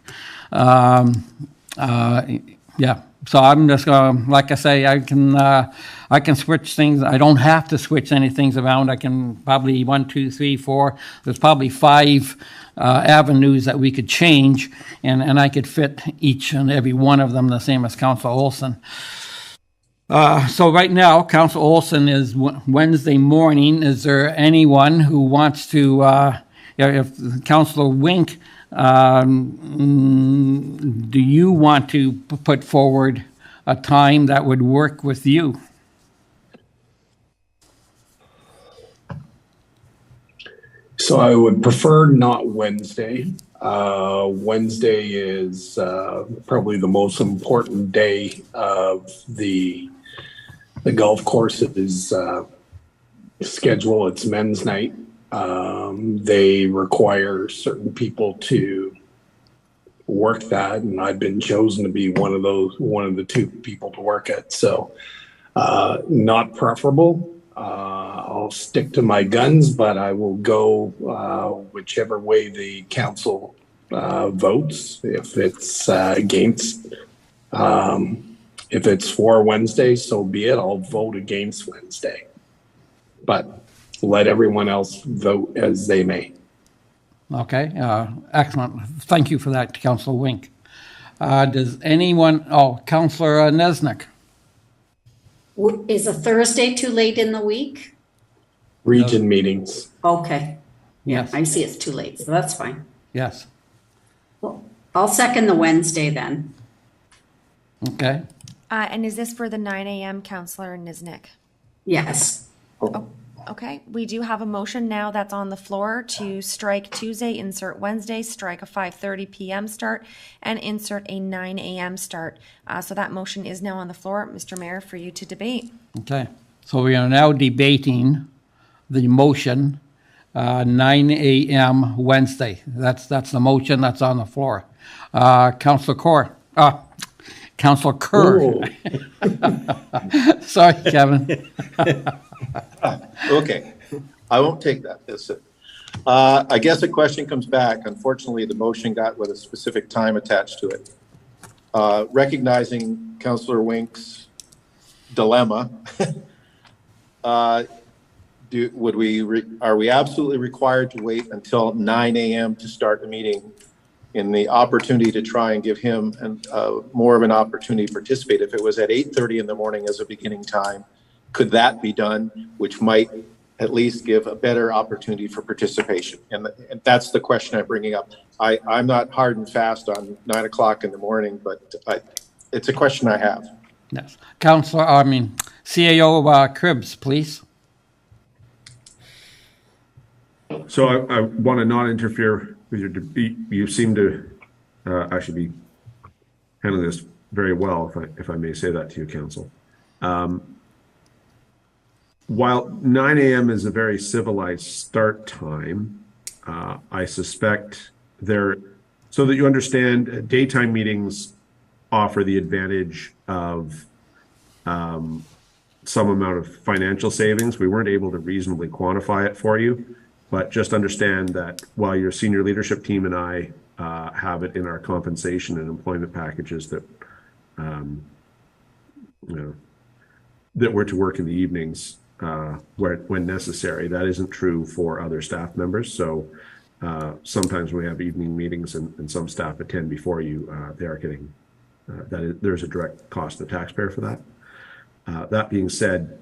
Yeah, so I'm just going to, like I say, I can switch things. I don't have to switch any things around. I can probably 1, 2, 3, 4. There's probably 5 avenues that we could change, and I could fit each and every one of them the same as Council Olson. So right now, Council Olson is Wednesday morning. Is there anyone who wants to, if Councilor Wink, do you want to put forward a time that would work with you? So I would prefer not Wednesday. Wednesday is probably the most important day of the golf course's schedule. It's men's night. They require certain people to work that, and I've been chosen to be one of the 2 people to work it. So not preferable. I'll stick to my guns, but I will go whichever way the council votes. If it's against, if it's for Wednesday, so be it. I'll vote against Wednesday. But let everyone else vote as they may. Okay, excellent. Thank you for that, Councillor Wink. Does anyone, Councillor Nesnick. Is a Thursday too late in the week? Region meetings. Okay. Yeah, Yes. I see it's too late, so that's fine. Yes. Well, I'll second the Wednesday then. Okay. And is this for the 9 a.m., Counselor Niznik? Yes. Okay, we do have a motion now that's on the floor to strike Tuesday, insert Wednesday, strike a 5:30 p.m. start, and insert a 9 a.m. start. So that motion is now on the floor, Mr. Mayor, for you to debate. Okay. So we are now debating the motion, 9 a.m. Wednesday. That's the motion that's on the floor. Councillor Kerr. Ooh. Sorry, Kevin. Okay, I won't take that. I guess a question comes back. Unfortunately, the motion got with a specific time attached to it. Recognizing Councillor Wink's dilemma, are we absolutely required to wait until 9 a.m. to start the meeting in the opportunity to try and give him more of an opportunity to participate? If it was at 8:30 in the morning as a beginning time, could that be done, which might at least give a better opportunity for participation? And that's the question I'm bringing up. I'm not hard and fast on 9 o'clock in the morning, but it's a question I have. Yes. CAO Cribbs, please. So I want to not interfere with your debate. You seem to actually be handling this very well, if I may say that to you, Council. While 9 a.m. is a very civilized start time, I suspect so that you understand, daytime meetings offer the advantage of some amount of financial savings. We weren't able to reasonably quantify it for you, but just understand that while your senior leadership team and I have it in our compensation and employment packages that that we're to work in the evenings when necessary, that isn't true for other staff members. So sometimes when we have evening meetings and some staff attend before you, they are getting there's a direct cost to the taxpayer for that. That being said,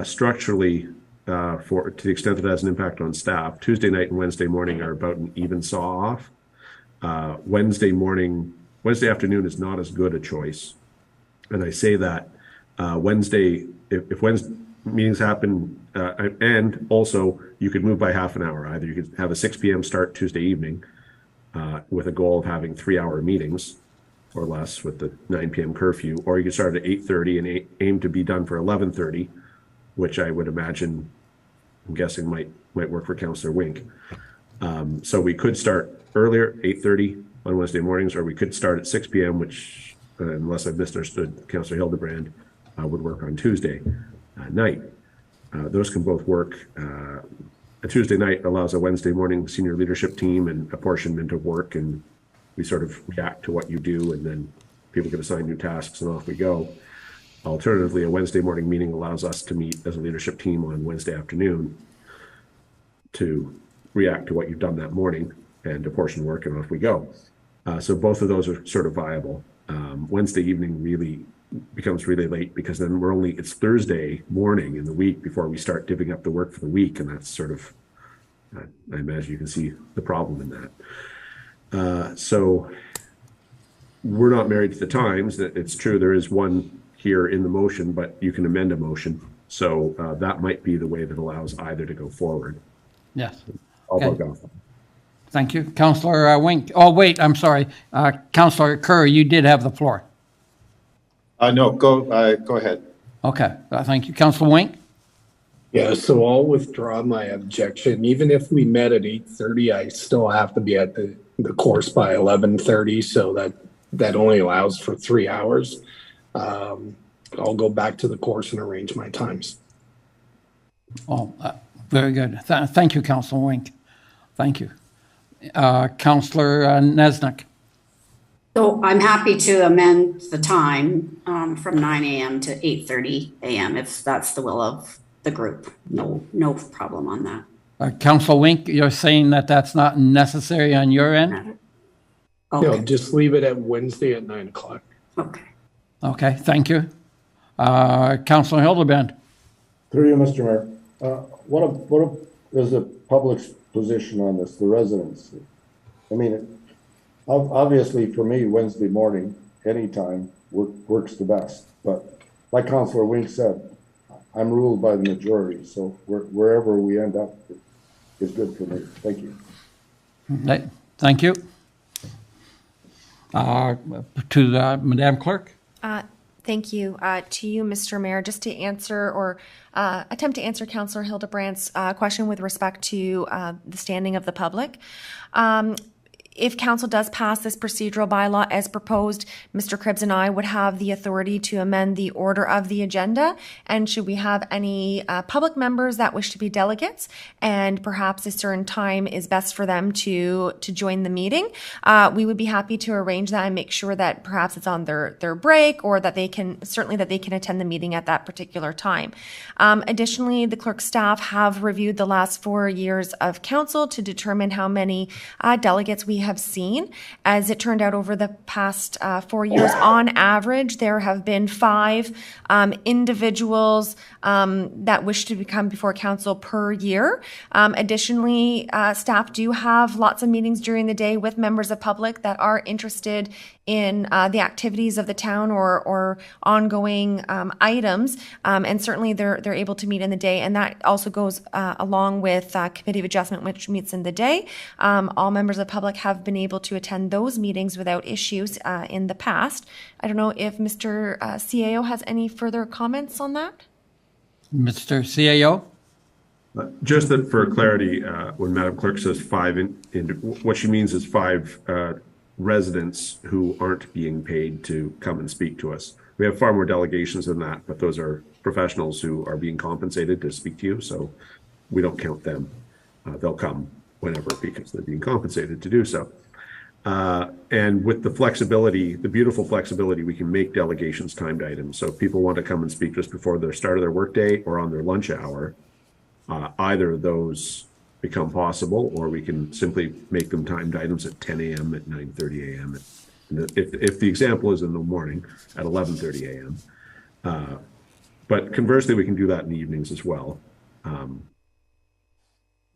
structurally, to the extent that it has an impact on staff, Tuesday night and Wednesday morning are about an even saw off. Wednesday afternoon is not as good a choice. And I say that Wednesday, if Wednesday meetings happen, and also you could move by half an hour. Either you could have a 6 p.m. start Tuesday evening with a goal of having 3-hour meetings or less with the 9 p.m. curfew, or you could start at 8:30 and aim to be done for 11:30, which I would imagine, I'm guessing might work for Councillor Wink. So we could start earlier, 8:30 on Wednesday mornings, or we could start at 6 p.m., which, unless I've misunderstood Councillor Hildebrand, would work on Tuesday night. Those can both work. A Tuesday night allows a Wednesday morning senior leadership team and apportionment of work, and we sort of react to what you do, and then people get assigned new tasks and off we go. Alternatively, a Wednesday morning meeting allows us to meet as a leadership team on Wednesday afternoon to react to what you've done that morning and apportion work, and off we go. So both of those are sort of viable. Wednesday evening really becomes really late because then it's Thursday morning in the week before we start divvying up the work for the week, and that's sort of, I imagine you can see the problem in that. So we're not married to the times. It's true there is one here in the motion, but you can amend a motion. So that might be the way that allows either to go forward. Yes. I'll Okay. bug off. Thank you. Councillor Wink. Oh, wait, I'm sorry. Councillor Kerr, you did have the floor. No, go ahead. Okay. Thank you. Councillor Wink? Yeah, so I'll withdraw my objection. Even if we met at 8:30, I still have to be at the course by 11:30, so that only allows for 3 hours. I'll go back to the course and arrange my times. Oh, very good. Thank you, Councillor Wink. Thank you. Councillor Nesnick. So I'm happy to amend the time from 9 a.m. to 8:30 a.m. if that's the will of the group. No problem on that. Councillor Wink, you're saying that that's not necessary on your end? Okay. No, just leave it at Wednesday at 9 o'clock. Okay. Okay, thank you. Councillor Hildebrand. Through you, Mr. Mayor. What is the public's position on this, the residency. I mean, obviously for me, Wednesday morning, anytime works the best. But like Councillor Wink said, I'm ruled by the majority, so wherever we end up is good for me. Thank you. Okay, thank you. To Madam Clerk. Thank you. To you, Mr. Mayor, just to answer or attempt to answer Councillor Hildebrandt's question with respect to the standing of the public. If council does pass this procedural bylaw as proposed, Mr. Cribbs and I would have the authority to amend the order of the agenda. And should we have any public members that wish to be delegates, and perhaps a certain time is best for them to join the meeting, we would be happy to arrange that and make sure that perhaps it's on their break, or that they can attend the meeting at that particular time. Additionally, the clerk staff have reviewed the last 4 years of council to determine how many delegates we have seen. As it turned out, over the past 4 years, on average, there have been 5 individuals that wish to come before council per year. Additionally, staff do have lots of meetings during the day with members of public that are interested in the activities of the town or ongoing items, and certainly they're able to meet in the day, and that also goes along with Committee of Adjustment, which meets in the day. All members of public have been able to attend those meetings without issues in the past. I don't know if Mr. CAO has any further comments on that? Mr. CAO? Just that for clarity, when Madam Clerk says 5, what she means is 5 residents who aren't being paid to come and speak to us. We have far more delegations than that, but those are professionals who are being compensated to speak to you, so we don't count them. They'll come whenever because they're being compensated to do so. And with the flexibility, the beautiful flexibility, we can make delegations timed items. So if people want to come and speak just before the start of their workday or on their lunch hour, either of those become possible, or we can simply make them timed items at 10 a.m., at 9:30 a.m. If the example is in the morning at 11:30 a.m. But conversely, we can do that in the evenings as well.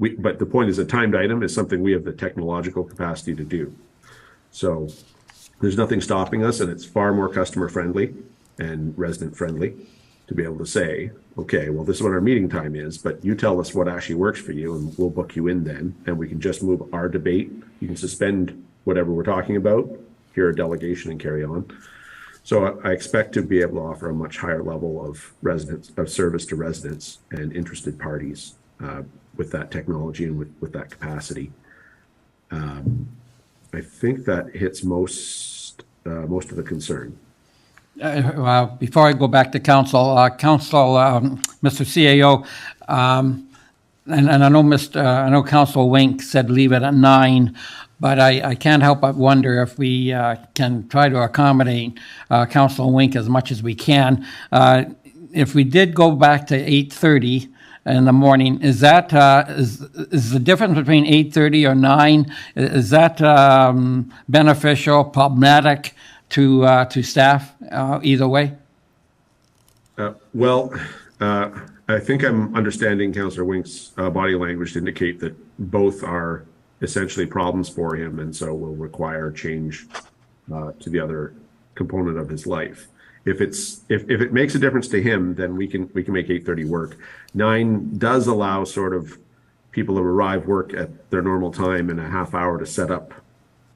But the point is, a timed item is something we have the technological capacity to do. So there's nothing stopping us, and it's far more customer friendly and resident friendly to be able to say, okay, well, this is what our meeting time is, but you tell us what actually works for you, and we'll book you in then, and we can just move our debate. You can suspend whatever we're talking about, hear a delegation, and carry on. So I expect to be able to offer a much higher level of service to residents and interested parties with that technology and with that capacity. I think that hits most of the concern. Before I go back to council, Mr. CAO, and I know Council Wink said leave it at 9, but I can't help but wonder if we can try to accommodate Council Wink as much as we can. If we did go back to 8:30 in the morning, is that is the difference between 8:30 or 9? Is that beneficial, problematic to staff either way? I think I'm understanding Councillor Wink's body language to indicate that both are essentially problems for him, and so will require change to the other component of his life. If it makes a difference to him, then we can make 8:30 work. 9 does allow sort of people to arrive work at their normal time and a half hour to set up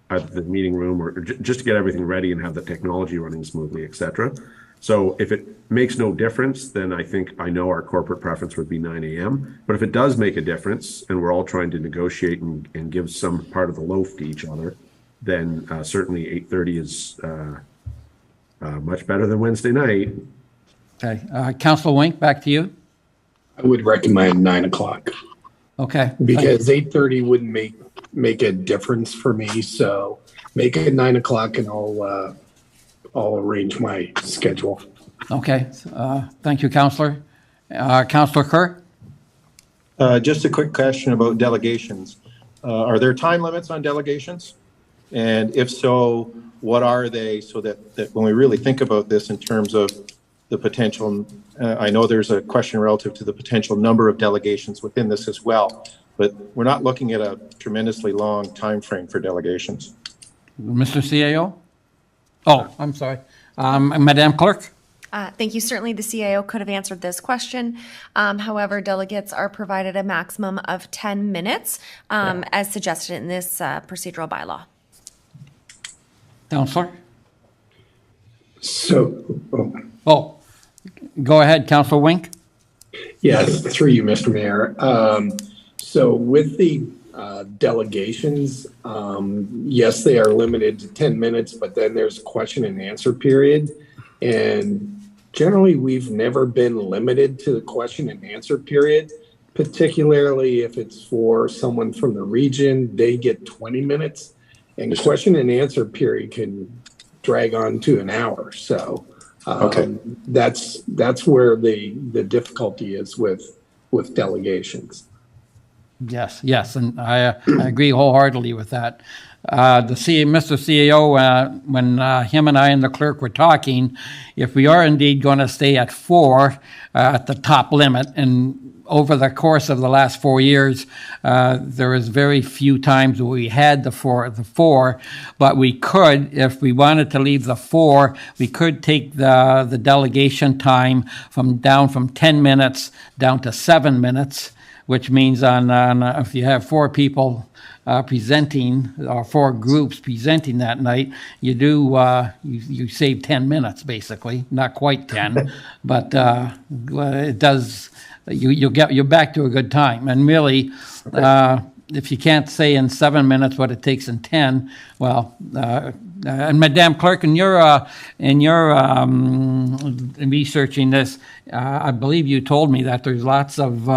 at the meeting room, or just to get everything ready and have the technology running smoothly, etc. So if it makes no difference, then I know our corporate preference would be 9 a.m. But if it does make a difference, and we're all trying to negotiate and give some part of the loaf to each other, then certainly 8:30 is much better than Wednesday night. Okay, Councilor Wink, back to you. I would recommend 9 o'clock. Okay. Because 8:30 wouldn't make a difference for me, so make it 9 o'clock, and I'll arrange my schedule. Okay, thank you, Councillor. Councillor Kerr? Just a quick question about delegations. Are there time limits on delegations? And if so, what are they, so that when we really think about this in terms of the potential, I know there's a question relative to the potential number of delegations within this as well, but we're not looking at a tremendously long time frame for delegations. Mr. CAO? Oh, I'm sorry. Madam Clerk? Thank you. Certainly, the CAO could have answered this question. However, delegates are provided a maximum of 10 minutes, as suggested in this procedural bylaw. Counselor? So, Oh, go ahead, Counselor Wink. yes, through you, Mr. Mayor. So with the delegations, yes, they are limited to 10 minutes, but then there's a question and answer period. And generally, we've never been limited to the question and answer period, particularly if it's for someone from the region, they get 20 minutes. And question and answer period can drag on to an hour. So that's where the difficulty is with delegations. Yes, and I agree wholeheartedly with that. Mr. CAO, when him and I and the clerk were talking, if we are indeed going to stay at 4 at the top limit, and over the course of the last 4 years, there is very few times where we had the four, but we could, if we wanted to leave the 4, we could take the delegation time down from 10 minutes down to 7 minutes, which means if you have 4 people presenting, or 4 groups presenting that night, you do you save 10 minutes basically, not quite 10, but it does. You're back to a good time, and really, if you can't say in 7 minutes what it takes in 10, well. And Madam Clerk, in your researching this, I believe you told me that there's lots of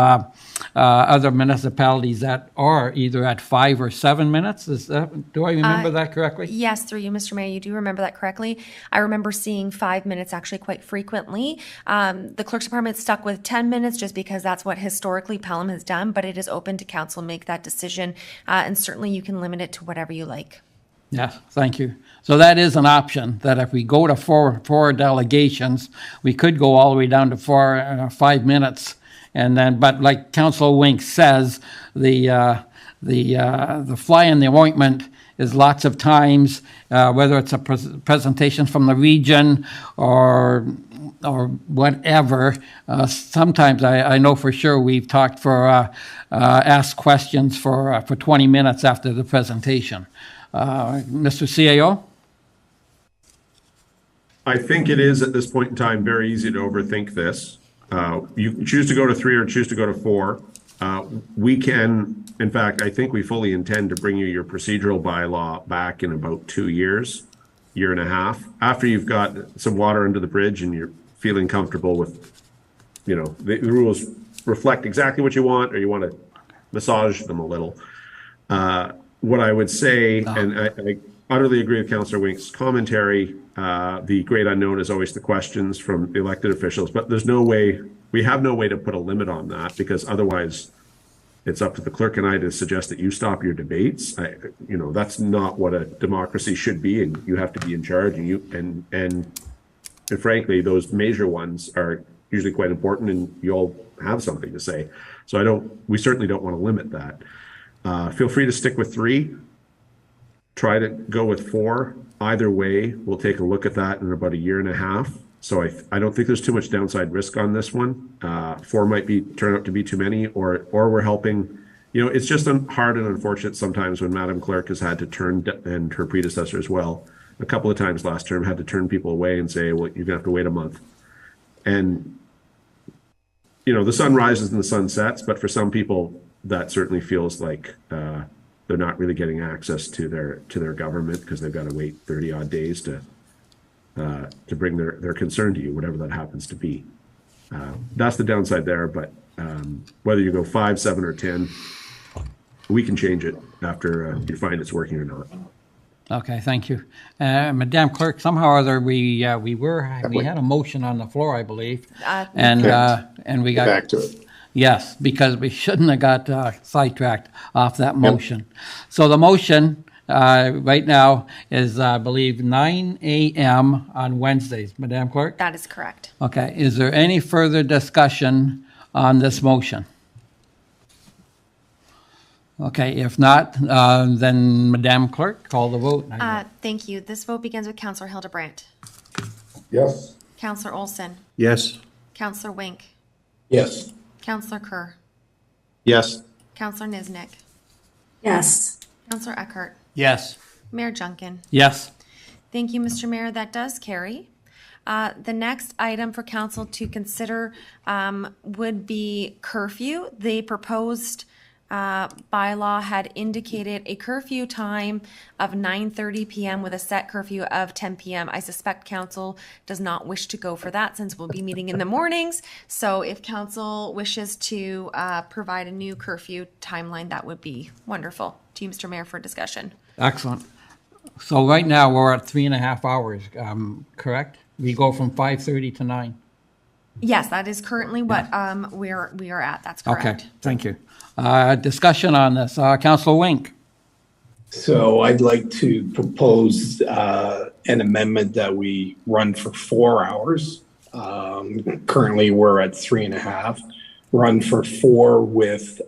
other municipalities that are either at 5 or 7 minutes. Do I remember that correctly? Yes, through you, Mr. Mayor, you do remember that correctly. I remember seeing 5 minutes actually quite frequently. The Clerk's Department stuck with 10 minutes just because that's what historically Pelham has done, but it is open to council to make that decision, and certainly you can limit it to whatever you like. Yes, thank you. So that is an option, that if we go to four delegations, we could go all the way down to 5 minutes. And then, but like Councilor Wink says, the fly in the ointment is lots of times, whether it's a presentation from the region or whatever. Sometimes I know for sure we've talked for asked questions for 20 minutes after the presentation. Mr. CAO? I think it is at this point in time very easy to overthink this. You can choose to go to 3 or choose to go to 4. We can, in fact, I think we fully intend to bring you your procedural bylaw back in about 2 years, year and a half, after you've got some water under the bridge and you're feeling comfortable with, the rules reflect exactly what you want, or you want to massage them a little. What I would say, and I utterly agree with Councillor Wink's commentary, the great unknown is always the questions from the elected officials, but we have no way to put a limit on that, because otherwise it's up to the clerk and I to suggest that you stop your debates. That's not what a democracy should be, and you have to be in charge, and frankly, those major ones are usually quite important, and you all have something to say. So we certainly don't want to limit that. Feel free to stick with 3. Try to go with 4. Either way, we'll take a look at that in about a year and a half. So I don't think there's too much downside risk on this one. 4 might turn out to be too many, or we're helping. It's just hard and unfortunate sometimes when Madam Clerk has had to turn, and her predecessor as well, a couple of times last term, had to turn people away and say, well, you're gonna have to wait a month. And the sun rises and the sun sets, but for some people, that certainly feels like they're not really getting access to their government because they've got to wait 30 odd days to bring their concern to you, whatever that happens to be. That's the downside there, but whether you go 5, 7, or 10, we can change it after you find it's working or not. Okay, thank you. Madam Clerk, somehow or other we had a motion on the floor, I believe. And we got back to it. Yes, because we shouldn't have got sidetracked off that motion. So the motion right now is, I believe, 9 a.m. on Wednesdays. Madam Clerk? That is correct. Okay. Is there any further discussion on this motion? Okay, if not, then Madam Clerk, call the vote. Thank you. This vote begins with Counselor Hildebrandt. Yes. Counselor Olson. Yes. Counselor Wink. Yes. Counselor Kerr. Yes. Counselor Niznik. Yes. Counselor Eckhart. Yes. Mayor Junkin. Yes. Thank you, Mr. Mayor. That does carry. The next item for council to consider would be curfew. The proposed bylaw had indicated a curfew time of 9:30 p.m. with a set curfew of 10 p.m. I suspect council does not wish to go for that since we'll be meeting in the mornings. So if council wishes to provide a new curfew timeline, that would be wonderful. To you, Mr. Mayor, for discussion. Excellent. So right now, we're at 3.5 hours, correct? We go from 5:30 to 9. Yes, that is currently what we are at. That's correct. Okay, thank you. Discussion on this. Councilor Wink. So I'd like to propose an amendment that we run for 4 hours. Currently, we're at 3.5. Run for 4 with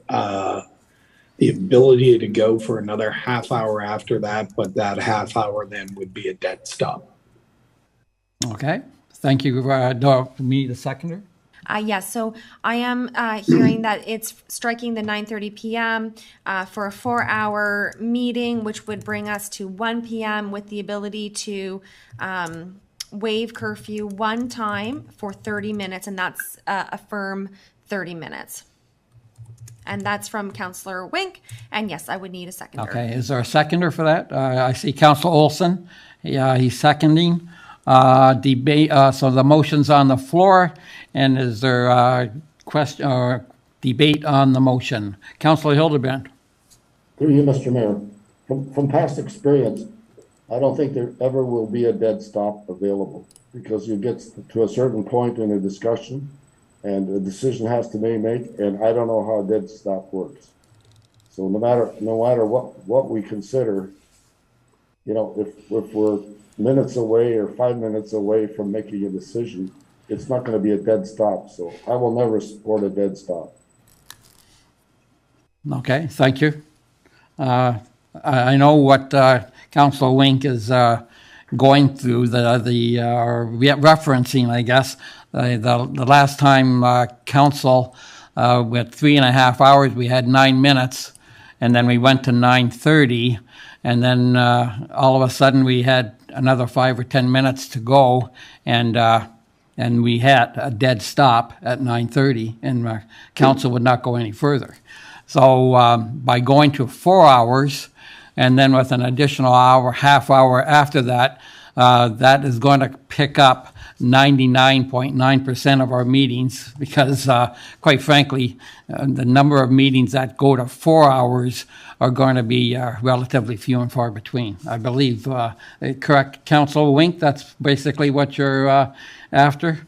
the ability to go for another half hour after that, but that half hour then would be a dead stop. Okay, thank you. Do me, the seconder? Yes, so I am hearing that it's striking the 9:30 p.m. For a 4-hour meeting, which would bring us to 1 p.m. with the ability to waive curfew one time for 30 minutes, and that's a firm 30 minutes. And that's from Councillor Wink, and yes, I would need a seconder. Okay, is there a seconder for that? I see Councilor Olson. Yeah, he's seconding. Debate. So the motion's on the floor, and is there a question or debate on the motion? Councilor Hildebrandt. Through you, Mr. Mayor. From past experience, I don't think there ever will be a dead stop available because you get to a certain point in a discussion and a decision has to be made, and I don't know how a dead stop works. So no matter what we consider, you know, if we're minutes away or 5 minutes away from making a decision, it's not going to be a dead stop. So I will never support a dead stop. Okay, thank you. I know what Councilor Wink is going through, referencing, I guess. The last time council, with 3.5 hours, we had 9 minutes, and then we went to 9:30, and then all of a sudden we had another 5 or 10 minutes to go, and we had a dead stop at 9:30, and council would not go any further. So by going to 4 hours, and then with an additional half hour after that, that is going to pick up 99.9% of our meetings because, quite frankly, the number of meetings that go to 4 hours are going to be relatively few and far between. I believe, correct, Councilor Wink, that's basically what you're after?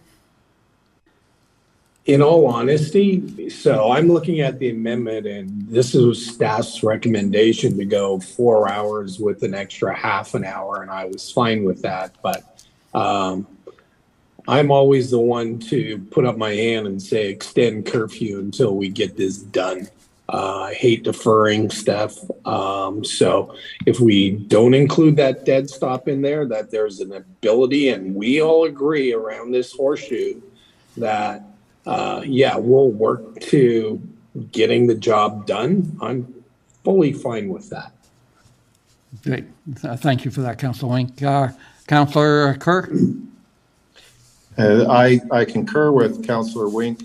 In all honesty, so I'm looking at the amendment, and this is staff's recommendation to go 4 hours with an extra half an hour, and I was fine with that. But I'm always the one to put up my hand and say extend curfew until we get this done. I hate deferring stuff. So if we don't include that dead stop in there, that there's an ability, and we all agree around this horseshoe that we'll work to getting the job done. I'm fully fine with that. Great. Thank you for that, Councilor Wink. Councilor Kerr? I concur with Councilor Wink.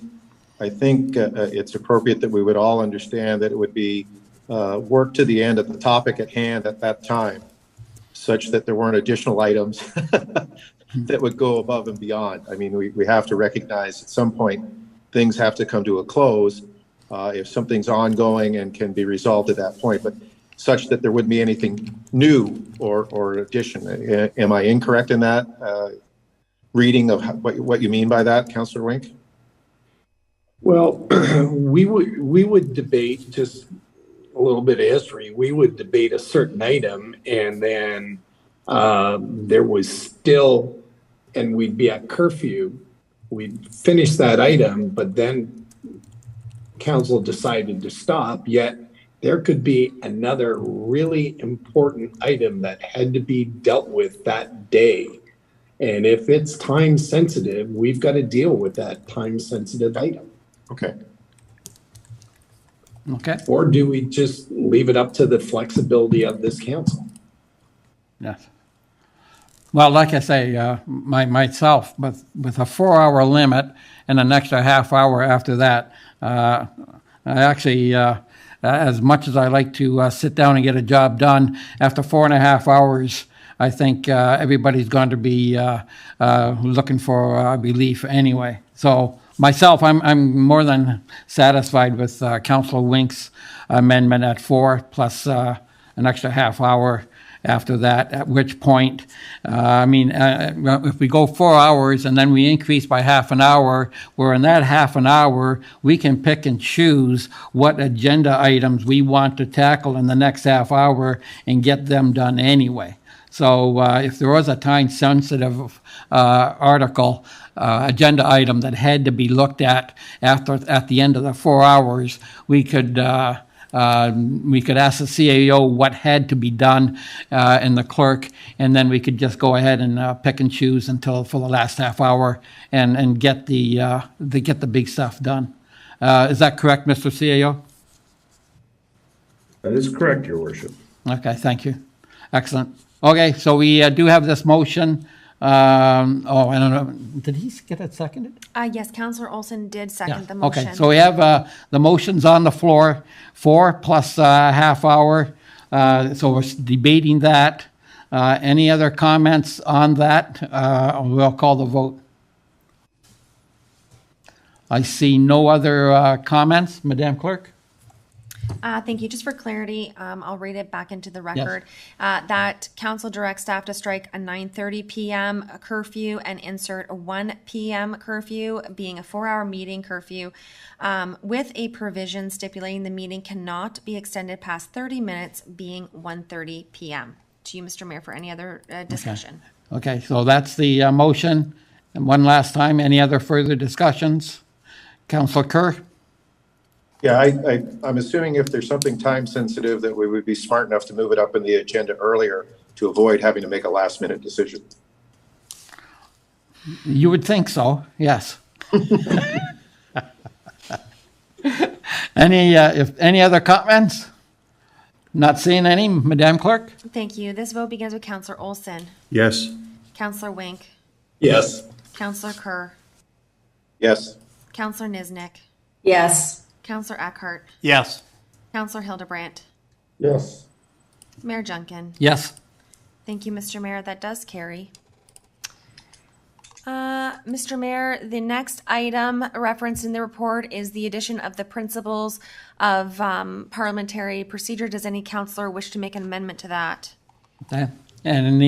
I think it's appropriate that we would all understand that it would be work to the end of the topic at hand at that time, such that there weren't additional items that would go above and beyond. I mean, we have to recognize at some point things have to come to a close if something's ongoing and can be resolved at that point, but such that there wouldn't be anything new or addition. Am I incorrect in that reading of what you mean by that, Councilor Wink? Well, we would debate just a little bit of history. We would debate a certain item, and then there was still, and we'd be at curfew. We'd finish that item, but then council decided to stop. Yet there could be another really important item that had to be dealt with that day. And if it's time sensitive, we've got to deal with that time sensitive item. Okay. Okay. Or do we just leave it up to the flexibility of this council? Yes. Well, like I say, myself, with a 4-hour limit and an extra half hour after that, I actually, as much as I like to sit down and get a job done, after 4.5 hours, I think everybody's going to be looking for relief anyway. So myself, I'm more than satisfied with Councilor Wink's amendment at 4 plus an extra half hour after that, at which point, if we go 4 hours and then we increase by half an hour, where in that half an hour, we can pick and choose what agenda items we want to tackle in the next half hour and get them done anyway. So if there was a time-sensitive article, agenda item that had to be looked at at the end of the 4 hours, we could ask the CAO what had to be done and the clerk, and then we could just go ahead and pick and choose until for the last half hour and get the big stuff done. Is that correct, Mr. CAO? That is correct, Your Worship. Okay, thank you. Excellent. Okay, so we do have this motion. I don't know. Did he get it seconded? Yes, Councillor Olson did second the motion. Okay, so we have the motions on the floor, 4 plus half hour. So we're debating that. Any other comments on that? We'll call the vote. I see no other comments, Madam Clerk. Thank you. Just for clarity, I'll read it back into the record. That council directs staff to strike a 9:30 p.m. curfew and insert a 1 p.m. curfew, being a 4-hour meeting curfew, with a provision stipulating the meeting cannot be extended past 30 minutes, being 1:30 p.m. To you, Mr. Mayor, for any other discussion. Okay, so that's the motion. And one last time, any other further discussions? Councillor Kerr? Yeah, I'm assuming if there's something time sensitive that we would be smart enough to move it up in the agenda earlier to avoid having to make a last minute decision. You would think so, yes. Any other comments? Not seeing any, Madam Clerk? Thank you. This vote begins with Councillor Olson, Yes. Councillor Wink, Yes. Councillor Kerr, Yes. Councillor Niznik, Yes. Councillor Eckhart, Yes. Councillor Hildebrandt, Yes. Mayor Junkin. Yes. Thank you, Mr. Mayor. That does carry. Mr. Mayor, the next item referenced in the report is the addition of the principles of parliamentary procedure. Does any councillor wish to make an amendment to that? Okay. And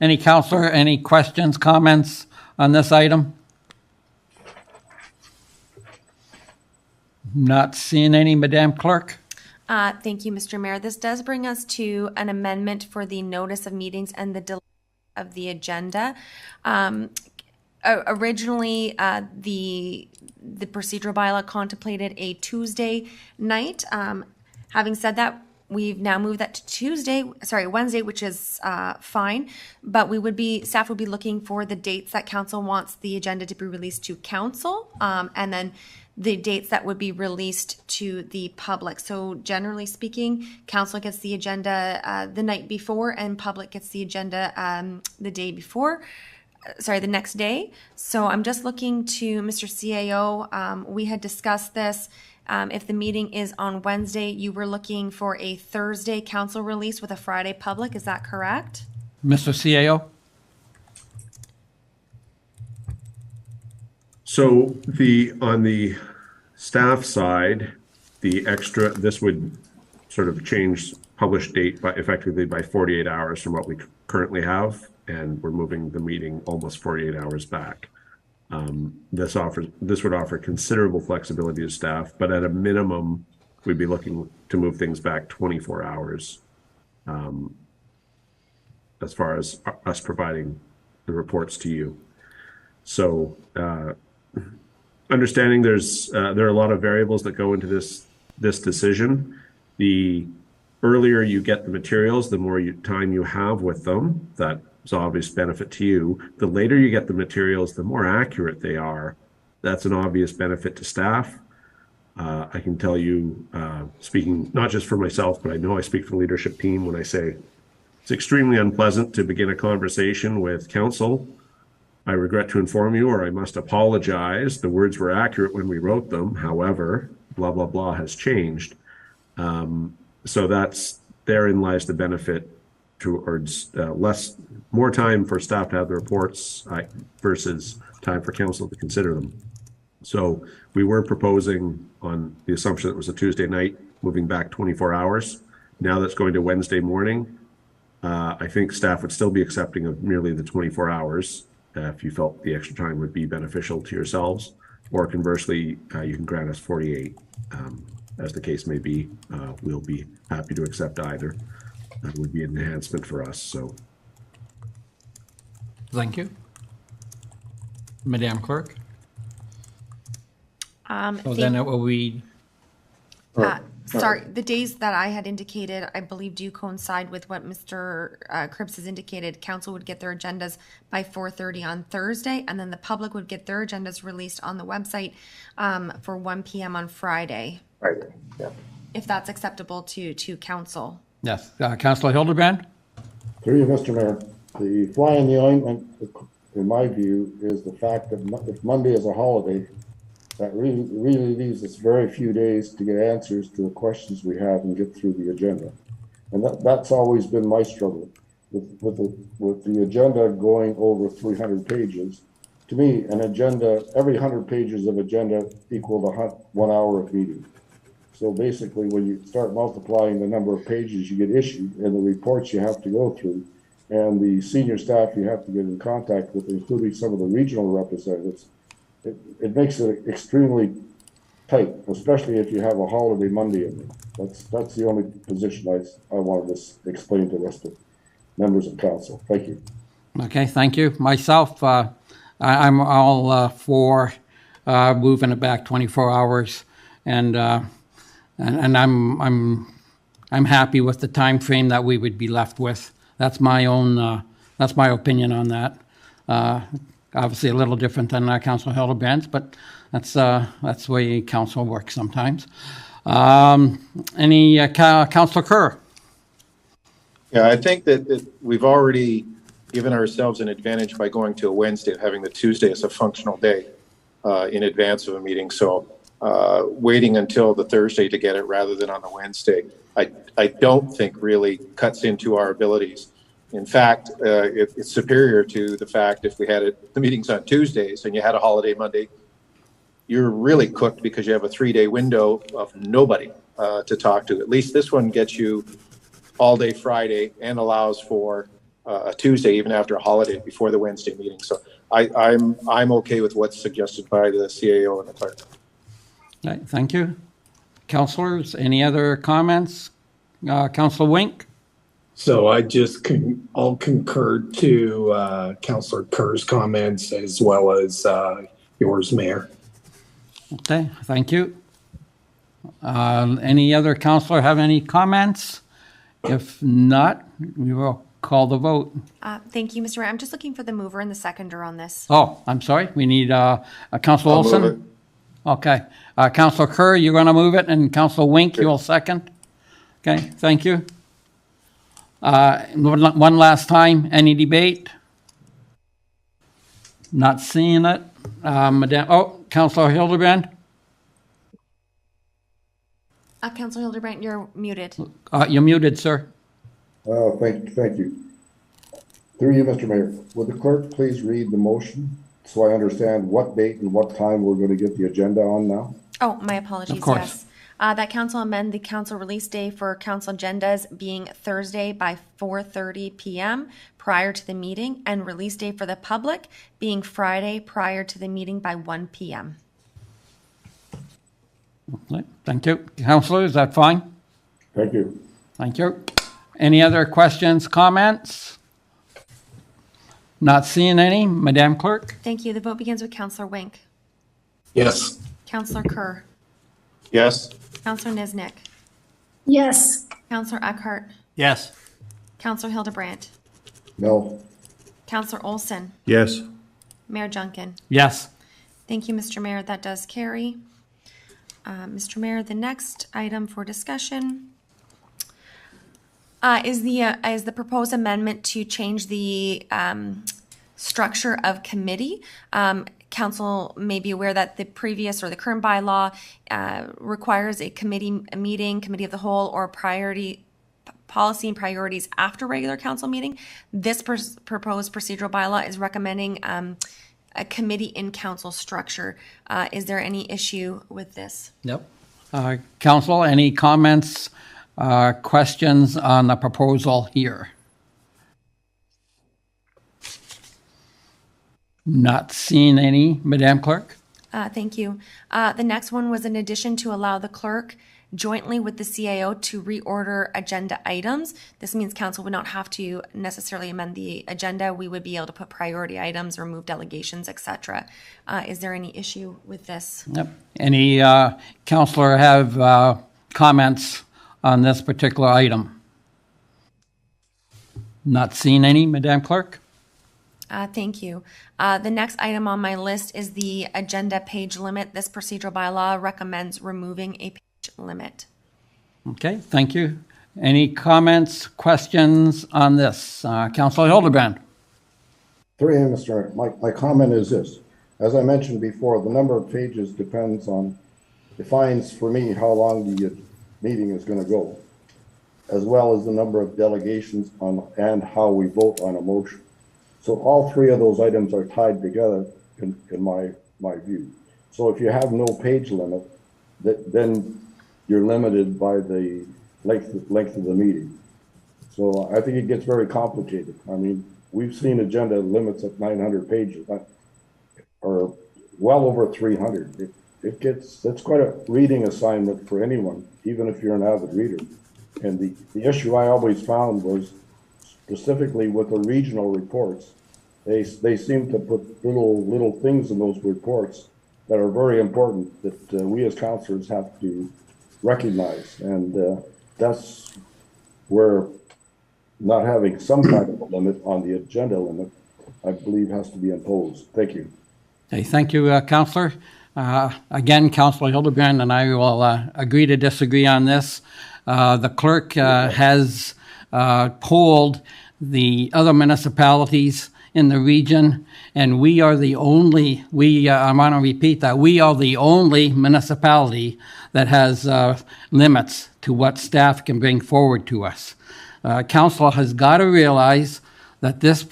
any councillor, any questions, comments on this item? Not seeing any, Madam Clerk? Thank you, Mr. Mayor. This does bring us to an amendment for the notice of meetings and the delay of the agenda. Originally, the procedural bylaw contemplated a Tuesday night. Having said that, we've now moved that to Wednesday, which is fine. But staff would be looking for the dates that council wants the agenda to be released to council, and then the dates that would be released to the public. So generally speaking, council gets the agenda the night before and public gets the agenda the next day. So I'm just looking to Mr. CAO. We had discussed this. If the meeting is on Wednesday, you were looking for a Thursday council release with a Friday public. Is that correct? Mr. CAO? So on the staff side, this would sort of change published date effectively by 48 hours from what we currently have, and we're moving the meeting almost 48 hours back. This would offer considerable flexibility to staff, but at a minimum, we'd be looking to move things back 24 hours as far as us providing the reports to you. So understanding there are a lot of variables that go into this decision, The earlier you get the materials, the more time you have with them. That's obvious benefit to you. The later you get the materials, the more accurate they are. That's an obvious benefit to staff. I can tell you, speaking not just for myself, but I know I speak for the leadership team when I say it's extremely unpleasant to begin a conversation with council. I regret to inform you, or I must apologize. The words were accurate when we wrote them. However, blah, blah, blah has changed. So therein lies the benefit towards more time for staff to have the reports versus time for council to consider them. So we were proposing on the assumption that it was a Tuesday night, moving back 24 hours. Now that's going to Wednesday morning. I think staff would still be accepting of merely the 24 hours if you felt the extra time would be beneficial to yourselves, or conversely, you can grant us 48. As the case may be, we'll be happy to accept either. That would be an enhancement for us. So, Thank you. Madam Clerk? So then it will be, Sorry, the days that I had indicated, I believe do coincide with what Mr. Cripps has indicated. Council would get their agendas by 4:30 on Thursday, and then the public would get their agendas released on the website for 1 p.m. on Friday. Right, yeah. If that's acceptable to council. yes. Councillor Hildebrand? Through you, Mr. Mayor, the fly in the ointment, in my view, is the fact that if Monday is a holiday, that really leaves us very few days to get answers to the questions we have and get through the agenda. And that's always been my struggle with the agenda going over 300 pages. To me, an agenda, every 100 pages of agenda equal the 1 hour of meeting. So basically, when you start multiplying the number of pages you get issued and the reports you have to go through and the senior staff you have to get in contact with, including some of the regional representatives, it makes it extremely tight, especially if you have a holiday Monday in there. That's the only position I wanted to explain to the rest of members of council. Thank you. Okay, thank you. Myself, I'm all for moving it back 24 hours, and I'm happy with the time frame that we would be left with. That's my own. That's my opinion on that. Obviously, a little different than Councillor Hildebrand's, but that's the way council works sometimes. Any Councillor Kerr? Yeah, I think that we've already given ourselves an advantage by going to a Wednesday, having the Tuesday as a functional day in advance of a meeting. So waiting until the Thursday to get it rather than on the Wednesday, I don't think really cuts into our abilities. In fact, it's superior to the fact if we had the meetings on Tuesdays and you had a holiday Monday, you're really cooked because you have a 3-day window of nobody to talk to. At least this one gets you all day Friday and allows for a Tuesday even after a holiday before the Wednesday meeting. So I'm okay with what's suggested by the CAO and the clerk. Okay, thank you. Councillors, any other comments? Councillor Wink? So I'll concur to Councillor Kerr's comments as well as yours, Mayor. Okay, thank you. Any other councillor have any comments? If not, we will call the vote. Thank you, Mr. Mayor. I'm just looking for the mover and the seconder on this. Oh, I'm sorry. We need Councillor Olson. Okay. Councillor Kerr, you're going to move it, and Councillor Wink, you will second. Okay, thank you. One last time, any debate? Not seeing it. Councillor Hildebrand? Councillor Hildebrand, you're muted. You're muted, sir. Thank you. Through you, Mr. Mayor, would the clerk please read the motion so I understand what date and what time we're going to get the agenda on now? Oh, my apologies, Of course. yes. That council amend the council release day for council agendas being Thursday by 4:30 p.m. prior to the meeting, and release day for the public being Friday prior to the meeting by 1 p.m. Okay, thank you. Councillor, is that fine? Thank you. Thank you. Any other questions, comments? Not seeing any. Madam Clerk? Thank you. The vote begins with Councillor Wink. Yes. Councillor Kerr. Yes. Councillor Niznik. Yes. Counselor Eckhart, Yes. Counselor Hildebrandt, No. Counselor Olson, Yes. Mayor Junkin. Yes. Thank you, Mr. Mayor. That does carry. Mr. Mayor, the next item for discussion is the proposed amendment to change the structure of committee. Council may be aware that the previous or the current bylaw requires a committee meeting, committee of the whole, or policy and priorities after regular council meeting. This proposed procedural bylaw is recommending a committee in council structure. Is there any issue with this? Yep. Council, any comments, questions on the proposal here? Not seeing any, Madam Clerk? Thank you. The next one was an addition to allow the clerk jointly with the CAO to reorder agenda items. This means council would not have to necessarily amend the agenda. We would be able to put priority items, remove delegations, etc. Is there any issue with this? Yep. Any councillor have comments on this particular item? Not seeing any, Madam Clerk? Thank you. The next item on my list is the agenda page limit. This procedural bylaw recommends removing a page limit. Okay, thank you. Any comments, questions on this? Councillor Hildebrand? Through you, Mr. Mayor, my comment is this. As I mentioned before, the number of pages defines for me how long the meeting is going to go, as well as the number of delegations and how we vote on a motion. So all three of those items are tied together in my view. So if you have no page limit, then you're limited by the length of the meeting. So I think it gets very complicated. I mean, we've seen agenda limits at 900 pages, or well over 300. It's quite a reading assignment for anyone, even if you're an avid reader. And the issue I always found was specifically with the regional reports, they seem to put little things in those reports that are very important that we as councillors have to recognize. And that's where not having some kind of a limit on the agenda limit, I believe, has to be imposed. Thank you. Okay, thank you, Councillor. Again, Councillor Hildebrand and I will agree to disagree on this. The clerk has polled the other municipalities in the region, and we are the only, I want to repeat that, we are the only municipality that has limits to what staff can bring forward to us. Council has got to realize that it's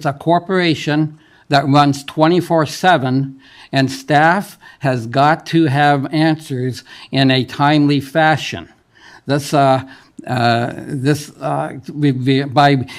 a corporation that runs 24/7, and staff has got to have answers in a timely fashion. By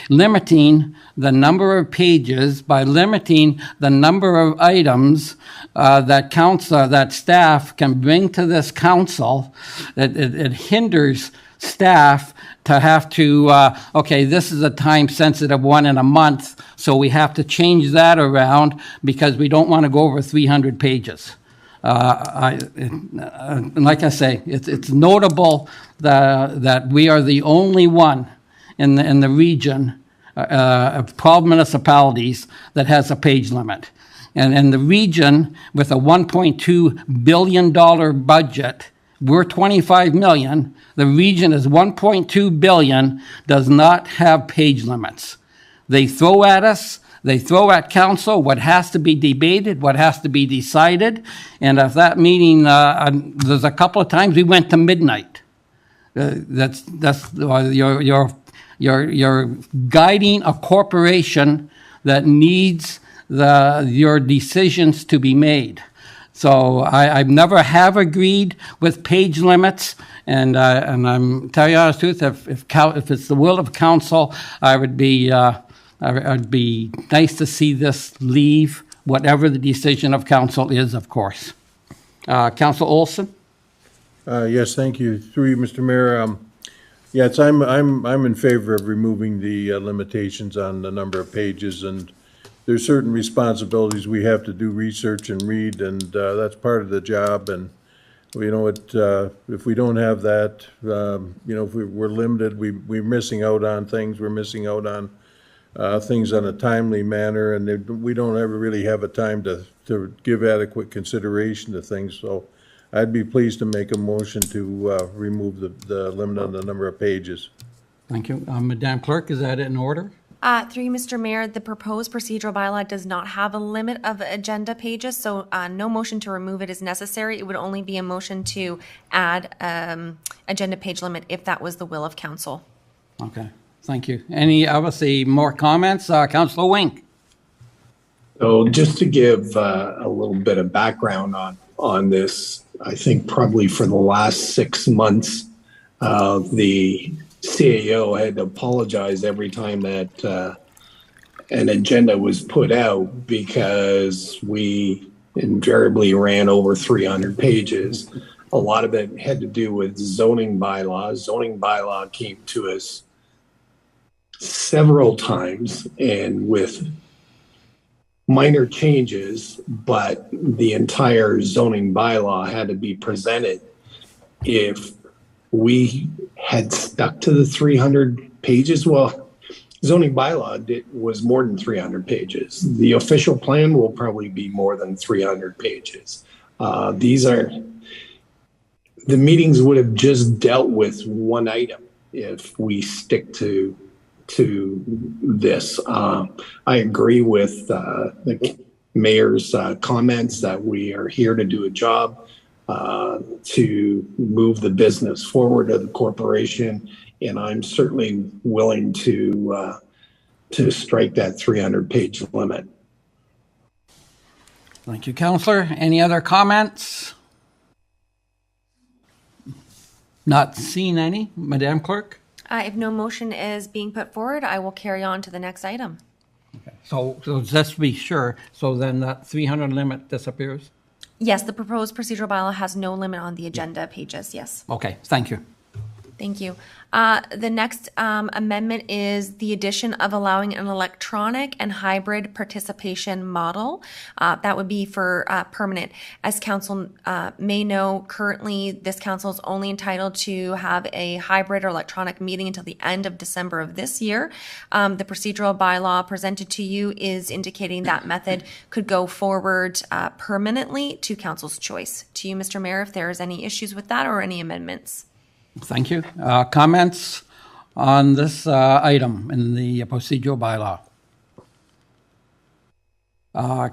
limiting the number of pages, by limiting the number of items that staff can bring to this council, it hinders staff to have to, okay, this is a time-sensitive one in a month, so we have to change that around because we don't want to go over 300 pages. Like I say, it's notable that we are the only one in the region of 12 municipalities that has a page limit. And the region with a $1.2 billion budget, we're 25 million. The region is 1.2 billion, does not have page limits. They throw at us, they throw at council what has to be debated, what has to be decided. And if that meeting, there's a couple of times we went to midnight. You're guiding a corporation that needs your decisions to be made. So I've never have agreed with page limits, and I'm telling you the honest truth. If it's the will of council, I'd be nice to see this leave, whatever the decision of council is, of course. Council Olson. Yes, thank you. Through you, Mr. Mayor. Yes, I'm in favor of removing the limitations on the number of pages, and there's certain responsibilities we have to do research and read, and that's part of the job. And you know, if we don't have that, you know, if we're limited, we're missing out on things. We're missing out on things on a timely manner, and we don't ever really have a time to give adequate consideration to things. So I'd be pleased to make a motion to remove the limit on the number of pages. Thank you. Madam Clerk, is that in order? Through you, Mr. Mayor, the proposed procedural bylaw does not have a limit of agenda pages, so no motion to remove it is necessary. It would only be a motion to add agenda page limit if that was the will of council. Okay, thank you. Any, obviously, more comments? Councillor Wink. So just to give a little bit of background on this, I think probably for the last 6 months, the CAO had to apologize every time that an agenda was put out because we invariably ran over 300 pages. A lot of it had to do with zoning bylaws. Zoning bylaw came to us several times and with minor changes, but the entire zoning bylaw had to be presented. If we had stuck to the 300 pages, well, zoning bylaw was more than 300 pages. The official plan will probably be more than 300 pages. The meetings would have just dealt with one item if we stick to this. I agree with the mayor's comments that we are here to do a job to move the business forward of the corporation, and I'm certainly willing to strike that 300-page limit. Thank you, Councillor. Any other comments? Not seen any. Madam Clerk? If no motion is being put forward, I will carry on to the next item. Okay. So just to be sure, so then that 300 limit disappears? Yes, the proposed procedural bylaw has no limit on the agenda pages, yes. Okay, thank you. Thank you. The next amendment is the addition of allowing an electronic and hybrid participation model. That would be for permanent. As council may know, currently this council is only entitled to have a hybrid or electronic meeting until the end of December of this year. The procedural bylaw presented to you is indicating that method could go forward permanently to council's choice. To you, Mr. Mayor, if there is any issues with that or any amendments. Thank you. Comments on this item in the procedural bylaw?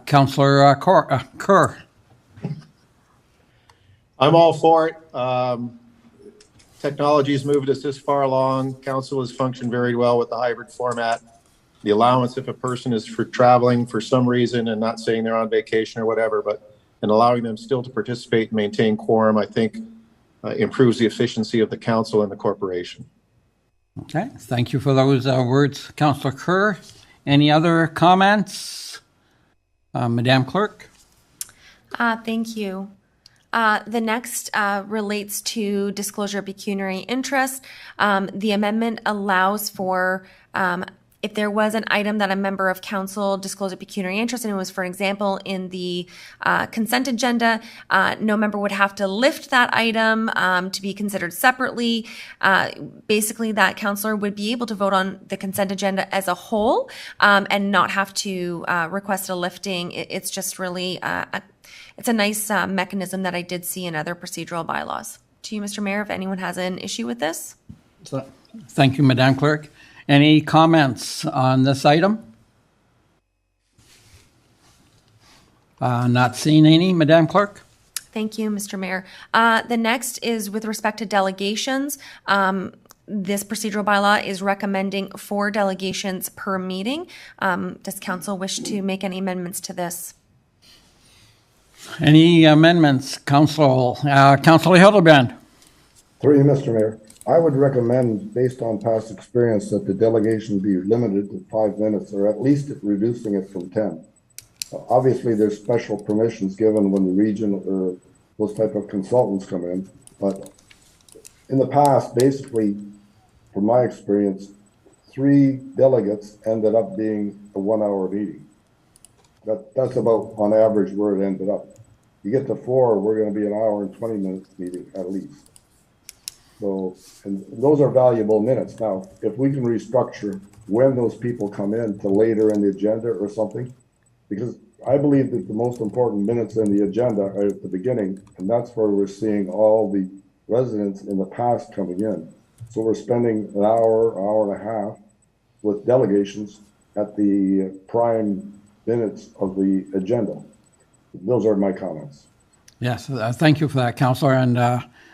Councillor Kerr. I'm all for it. Technology's moved us this far along. Council has functioned very well with the hybrid format. The allowance if a person is for traveling for some reason and not saying they're on vacation or whatever, but and allowing them still to participate and maintain quorum, I think improves the efficiency of the council and the corporation. Okay, thank you for those words, Councillor Kerr. Any other comments? Madam Clerk? Thank you. The next relates to disclosure of pecuniary interest. The amendment allows for if there was an item that a member of council disclosed a pecuniary interest in, it was, for example, in the consent agenda, no member would have to lift that item to be considered separately. Basically, that councillor would be able to vote on the consent agenda as a whole and not have to request a lifting. It's just really, it's a nice mechanism that I did see in other procedural bylaws. To you, Mr. Mayor, if anyone has an issue with this. Thank you, Madam Clerk. Any comments on this item? Not seeing any, Madam Clerk? Thank you, Mr. Mayor. The next is with respect to delegations. This procedural bylaw is recommending 4 delegations per meeting. Does council wish to make any amendments to this? Any amendments, Councillor Hildebrand? Through you, Mr. Mayor. I would recommend, based on past experience, that the delegation be limited to 5 minutes, or at least reducing it from 10. Obviously, there's special permissions given when the region or those type of consultants come in, but in the past, basically, from my experience, 3 delegates ended up being a 1-hour meeting. That's about, on average, where it ended up. You get to 4, we're going to be an hour and 20 minutes meeting at least. So, and those are valuable minutes. Now, if we can restructure when those people come in to later in the agenda or something, because I believe that the most important minutes in the agenda are at the beginning, and that's where we're seeing all the residents in the past coming in. So we're spending an hour, hour and a half with delegations at the prime minutes of the agenda. Those are my comments. Yes, thank you for that, Councillor. And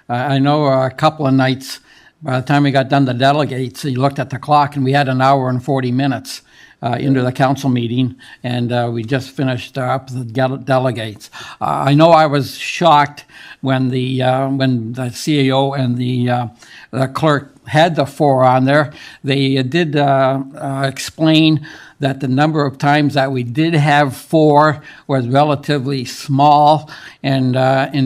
I know a couple of nights, by the time we got done the delegates, you looked at the clock and we had an hour and 40 minutes into the council meeting, and we just finished up the delegates. I know I was shocked when the CEO and the clerk had the 4 on there. They did explain that the number of times that we did have 4 was relatively small, and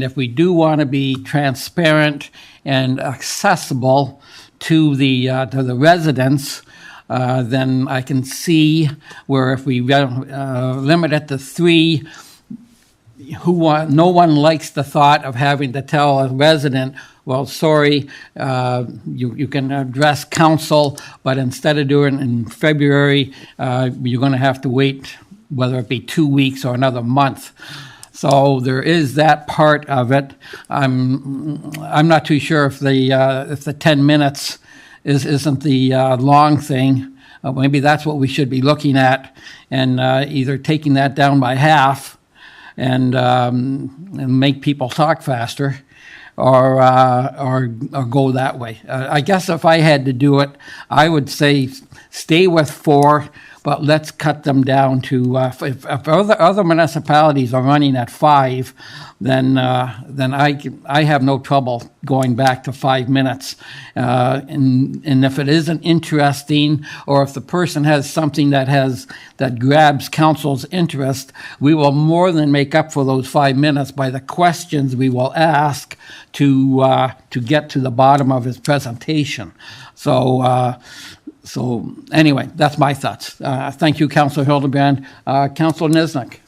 if we do want to be transparent and accessible to the residents, then I can see where if we limit it to 3, no one likes the thought of having to tell a resident, well, sorry, you can address council, but instead of doing it in February, you're going to have to wait, whether it be 2 weeks or another month. So there is that part of it. I'm not too sure if the 10 minutes isn't the long thing. Maybe that's what we should be looking at, and either taking that down by half and make people talk faster, or go that way. I guess if I had to do it, I would say stay with 4, but let's cut them down to, if other municipalities are running at 5, then I have no trouble going back to 5 minutes. And if it isn't interesting, or if the person has something that grabs council's interest, we will more than make up for those 5 minutes by the questions we will ask to get to the bottom of his presentation. So anyway, that's my thoughts. Thank you, Councillor Hildebrand. Councillor Nisnik.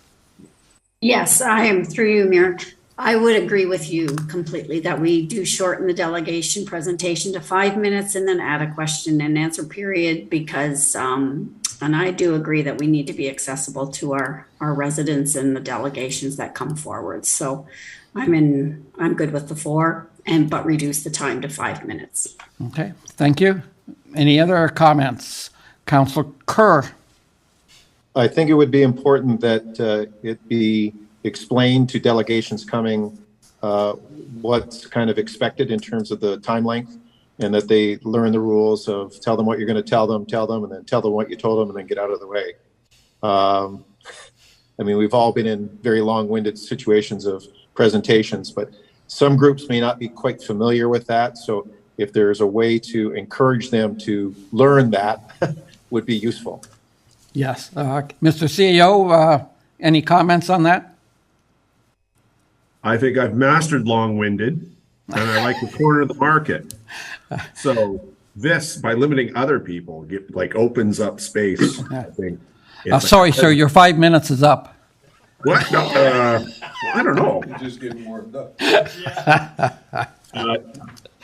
Yes, I am through you, Mayor. I would agree with you completely that we do shorten the delegation presentation to 5 minutes and then add a question and answer period, because, and I do agree that we need to be accessible to our residents and the delegations that come forward. So I'm good with the 4, but reduce the time to 5 minutes. Okay, thank you. Any other comments? Councillor Kerr. I think it would be important that it be explained to delegations coming what's kind of expected in terms of the time length, and that they learn the rules of tell them what you're going to tell them, and then tell them what you told them, and then get out of the way. I mean, we've all been in very long-winded situations of presentations, but some groups may not be quite familiar with that. So if there's a way to encourage them to learn that, would be useful. Yes. Mr. CEO, any comments on that? I think I've mastered long-winded, and I like the corner of the market. So this, by limiting other people, opens up space, I think. Sorry, sir, your 5 minutes is up. What? No, I don't know. You're just getting warmed up.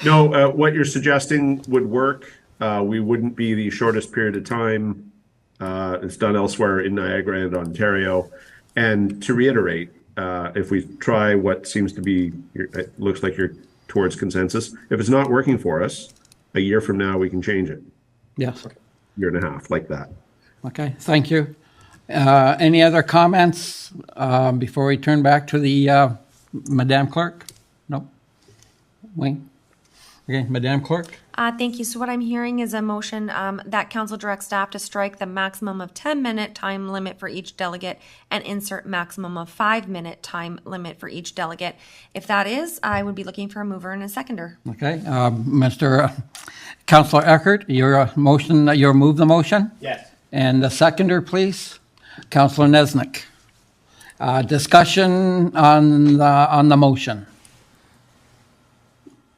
No, what you're suggesting would work. We wouldn't be the shortest period of time. It's done elsewhere in Niagara and Ontario. And to reiterate, if we try what seems to be, it looks like you're towards consensus. If it's not working for us, a year from now, we can change it. Yes. Year and a half, like that. Okay, thank you. Any other comments before we turn back to the Madame Clerk? No? Wayne? Okay, Madame Clerk? Thank you. So what I'm hearing is a motion that council directs staff to strike the maximum of 10-minute time limit for each delegate and insert maximum of 5-minute time limit for each delegate. If that is, I would be looking for a mover and a seconder. Okay, Mr. Councillor Eckert, your motion, you move the motion? Yes. And the seconder, please? Councillor Nesnick. Discussion on the motion.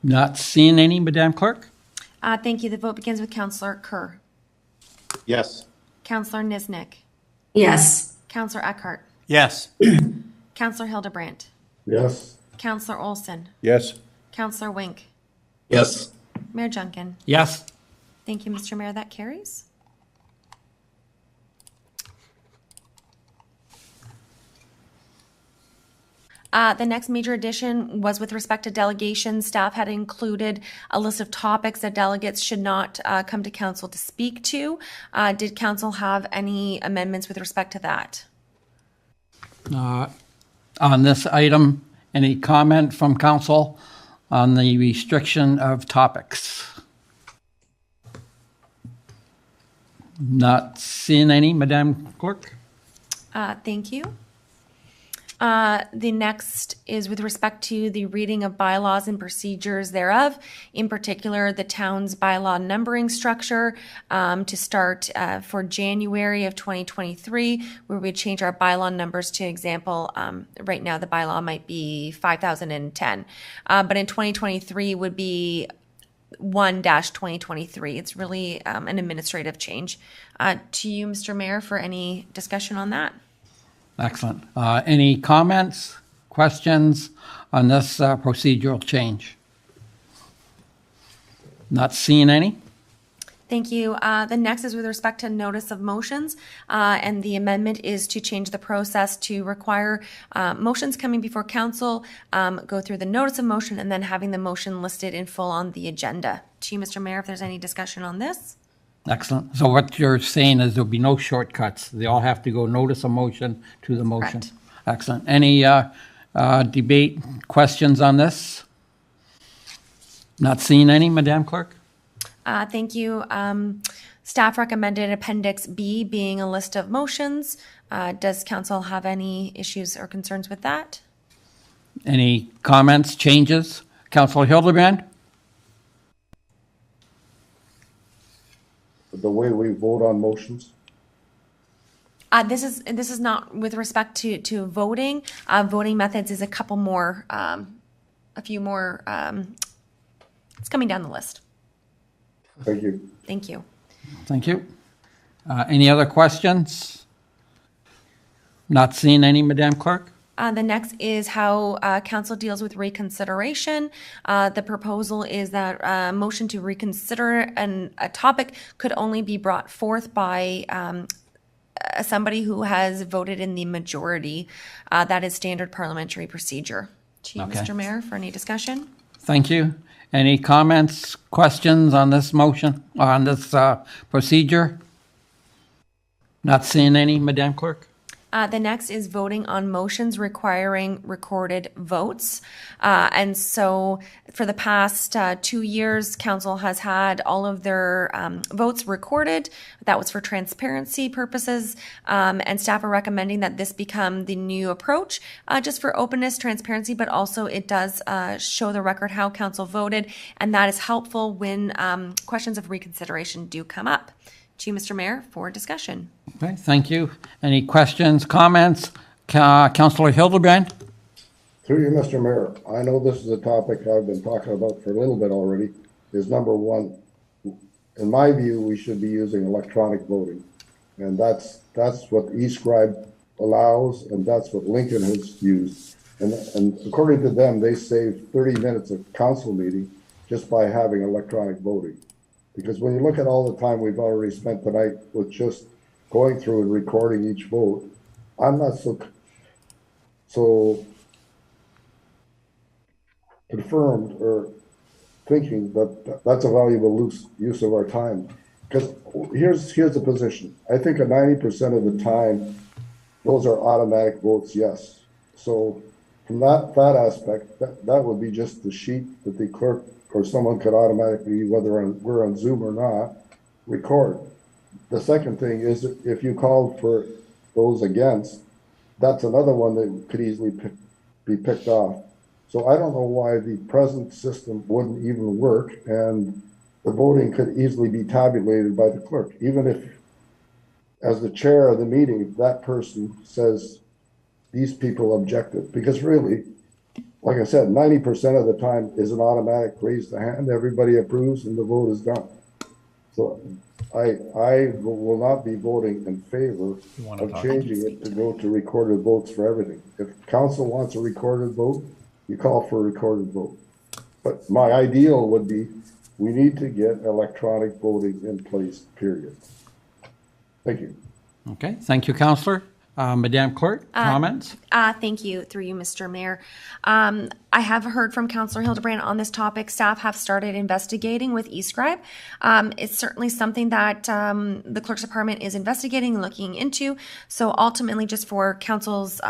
Not seeing any, Madame Clerk? Thank you. The vote begins with Councillor Kerr. Yes. Councillor Nisnik. Yes. Councillor Eckhart. Yes. Councillor Hildebrandt. Yes. Counselor Olson, Yes. Counselor Wink, Yes. Mayor Junkin. Yes. Thank you, Mr. Mayor. That carries. The next major addition was with respect to delegations. Staff had included a list of topics that delegates should not come to council to speak to. Did council have any amendments with respect to that? On this item, any comment from council on the restriction of topics? Not seeing any, Madam Clerk? Thank you. The next is with respect to the reading of bylaws and procedures thereof, in particular the town's bylaw numbering structure to start for January of 2023, where we change our bylaw numbers to example, right now the bylaw might be 5010, but in 2023 would be 1-2023. It's really an administrative change. To you, Mr. Mayor, for any discussion on that. Excellent. Any comments, questions on this procedural change? Not seeing any? Thank you. The next is with respect to notice of motions, and the amendment is to change the process to require motions coming before council, go through the notice of motion, and then having the motion listed in full on the agenda. To you, Mr. Mayor, if there's any discussion on this. Excellent. So what you're saying is there'll be no shortcuts. They all have to go notice of motion to the motion. Correct. Excellent. Any debate, questions on this? Not seeing any, Madam Clerk? Thank you. Staff recommended Appendix B being a list of motions. Does council have any issues or concerns with that? Any comments, changes? Councilor Hildebrand? The way we vote on motions? This is not with respect to voting. Voting methods is a couple more, a few more. It's coming down the list. Thank you. Thank you. Thank you. Any other questions? Not seeing any, Madam Clerk? The next is how council deals with reconsideration. The proposal is that a motion to reconsider a topic could only be brought forth by somebody who has voted in the majority. That is standard parliamentary procedure. To you, Okay. Mr. Mayor, for any discussion. Thank you. Any comments, questions on this motion, on this procedure? Not seeing any, Madam Clerk? The next is voting on motions requiring recorded votes. And so for the past 2 years, council has had all of their votes recorded. That was for transparency purposes. And staff are recommending that this become the new approach, just for openness, transparency, but also it does show the record how council voted. And that is helpful when questions of reconsideration do come up. To you, Mr. Mayor, for discussion. Okay, thank you. Any questions, comments? Councilor Hildebrand? Through you, Mr. Mayor, I know this is a topic I've been talking about for a little bit already, is number one, in my view, we should be using electronic voting. And that's what eScribe allows, and that's what Lincoln has used. And according to them, they saved 30 minutes of council meeting just by having electronic voting. Because when you look at all the time we've already spent tonight with just going through and recording each vote, I'm not so confirmed or thinking that that's a valuable use of our time. Because here's the position. I think 90% of the time, those are automatic votes, yes. So from that aspect, that would be just the sheet that the clerk or someone could automatically, whether we're on Zoom or not, record. The second thing is if you called for those against, that's another one that could easily be picked off. So I don't know why the present system wouldn't even work, and the voting could easily be tabulated by the clerk, even if, as the chair of the meeting, that person says these people objected. Because really, like I said, 90% of the time is an automatic raise the hand, everybody approves, and the vote is done. So I will not be voting in favor of changing it to go to recorded votes for everything. If council wants a recorded vote, you call for a recorded vote. But my ideal would be, we need to get electronic voting in place, period. Thank you. Okay, thank you, Councillor. Madam Clerk, comments? Thank you, through you, Mr. Mayor. I have heard from Councillor Hildebrand on this topic. Staff have started investigating with eScribe. It's certainly something that the Clerk's Department is investigating and looking into. So ultimately, just for Council's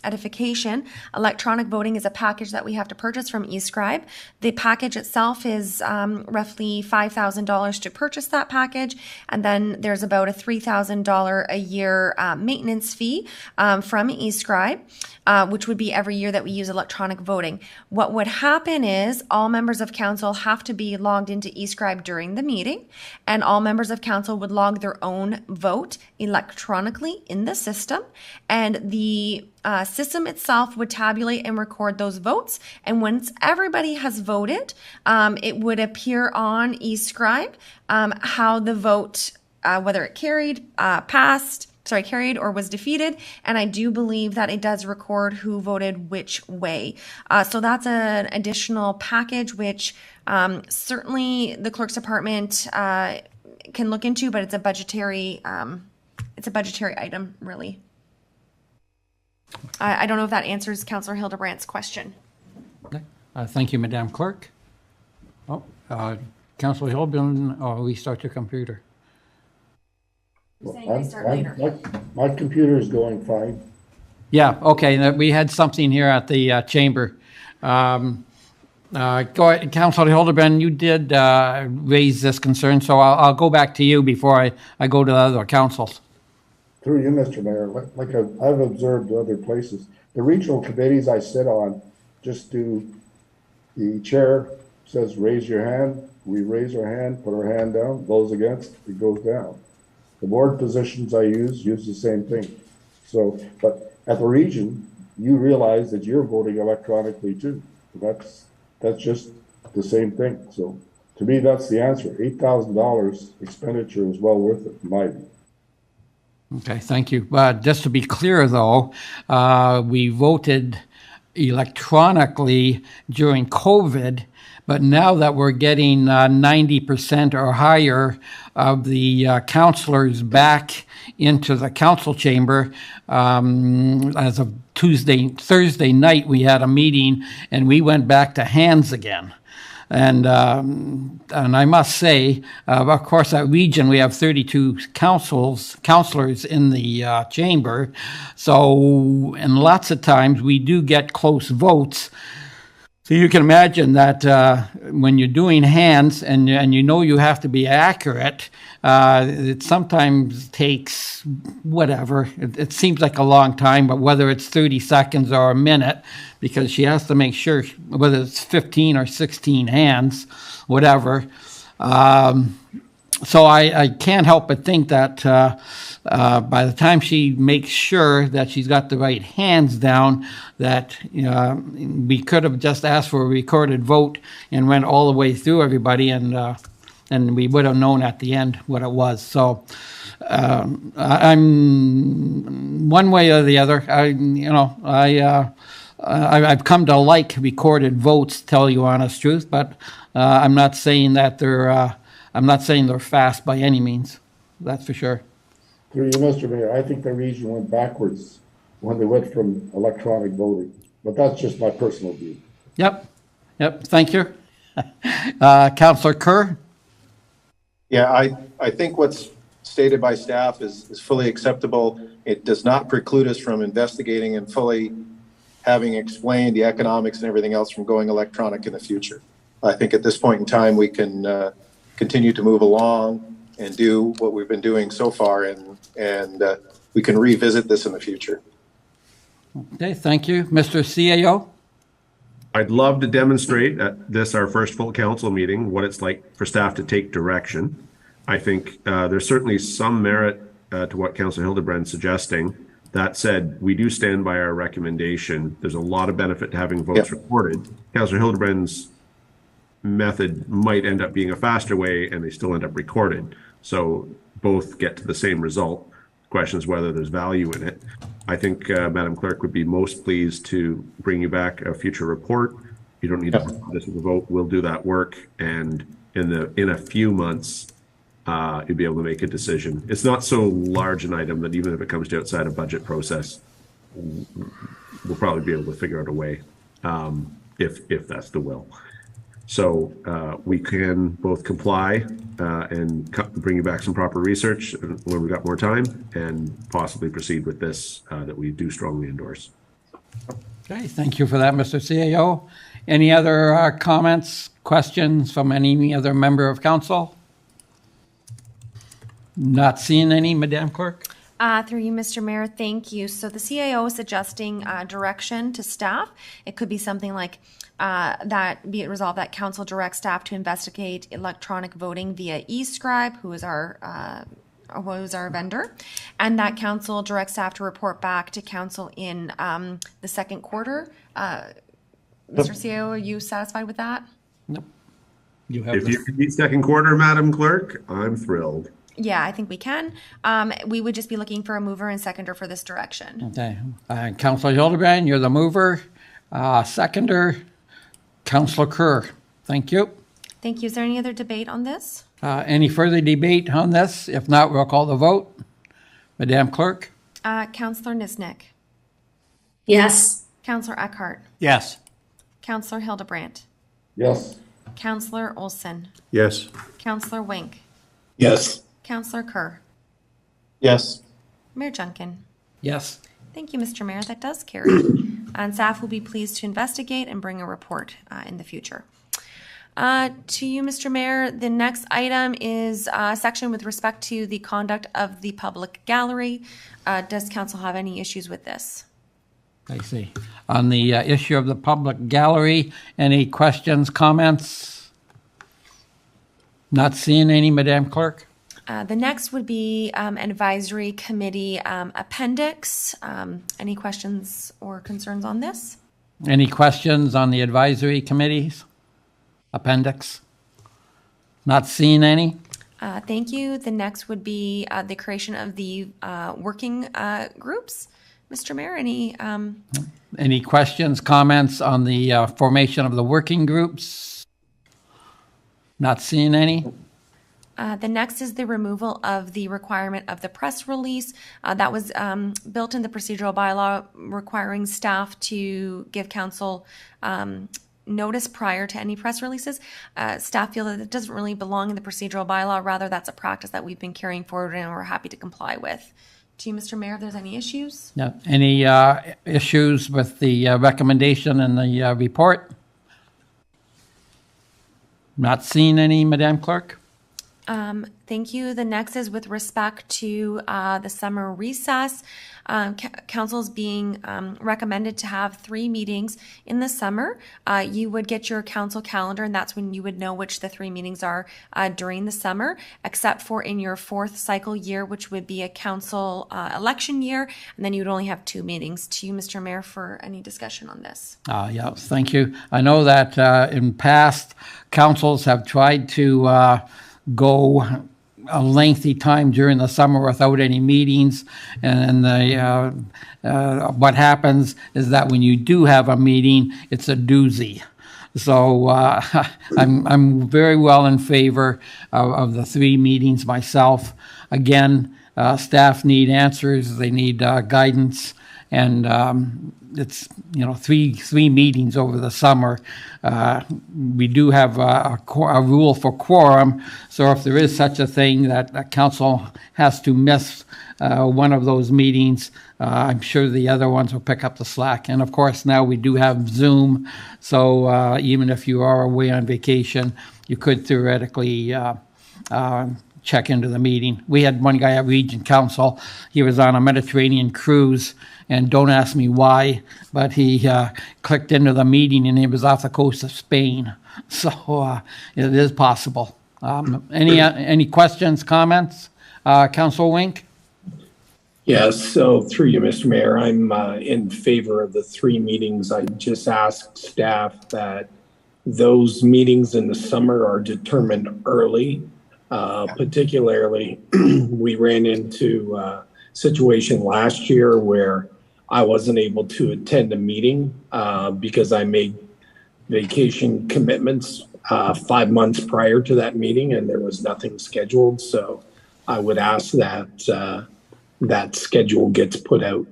edification, electronic voting is a package that we have to purchase from eScribe. The package itself is roughly $5,000 to purchase that package, and then there's about a $3,000 a year maintenance fee from eScribe, which would be every year that we use electronic voting. What would happen is all members of council have to be logged into eScribe during the meeting, and all members of council would log their own vote electronically in the system, and the system itself would tabulate and record those votes. And once everybody has voted, it would appear on eScribe how the vote, whether it carried or was defeated. And I do believe that it does record who voted which way. So that's an additional package, which certainly the Clerk's Department can look into, but it's a budgetary item, really. I don't know if that answers Councillor Hildebrandt's question. Okay. Thank you, Madam Clerk. Councillor Hildebrand, restart your computer. My computer is going fine. Yeah, okay. We had something here at the chamber. Go ahead, Councillor Hildebrand, you did raise this concern, so I'll go back to you before I go to the other councils. Through you, Mr. Mayor, like I've observed other places, the regional committees I sit on just do, the chair says, raise your hand, we raise our hand, put our hand down, those against, it goes down. The board positions I use the same thing. So, but at the region, you realize that you're voting electronically too. That's just the same thing. So to me, that's the answer. $8,000 expenditure is well worth it, in my view. Okay, thank you. Just to be clear, though, we voted electronically during COVID, but now that we're getting 90% or higher of the councillors back into the council chamber, as of Thursday night, we had a meeting and we went back to hands again. And I must say, of course, at region we have 32 councillors in the chamber. So, and lots of times we do get close votes. So you can imagine that when you're doing hands and you know you have to be accurate, it sometimes takes whatever. It seems like a long time, but whether it's 30 seconds or a minute, because she has to make sure whether it's 15 or 16 hands, whatever. So I can't help but think that by the time she makes sure that she's got the right hands down, that we could have just asked for a recorded vote and went all the way through everybody, and we would have known at the end what it was. So I'm one way or the other. I've come to like recorded votes, to tell you honest truth, but I'm not saying that they're fast by any means. That's for sure. Through you, Mr. Mayor, I think the region went backwards when they went from electronic voting, but that's just my personal view. Yep. Thank you. Councillor Kerr? Yeah, I think what's stated by staff is fully acceptable. It does not preclude us from investigating and fully having explained the economics and everything else from going electronic in the future. I think at this point in time, we can continue to move along and do what we've been doing so far, and we can revisit this in the future. Okay, thank you. Mr. CAO? I'd love to demonstrate at this, our first full council meeting, what it's like for staff to take direction. I think there's certainly some merit to what Councillor Hildebrand's suggesting. That said, we do stand by our recommendation. There's a lot of benefit to having votes recorded. Councillor Hildebrand's method might end up being a faster way and they still end up recorded. So both get to the same result. The question is whether there's value in it. I think Madam Clerk would be most pleased to bring you back a future report. You don't need to put this as a vote. We'll do that work, and in a few months, you'll be able to make a decision. It's not so large an item that even if it comes to outside a budget process, we'll probably be able to figure out a way, if that's the will. So we can both comply and bring you back some proper research when we've got more time, and possibly proceed with this that we do strongly endorse. Okay, thank you for that, Mr. CAO. Any other comments, questions from any other member of council? Not seeing any, Madam Clerk? Through you, Mr. Mayor, thank you. So the CAO is suggesting direction to staff. It could be something like that, be it resolved that council directs staff to investigate electronic voting via eScribe, who is our vendor, and that council directs staff to report back to council in the second quarter. Mr. CAO, are you satisfied with that? Nope. You have if you can meet second quarter, Madam Clerk, I'm thrilled. Yeah, I think we can. We would just be looking for a mover and seconder for this direction. Okay. Councilor Hildebrand, you're the mover. Seconder, Councilor Kerr. Thank you. Thank you. Is there any other debate on this? Any further debate on this? If not, we'll call the vote. Madam Clerk? Councilor Nisnik. Yes. Councilor Eckhart. Yes. Councilor Hildebrandt. Yes. Councilor Olson. Yes. Councilor Wink. Yes. Councilor Kerr. Yes. Mayor Junkin. Yes. Thank you, Mr. Mayor. That does carry. And staff will be pleased to investigate and bring a report in the future. To you, Mr. Mayor, the next item is a section with respect to the conduct of the public gallery. Does council have any issues with this? I see. On the issue of the public gallery, any questions, comments? Not seeing any, Madam Clerk? The next would be an advisory committee appendix. Any questions or concerns on this? Any questions on the advisory committees? Appendix? Not seeing any? Thank you. The next would be the creation of the working groups. Mr. Mayor, any questions, comments on the formation of the working groups? Not seeing any? The next is the removal of the requirement of the press release. That was built in the procedural bylaw requiring staff to give council notice prior to any press releases. Staff feel that it doesn't really belong in the procedural bylaw. Rather, that's a practice that we've been carrying forward and we're happy to comply with. To you, Mr. Mayor, if there's any issues? No. Any issues with the recommendation in the report? Not seeing any, Madam Clerk? Thank you. The next is with respect to the summer recess. Council's being recommended to have 3 meetings in the summer. You would get your council calendar, and that's when you would know which the 3 meetings are during the summer, except for in your 4th cycle year, which would be a council election year, and then you'd only have 2 meetings. To you, Mr. Mayor, for any discussion on this. Yeah, thank you. I know that in past councils have tried to go a lengthy time during the summer without any meetings, and what happens is that when you do have a meeting, it's a doozy. So I'm very well in favor of the 3 meetings myself. Again, staff need answers, they need guidance, and it's 3 meetings over the summer. We do have a rule for quorum, so if there is such a thing that a council has to miss one of those meetings, I'm sure the other ones will pick up the slack. And of course, now we do have Zoom, so even if you are away on vacation, you could theoretically check into the meeting. We had one guy at Region Council. He was on a Mediterranean cruise, and don't ask me why, but he clicked into the meeting and he was off the coast of Spain. So it is possible. Any questions, comments? Councilor Wink? Yes, so through you, Mr. Mayor, I'm in favor of the 3 meetings. I just asked staff that those meetings in the summer are determined early Particularly, we ran into a situation last year where I wasn't able to attend a meeting because I made vacation commitments 5 months prior to that meeting, and there was nothing scheduled. So I would ask that that schedule gets put out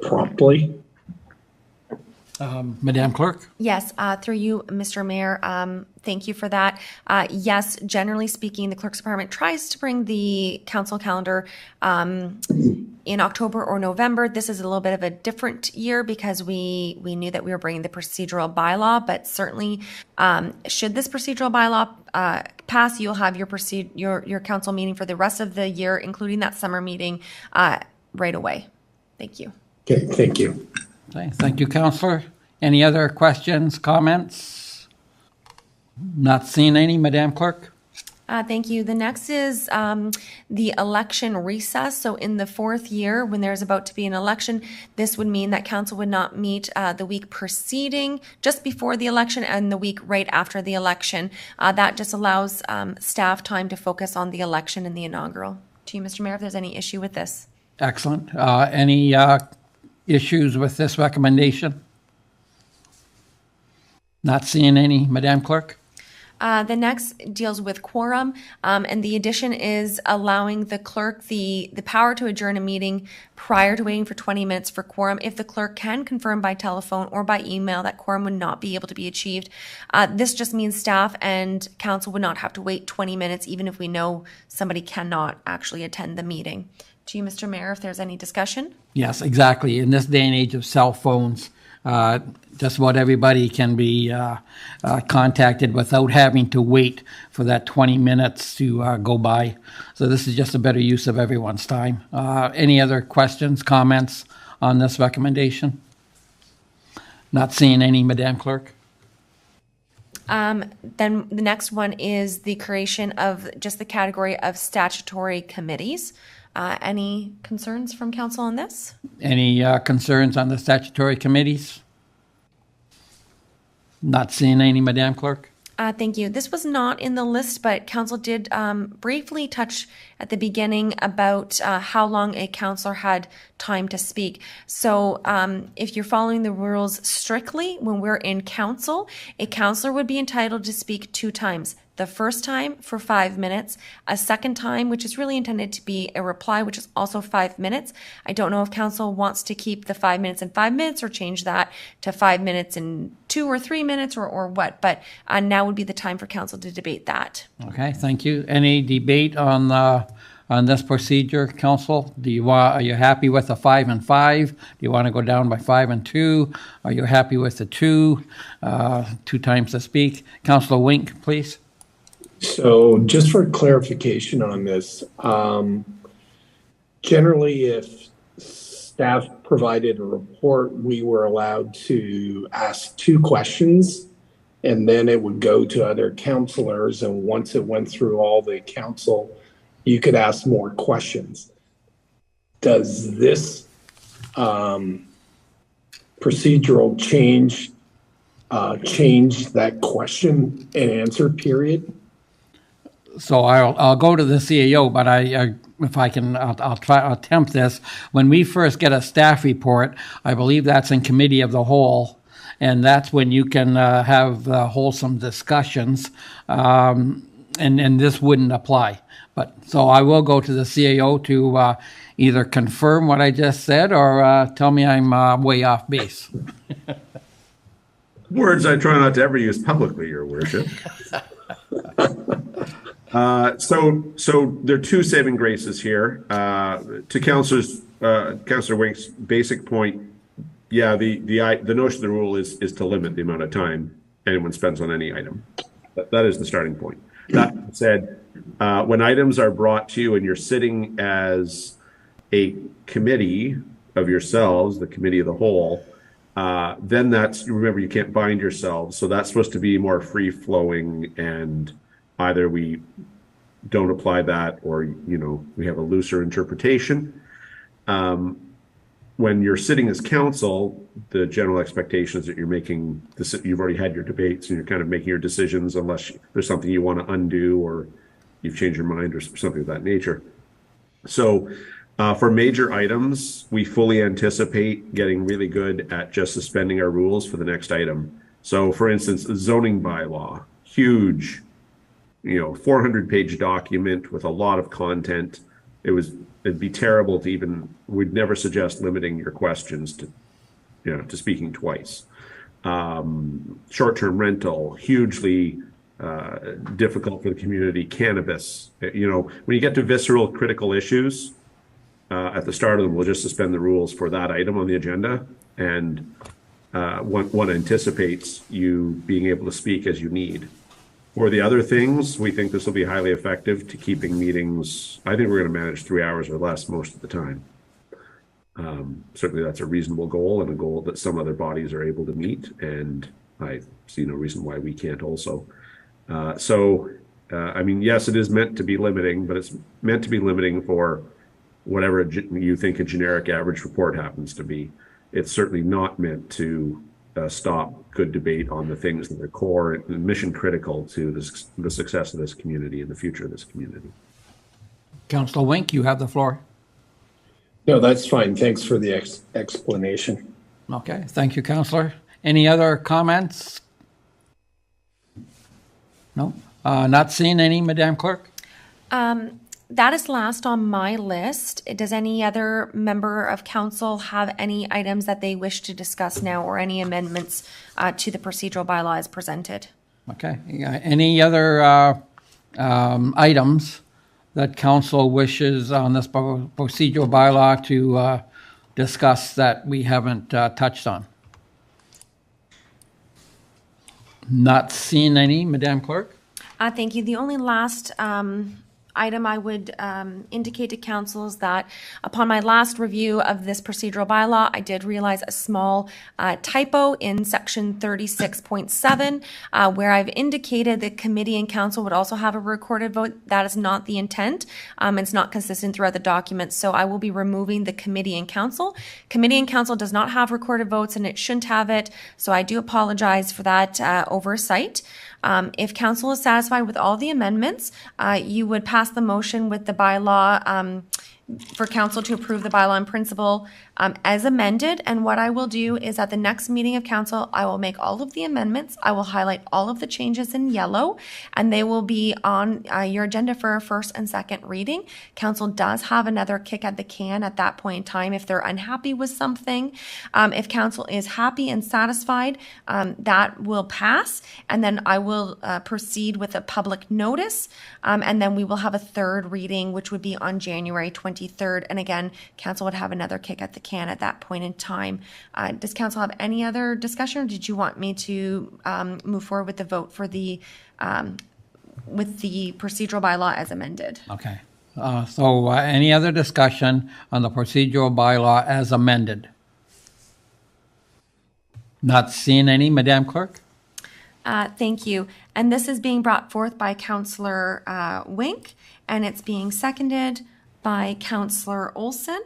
promptly. Madam Clerk? Yes, through you, Mr. Mayor. Thank you for that. Yes, generally speaking, the Clerk's Department tries to bring the council calendar in October or November. This is a little bit of a different year because we knew that we were bringing the procedural bylaw, but certainly should this procedural bylaw pass, you'll have your council meeting for the rest of the year, including that summer meeting, right away. Thank you. Okay, thank you. Okay, thank you, Councillor. Any other questions, comments? Not seeing any, Madam Clerk? Thank you. The next is the election recess. So in the fourth year, when there's about to be an election, this would mean that council would not meet the week preceding, just before the election, and the week right after the election. That just allows staff time to focus on the election and the inaugural. To you, Mr. Mayor, if there's any issue with this. Excellent. Any issues with this recommendation? Not seeing any, Madam Clerk? The next deals with quorum, and the addition is allowing the clerk the power to adjourn a meeting prior to waiting for 20 minutes for quorum if the clerk can confirm by telephone or by email that quorum would not be able to be achieved. This just means staff and council would not have to wait 20 minutes even if we know somebody cannot actually attend the meeting. To you, Mr. Mayor, if there's any discussion? Yes, exactly. In this day and age of cell phones, just about everybody can be contacted without having to wait for that 20 minutes to go by. So this is just a better use of everyone's time. Any other questions, comments on this recommendation? Not seeing any, Madam Clerk. Then the next one is the creation of just the category of statutory committees. Any concerns from council on this? Any concerns on the statutory committees? Not seeing any, Madam Clerk. Thank you. This was not in the list, but council did briefly touch at the beginning about how long a councillor had time to speak. So if you're following the rules strictly, when we're in council, a councillor would be entitled to speak 2 times. The first time for 5 minutes, a second time, which is really intended to be a reply, which is also 5 minutes. I don't know if council wants to keep the 5 minutes and 5 minutes or change that to 5 minutes and 2 or 3 minutes or what, but now would be the time for council to debate that. Okay, thank you. Any debate on this procedure, council? Are you happy with the 5 and 5? Do you want to go down by 5 and 2? Are you happy with the 2 times to speak? Councillor Wink, please. So just for clarification on this, generally if staff provided a report, we were allowed to ask 2 questions and then it would go to other councilors. And once it went through all the council, you could ask more questions. Does this procedural change that question and answer period? So I'll go to the CAO, but if I can, I'll attempt this. When we first get a staff report, I believe that's in committee of the whole, and that's when you can have wholesome discussions, and this wouldn't apply. But so I will go to the CAO to either confirm what I just said or tell me I'm way off base. Words I try not to ever use publicly, Your Worship. So there are 2 saving graces here. To Councillor Wink's basic point, yeah, the notion of the rule is to limit the amount of time anyone spends on any item. That is the starting point. That said, when items are brought to you and you're sitting as a committee of yourselves, the committee of the whole, then remember, you can't bind yourselves. So that's supposed to be more free flowing, and either we don't apply that or, we have a looser interpretation. When you're sitting as council, the general expectation is that you've already had your debates and you're kind of making your decisions unless there's something you want to undo or you've changed your mind or something of that nature. So for major items, we fully anticipate getting really good at just suspending our rules for the next item. So for instance, zoning bylaw, huge, 400-page document with a lot of content. It'd be terrible to even, we'd never suggest limiting your questions to speaking twice. Short-term rental, hugely difficult for the community. Cannabis, when you get to visceral critical issues, at the start of them, we'll just suspend the rules for that item on the agenda. And one anticipates you being able to speak as you need. For the other things, we think this will be highly effective to keeping meetings. I think we're going to manage 3 hours or less most of the time. Certainly that's a reasonable goal and a goal that some other bodies are able to meet. And I see no reason why we can't also. Yes, it is meant to be limiting, but it's meant to be limiting for whatever you think a generic average report happens to be. It's certainly not meant to stop good debate on the things that are core and mission critical to the success of this community and the future of this community. Councillor Wink, you have the floor. No, that's fine. Thanks for the explanation. Okay, thank you, Councillor. Any other comments? No? Not seeing any, Madam Clerk? That is last on my list. Does any other member of council have any items that they wish to discuss now or any amendments to the procedural bylaw as presented? Okay. Any other items that council wishes on this procedural bylaw to discuss that we haven't touched on? Not seeing any, Madam Clerk? Thank you. The only last item I would indicate to council is that upon my last review of this procedural bylaw, I did realize a small typo in section 36.7 where I've indicated that committee and council would also have a recorded vote. That is not the intent. It's not consistent throughout the document, so I will be removing the committee and council. Committee and council does not have recorded votes and it shouldn't have it, so I do apologize for that oversight. If council is satisfied with all the amendments, you would pass the motion with the bylaw for council to approve the bylaw in principle as amended. And what I will do is at the next meeting of council, I will make all of the amendments. I will highlight all of the changes in yellow, and they will be on your agenda for a first and second reading. Council does have another kick at the can at that point in time if they're unhappy with something. If council is happy and satisfied, that will pass, and then I will proceed with a public notice, and then we will have a third reading, which would be on January 23rd. And again, council would have another kick at the can at that point in time. Does council have any other discussion, or did you want me to move forward with the vote for the with the procedural bylaw as amended? Okay. So any other discussion on the procedural bylaw as amended? Not seeing any, Madam Clerk? Thank you. And this is being brought forth by Councillor Wink, and it's being seconded by Councillor Olson.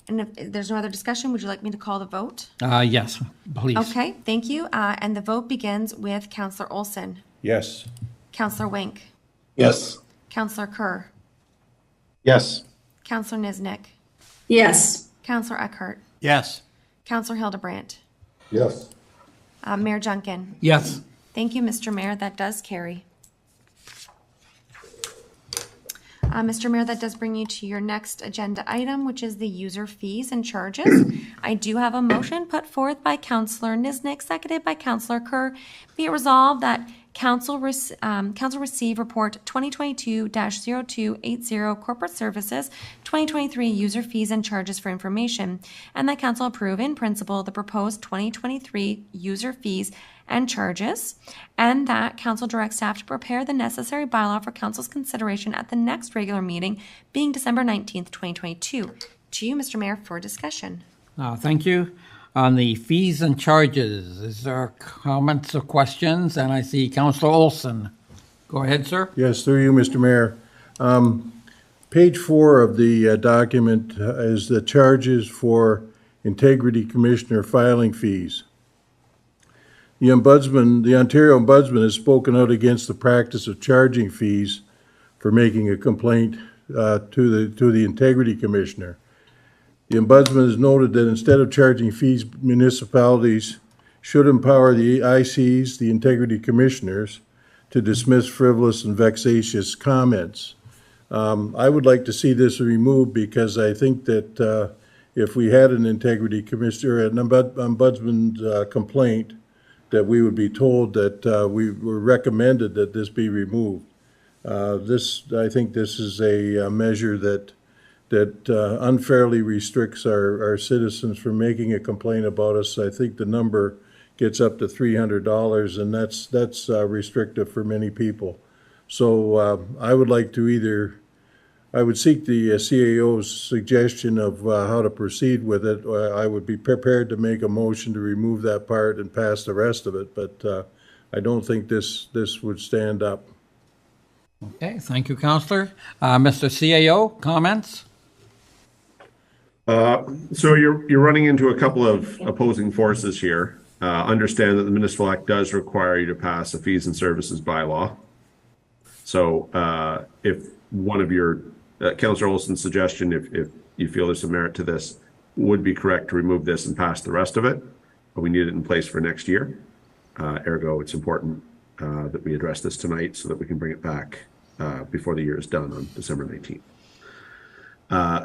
And if there's no other discussion, would you like me to call the vote? Yes, please. Okay, thank you. And the vote begins with Councillor Olson. Yes. Councillor Wink. Yes. Councillor Kerr. Yes. Councillor Niznik. Yes. Councillor Eckhart. Yes. Councillor Hildebrandt. Yes. Mayor Junkin. Yes. Thank you, Mr. Mayor. That does carry. Mr. Mayor, that does bring you to your next agenda item, which is the user fees and charges. I do have a motion put forth by Councillor Niznik, seconded by Councillor Kerr. Be it resolved that Council receive Report 2022-0280 Corporate Services 2023 User Fees and Charges for Information, and that Council approve in principle the proposed 2023 user fees and charges, and that Council direct staff to prepare the necessary bylaw for Council's consideration at the next regular meeting, being December 19th, 2022. To you, Mr. Mayor, for discussion. Thank you. On the fees and charges, is there comments or questions? And I see Councillor Olson. Go ahead, sir. Yes, through you, Mr. Mayor. Page 4 of the document is the charges for Integrity Commissioner filing fees. The Ontario Ombudsman has spoken out against the practice of charging fees for for making a complaint to the Integrity Commissioner. The Ombudsman has noted that instead of charging fees, municipalities should empower the ICs, the Integrity Commissioners, to dismiss frivolous and vexatious comments. I would like to see this removed because I think that if we had an Integrity Commissioner, an Ombudsman complaint, that we would be told that we were recommended that this be removed. I think this is a measure that unfairly restricts our citizens from making a complaint about us. I think the number gets up to $300, and that's restrictive for many people. So I would like to I would seek the CAO's suggestion of how to proceed with it. I would be prepared to make a motion to remove that part and pass the rest of it, but I don't think this would stand up. Okay, thank you, Councillor. Mr. CAO, comments? So you're running into a couple of opposing forces here. Understand that the Municipal Act does require you to pass a fees and services bylaw. So if one of your Councillor Olson's suggestion, if you feel there's some merit to this, would be correct to remove this and pass the rest of it, but we need it in place for next year. Ergo, it's important that we address this tonight so that we can bring it back before the year is done on December 19th.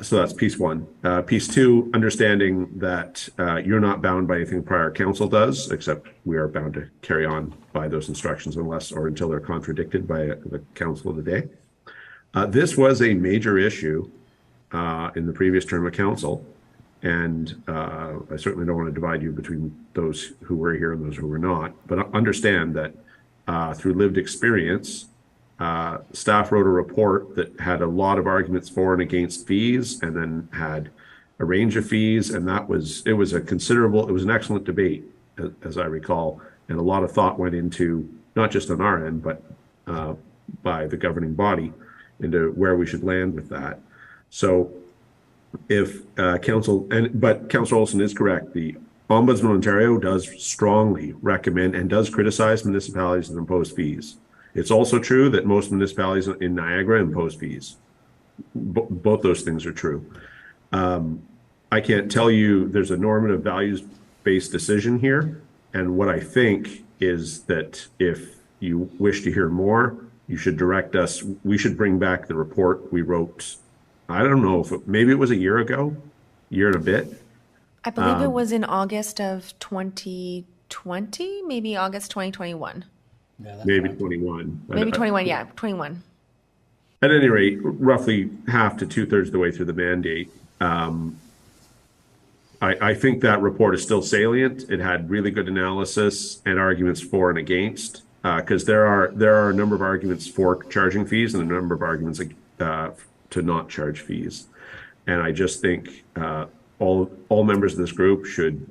So that's piece one. Piece two, understanding that you're not bound by anything prior council does, except we are bound to carry on by those instructions unless or until they're contradicted by the council of the day. This was a major issue in the previous term of council, and I certainly don't want to divide you between those who were here and those who were not, but understand that through lived experience, staff wrote a report that had a lot of arguments for and against fees, and then had a range of fees, and it was an excellent debate, as I recall, and a lot of thought went into, not just on our end, but by the governing body, into where we should land with that. So if but Councillor Olson is correct, the Ombudsman Ontario does strongly recommend and does criticize municipalities that impose fees. It's also true that most municipalities in Niagara impose fees. Both those things are true. I can't tell you there's a normative values-based decision here. And what I think is that if you wish to hear more, you should direct us. We should bring back the report we wrote. I don't know if maybe it was a year and a bit. I believe it was in August of 2020, maybe August 2021. Maybe 21. Maybe 21, yeah, 21. At any rate, roughly half to 2/3 of the way through the mandate. I think that report is still salient. It had really good analysis and arguments for and against, because there are a number of arguments for charging fees and a number of arguments to not charge fees. And I just think all members of this group should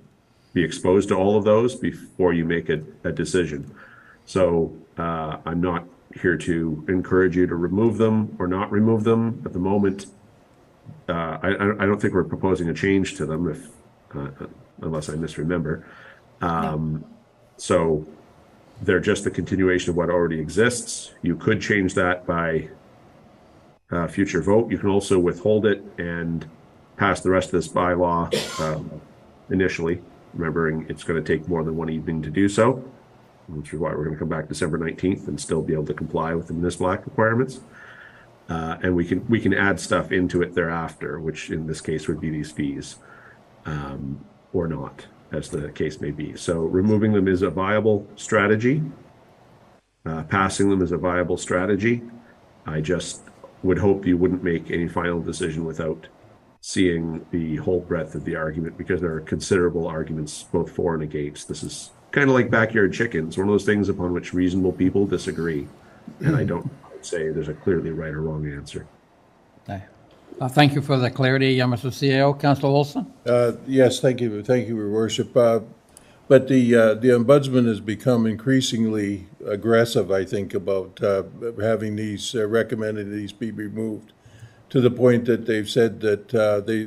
be exposed to all of those before you make a decision. So I'm not here to encourage you to remove them or not remove them at the moment. I don't think we're proposing a change to them, unless I misremember. So they're just a continuation of what already exists. You could change that by future vote. You can also withhold it and pass the rest of this bylaw initially, remembering it's going to take more than one evening to do so, which is why we're going to come back December 19th and still be able to comply with the Municipal Act requirements. And we can add stuff into it thereafter, which in this case would be these fees, or not, as the case may be. So removing them is a viable strategy. Passing them is a viable strategy. I just would hope you wouldn't make any final decision without seeing the whole breadth of the argument, because there are considerable arguments both for and against. This is kind of like backyard chickens, one of those things upon which reasonable people disagree. And I don't say there's a clearly right or wrong answer. Okay. Thank you for the clarity, Mr. CAO. Councillor Olson? Yes, thank you, Your Worship. But the Ombudsman has become increasingly aggressive, I think, about having these, recommending these be removed, to the point that they've said that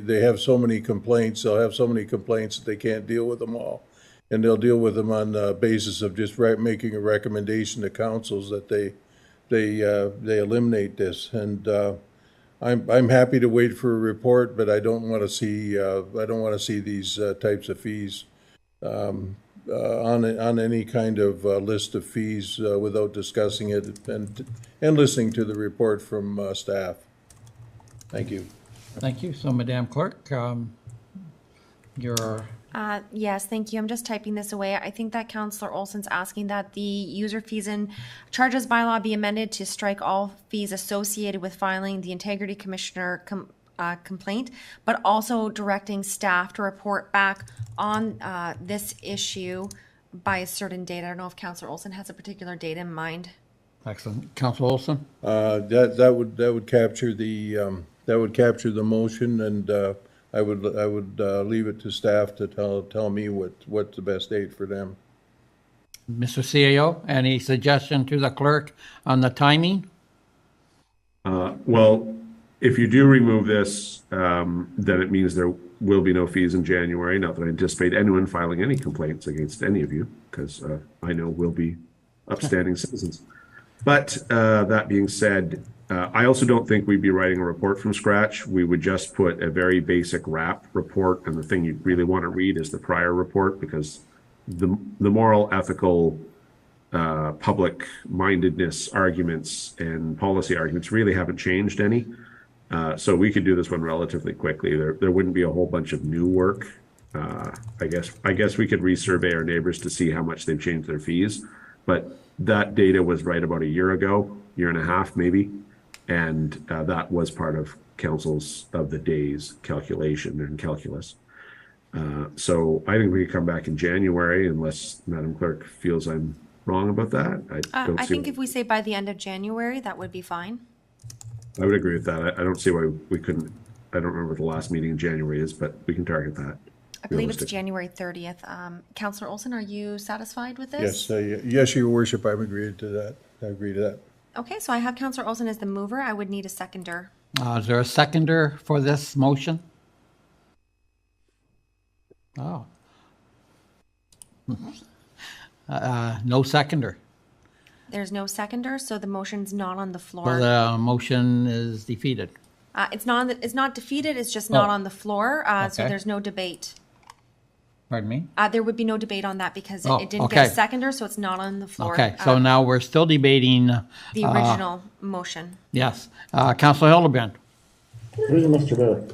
they have so many complaints, they'll have so many complaints that they can't deal with them all. And they'll deal with them on the basis of just making a recommendation to councils that they eliminate this. And I'm happy to wait for a report, but I don't want to see these types of fees on any kind of list of fees without discussing it and listening to the report from staff. Thank you. Thank you. So, Madam Clerk, your Yes, thank you. I'm just typing this away. I think that Councillor Olson's asking that the user fees and charges bylaw be amended to strike all fees associated with filing the Integrity Commissioner complaint, but also directing staff to report back on this issue by a certain date. I don't know if Councillor Olson has a particular date in mind. excellent. Councillor Olson? That would capture the motion, and I would leave it to staff to tell me what's the best date for them. Mr. CAO, any suggestion to the clerk on the timing? Well, if you do remove this, then it means there will be no fees in January. Not that I anticipate anyone filing any complaints against any of you, because I know we'll be upstanding citizens. But that being said, I also don't think we'd be writing a report from scratch. We would just put a very basic wrap report, and the thing you really want to read is the prior report, because the moral, ethical, public-mindedness arguments and policy arguments really haven't changed any. So we could do this one relatively quickly. There wouldn't be a whole bunch of new work. I guess we could resurvey our neighbors to see how much they've changed their fees, but that data was right about a year ago, year and a half maybe. And that was part of council's of the days calculation and calculus. So I think we could come back in January unless Madam Clerk feels I'm wrong about that. I think if we say by the end of January, that would be fine. I would agree with that. I don't see why we couldn't. I don't remember what the last meeting in January is, but we can target that. I believe it's January 30th. Councillor Olson, are you satisfied with this? Yes, Your Worship, I agree to that. Okay, so I have Councillor Olson as the mover. I would need a seconder. Is there a seconder for this motion? Oh. No seconder. There's no seconder, so the motion's not on the floor. So the motion is defeated. It's not defeated, it's just not on the floor, so Okay. there's no debate. Pardon me? There would be no debate on that because Oh, it didn't okay. get a seconder, so it's not on the floor. Okay, so now we're still debating. The original motion. Yes. Councillor Hildebrand. Through you, Mr. Mayor.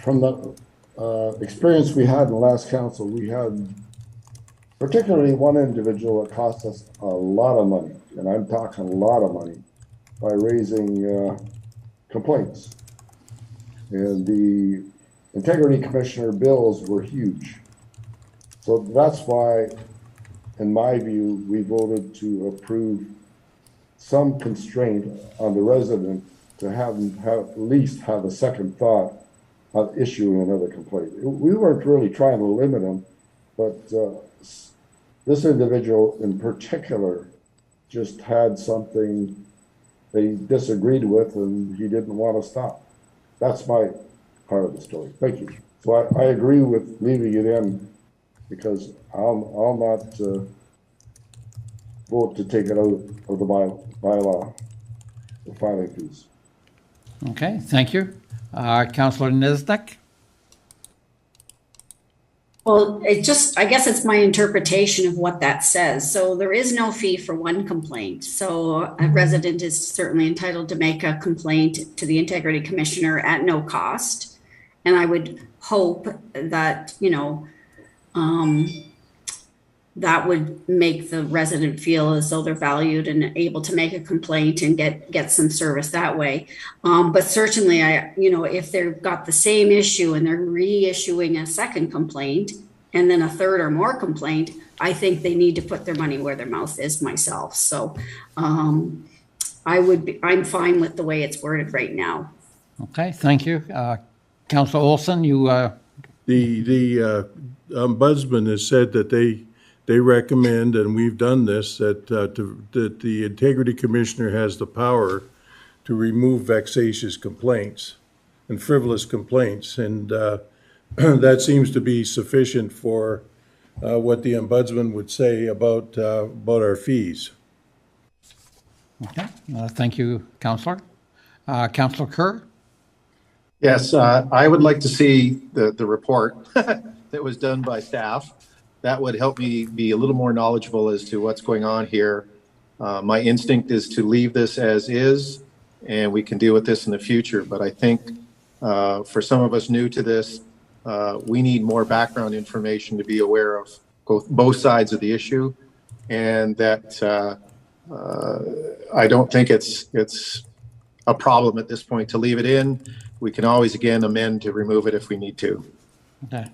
From the experience we had in the last council, we had particularly one individual that cost us a lot of money, and I'm talking a lot of money, by raising complaints. And the integrity commissioner bills were huge. So that's why, in my view, we voted to approve some constraint on the resident to have at least have a second thought of issuing another complaint. We weren't really trying to limit them, but this individual in particular just had something they disagreed with and he didn't want to stop. That's my part of the story. Thank you. So I agree with leaving it in because I'll not vote to take it out of the bylaw, the filing fees. Okay, thank you. Councillor Niznik. Well, I guess it's my interpretation of what that says. So there is no fee for one complaint. So a resident is certainly entitled to make a complaint to the Integrity Commissioner at no cost. And I would hope that, that would make the resident feel as though they're valued and able to make a complaint and get some service that way. But certainly, if they've got the same issue and they're reissuing a second complaint and then a third or more complaint, I think they need to put their money where their mouth is myself. So I'm fine with the way it's worded right now. Okay, thank you. Councillor Olson, you... The ombudsman has said that they recommend, and we've done this, that the Integrity Commissioner has the power to remove vexatious complaints and frivolous complaints, and that seems to be sufficient for what the ombudsman would say about our fees. Okay, thank you, Councillor. Councillor Kerr? Yes, I would like to see the report that was done by staff. That would help me be a little more knowledgeable as to what's going on here. My instinct is to leave this as is, and we can deal with this in the future. But I think for some of us new to this, we need more background information to be aware of both sides of the issue, and that I don't think it's a problem at this point to leave it in. We can always again amend to remove it if we need to. Okay.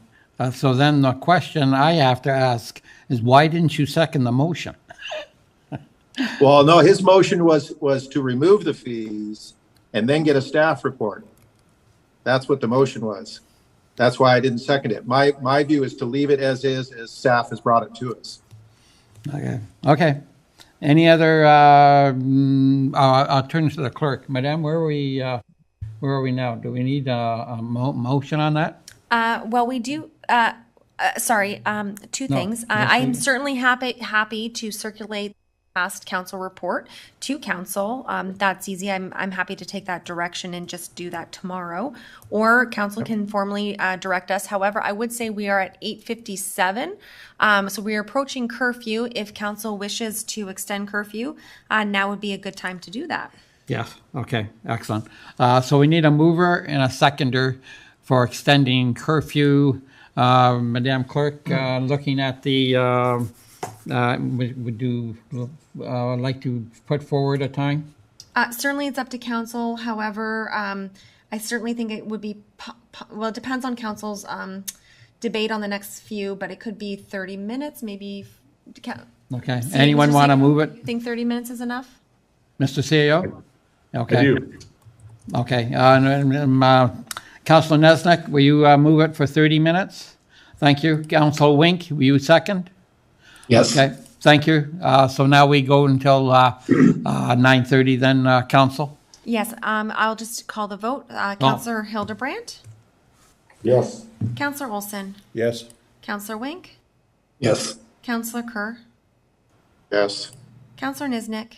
So then the question I have to ask is, why didn't you second the motion? Well, no, his motion was to remove the fees and then get a staff report. That's what the motion was. That's why I didn't second it. My view is to leave it as staff has brought it to us. Okay. Okay. Any other? I'll turn to the clerk, Madame. Where are we now? Do we need a motion on that? Well, we do. Sorry. Two things. I'm certainly happy to circulate past council report to council. That's easy. I'm happy to take that direction and just do that tomorrow. Or council can formally direct us. However, I would say we are at 8:57. So we are approaching curfew. If council wishes to extend curfew, now would be a good time to do that. Yes. Okay. Excellent. So we need a mover and a seconder for extending curfew. Madam Clerk, looking at the, would you like to put forward a time? Certainly it's up to council. However, I certainly think it would be, well, it depends on council's debate on the next few, but it could be 30 minutes, maybe. Okay. Anyone want to move it? You think 30 minutes is enough? Mr. CEO? Okay. I do. Okay. Councilor Nesnick, will you move it for 30 minutes? Thank you. Councilor Wink, will you second? Yes. Okay. Thank you. So now we go until 9:30 then, Council? Yes, I'll just call the vote. Councillor Hildebrandt? Yes. Councillor Olson? Yes. Councillor Wink? Yes. Councillor Kerr? Yes. Councillor Niznik?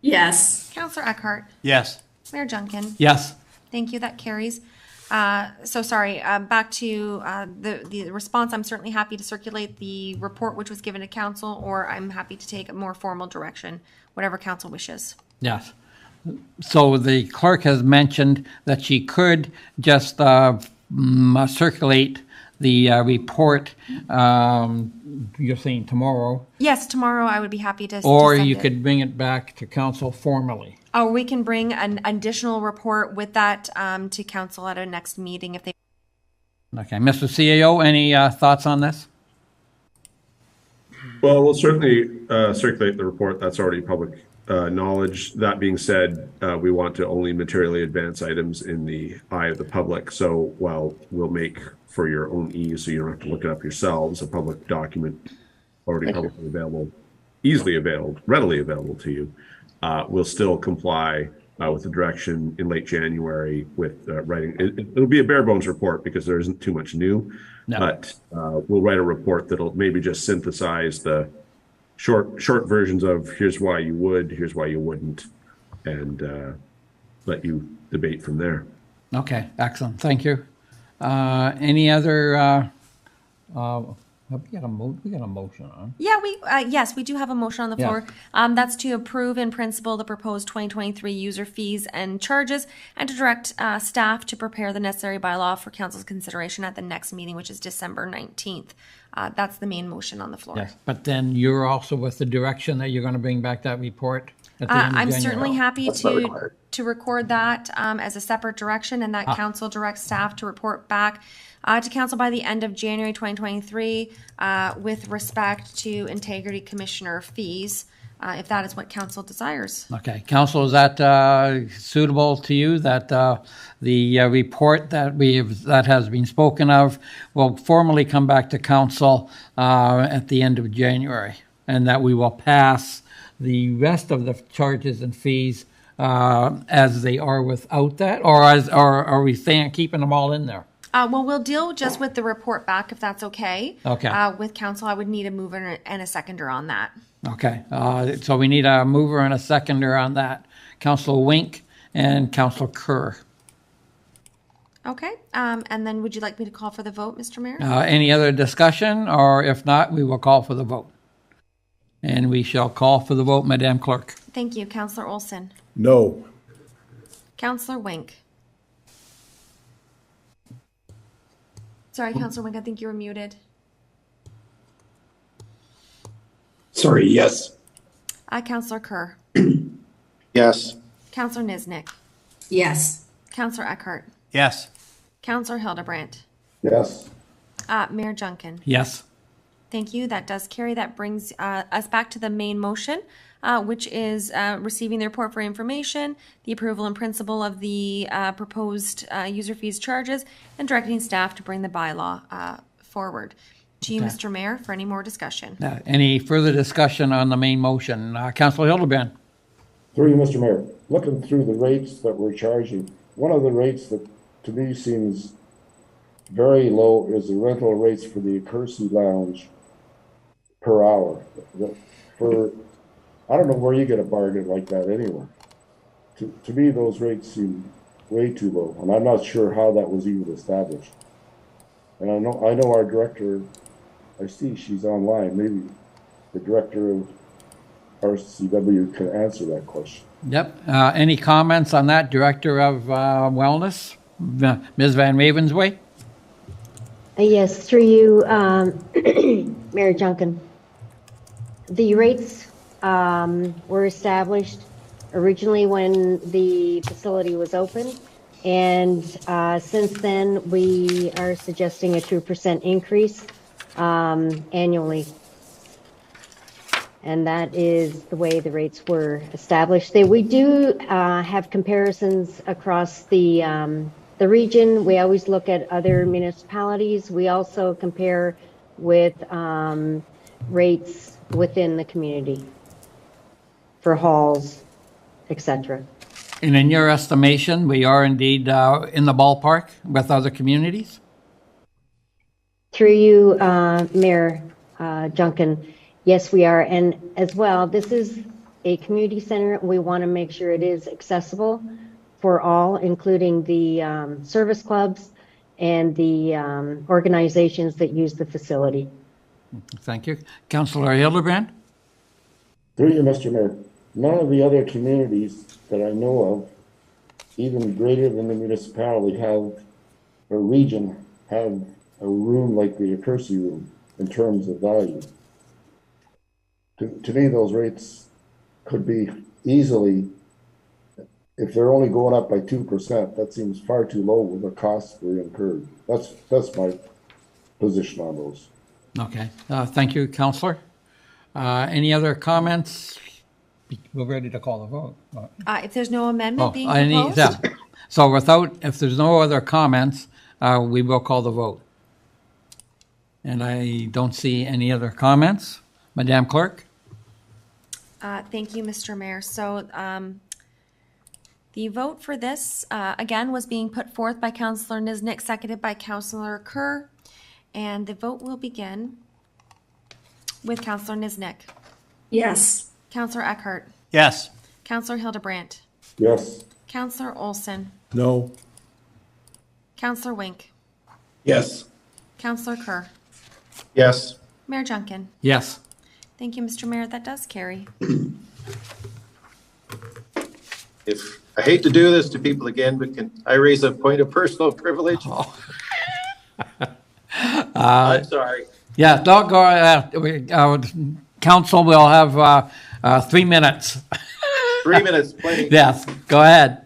Yes. Councillor Eckhart? Yes. Mayor Junkin? Yes. Thank you, that carries. So sorry, back to the response. I'm certainly happy to circulate the report which was given to council, or I'm happy to take a more formal direction, whatever council wishes. Yes. So the clerk has mentioned that she could just circulate the report, you're saying tomorrow, Yes, tomorrow I would be happy to. or to send you it. could bring it back to council formally. Or we can bring an additional report with that to council at a next meeting if they. Okay. Mr. CAO, any thoughts on this? Well, we'll certainly circulate the report. That's already public knowledge. That being said, we want to only materially advance items in the eye of the public. So while we'll make for your own ease, so you don't have to look it up yourselves, a public document already publicly available, easily available, readily available to you, we'll still comply with the direction in late January with writing. It'll be a bare bones report because there isn't too much new, but we'll write a report that'll maybe just synthesize the short versions of here's why you would, here's why you wouldn't, and let you debate from there. Okay, excellent. Thank you. Any other? We got a motion on. Yeah, yes, we do have a motion on the floor. That's to approve in principle the proposed 2023 user fees and charges, and to direct staff to prepare the necessary bylaw for council's consideration at the next meeting, which is December 19th. That's the main motion on the floor. Yes, but then you're also with the direction that you're going to bring back that report at the end of I'm January. certainly happy to record that as a separate direction, and that council directs staff to report back to council by the end of January 2023 with respect to integrity commissioner fees, if that is what council desires. Okay, council, is that suitable to you, that the report that has been spoken of will formally come back to council at the end of January, and that we will pass the rest of the charges and fees as they are without that, or are we keeping them all in there? Well, we'll deal just with the report back, if that's okay. Okay. With council, I would need a mover and a seconder on that. Okay, so we need a mover and a seconder on that. Councilor Wink and Councilor Kerr. Okay, and then would you like me to call for the vote, Mr. Mayor? Any other discussion, or if not, we will call for the vote. And we shall call for the vote, Madam Clerk. Thank you. Councilor Olson. No. Councilor Wink. Sorry, Councilor Wink, I think you were muted. Sorry, yes. Councilor Kerr. Yes. Councilor Niznik. Yes. Councilor Eckhart. Yes. Councilor Hildebrandt. Yes. Mayor Junkin. Yes. Thank you. That does carry. That brings us back to the main motion, which is receiving the report for information, the approval in principle of the proposed user fees charges, and directing staff to bring the bylaw forward. To you, Mr. Mayor, for any more discussion. Any further discussion on the main motion? Councilor Hildebrand. Through you, Mr. Mayor, looking through the rates that we're charging, one of the rates that to me seems very low is the rental rates for the Accuracy Lounge per hour. I don't know where you get a bargain like that anywhere. To me, those rates seem way too low, and I'm not sure how that was even established. And I know our director, I see she's online, maybe the director of RCW can answer that question. Yep. Any comments on that, Director of Wellness, Ms. Van Ravensway? Yes, through you, Mayor Junkin. The rates were established originally when the facility was open, and since then we are suggesting a 2% increase annually. And that is the way the rates were established. We do have comparisons across the region. We always look at other municipalities. We also compare with rates within the community for halls, etc. And in your estimation, we are indeed in the ballpark with other communities? Through you, Mayor Junkin, yes, we are. And as well, this is a community center. We want to make sure it is accessible for all, including the service clubs and the organizations that use the facility. Thank you. Councillor Hildebrand? Through you, Mr. Mayor, none of the other communities that I know of, even greater than the municipality, have a region, have a room like the Accuracy room in terms of value. To me, those rates could be easily, if they're only going up by 2%, that seems far too low with the costs we incurred. That's my position on those. Okay. Thank you, Councillor. Any other comments? We're ready to call the vote. If there's no amendment being proposed? Yeah. So if there's no other comments, we will call the vote. And I don't see any other comments. Madam Clerk? Thank you, Mr. Mayor. So the vote for this, again, was being put forth by Councillor Niznik, seconded by Councillor Kerr. And the vote will begin with Councillor Niznik. Yes. Councillor Eckhart. Yes. Councillor Hildebrandt. Yes. Councillor Olson. No. Councillor Wink. Yes. Councillor Kerr. Yes. Mayor Junkin. Yes. Thank you, Mr. Mayor. That does carry. If I hate to do this to people again, but can I raise a point of personal privilege? Oh. I'm sorry. Yeah, don't go. Council will have 3 minutes. 3 minutes, plenty. Yes, go ahead.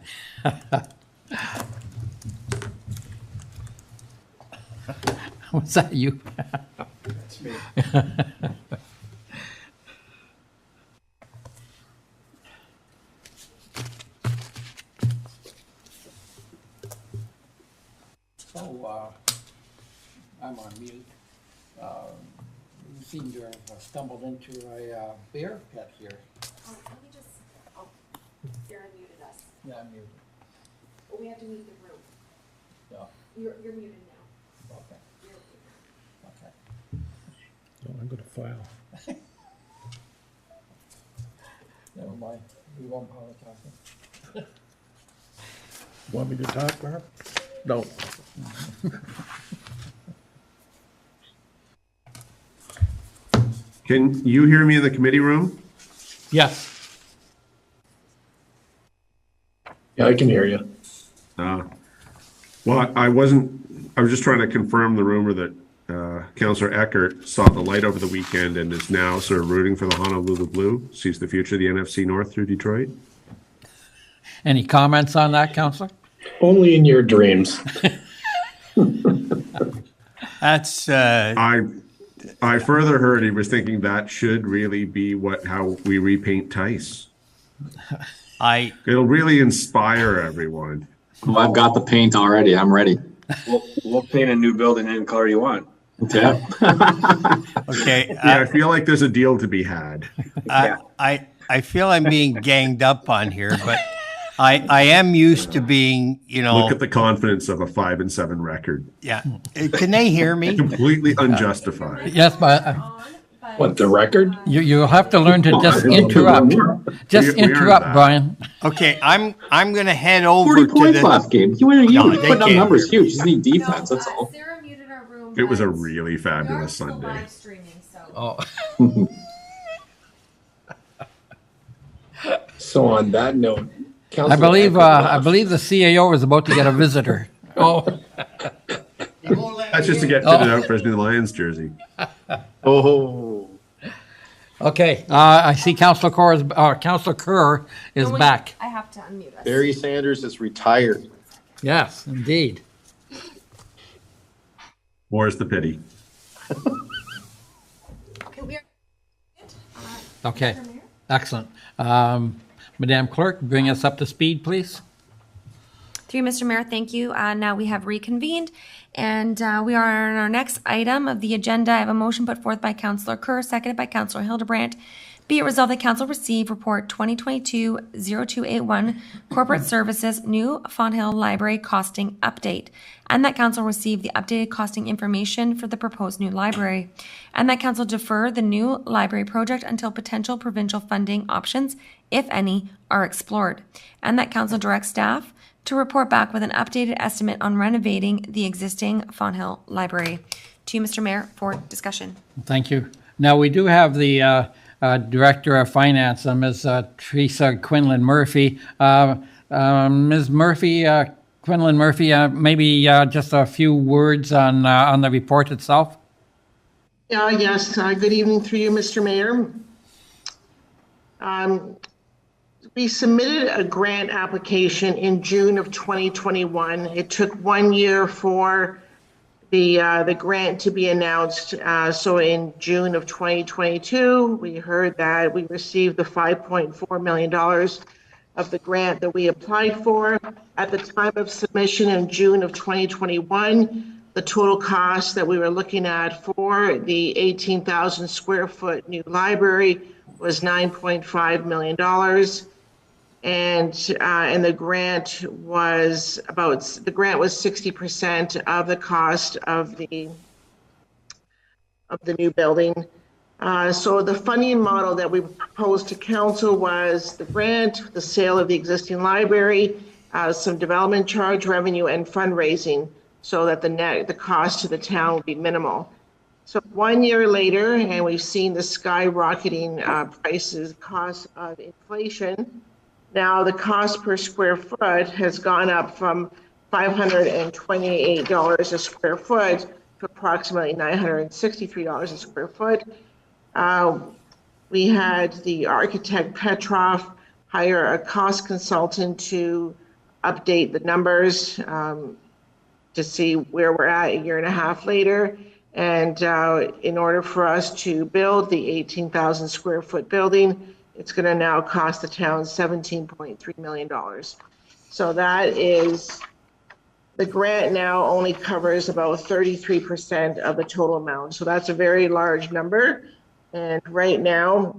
Was that you? That's me. So, I'm on mute. You seem to have stumbled into a bear pit here. Let me just, Sarah muted us. Yeah, I'm muted. But we have to mute the room. Yeah. You're muted now. I'm going to file. Never mind. We won't bother talking. Want me to talk, Barb? No. Can you hear me in the committee room? Yes. Yeah, I can hear you. Well, I was just trying to confirm the rumor that Councillor Eckert saw the light over the weekend and is now sort of rooting for the Honolulu Blue, sees the future of the NFC North through Detroit. Any comments on that, Councillor? Only in your dreams. That's I further heard he was thinking that should really be how we repaint Tice. It'll really inspire everyone. Well, I've got the paint already. I'm ready. We'll paint a new building any color you want. Yeah. okay. Yeah, I feel like there's a deal to be had. I feel I'm being ganged up on here, but I am used to being, Look at the confidence of a 5-7 record. Yeah. Can they hear me? Completely unjustified. Yes, but What, the record? you'll have to learn to just interrupt. Just We earned interrupt, that. Brian. Okay, I'm going to head over 40 to points the. last game. You putting they up can't. numbers huge. You just need defense. That's all. Sarah muted our room. It was a but really we are fabulous still Sunday. live streaming, so. Oh. So on that note, I Councillor believe Eckert I left. believe the CAO is about to get a visitor. Oh. That's just to get fitted out for his new Lions jersey. Oh, Okay. I see Councillor Kerr is No, wait, back. I have to unmute us. Barry Sanders is retired. Yes, indeed. More's the pity. Okay, we are. Okay. Excellent. Madam Clerk, bring us up to speed, please. Through you, Mr. Mayor, thank you. Now we have reconvened, and we are on our next item of the agenda. I have a motion put forth by Councillor Kerr, seconded by Councillor Hildebrandt. Be it resolved that Council receive Report 2022-0281, Corporate Services New Fonthill Library Costing Update, and that Council receive the updated costing information for the proposed new library, and that Council defer the new library project until potential provincial funding options, if any, are explored, and that Council directs staff to report back with an updated estimate on renovating the existing Fonthill Library. To you, Mr. Mayor, for discussion. Thank you. Now, we do have the Director of Finance, Ms. Teresa Quinlan Murphy. Ms. Murphy, Quinlan Murphy, maybe just a few words on the report itself. Yes. Good evening through you, Mr. Mayor. We submitted a grant application in June of 2021. It took 1 year for the grant to be announced. So in June of 2022, we heard that we received the $5.4 million of the grant that we applied for. At the time of submission in June of 2021, the total cost that we were looking at for the 18,000 square foot new library was $9.5 million. And the grant was 60% of the cost of the new building. So the funding model that we proposed to council was the grant, the sale of the existing library, some development charge revenue, and fundraising, so that the cost to the town would be minimal. So 1 year later, and we've seen the skyrocketing cost of inflation. Now the cost per square foot has gone up from $528 a square foot to approximately $963 a square foot. We had the architect Petroff hire a cost consultant to update the numbers to see where we're at a year and a half later. And in order for us to build the 18,000 square foot building, it's going to now cost the town $17.3 million. So that is, the grant now only covers about 33% of the total amount. So that's a very large number. And right now,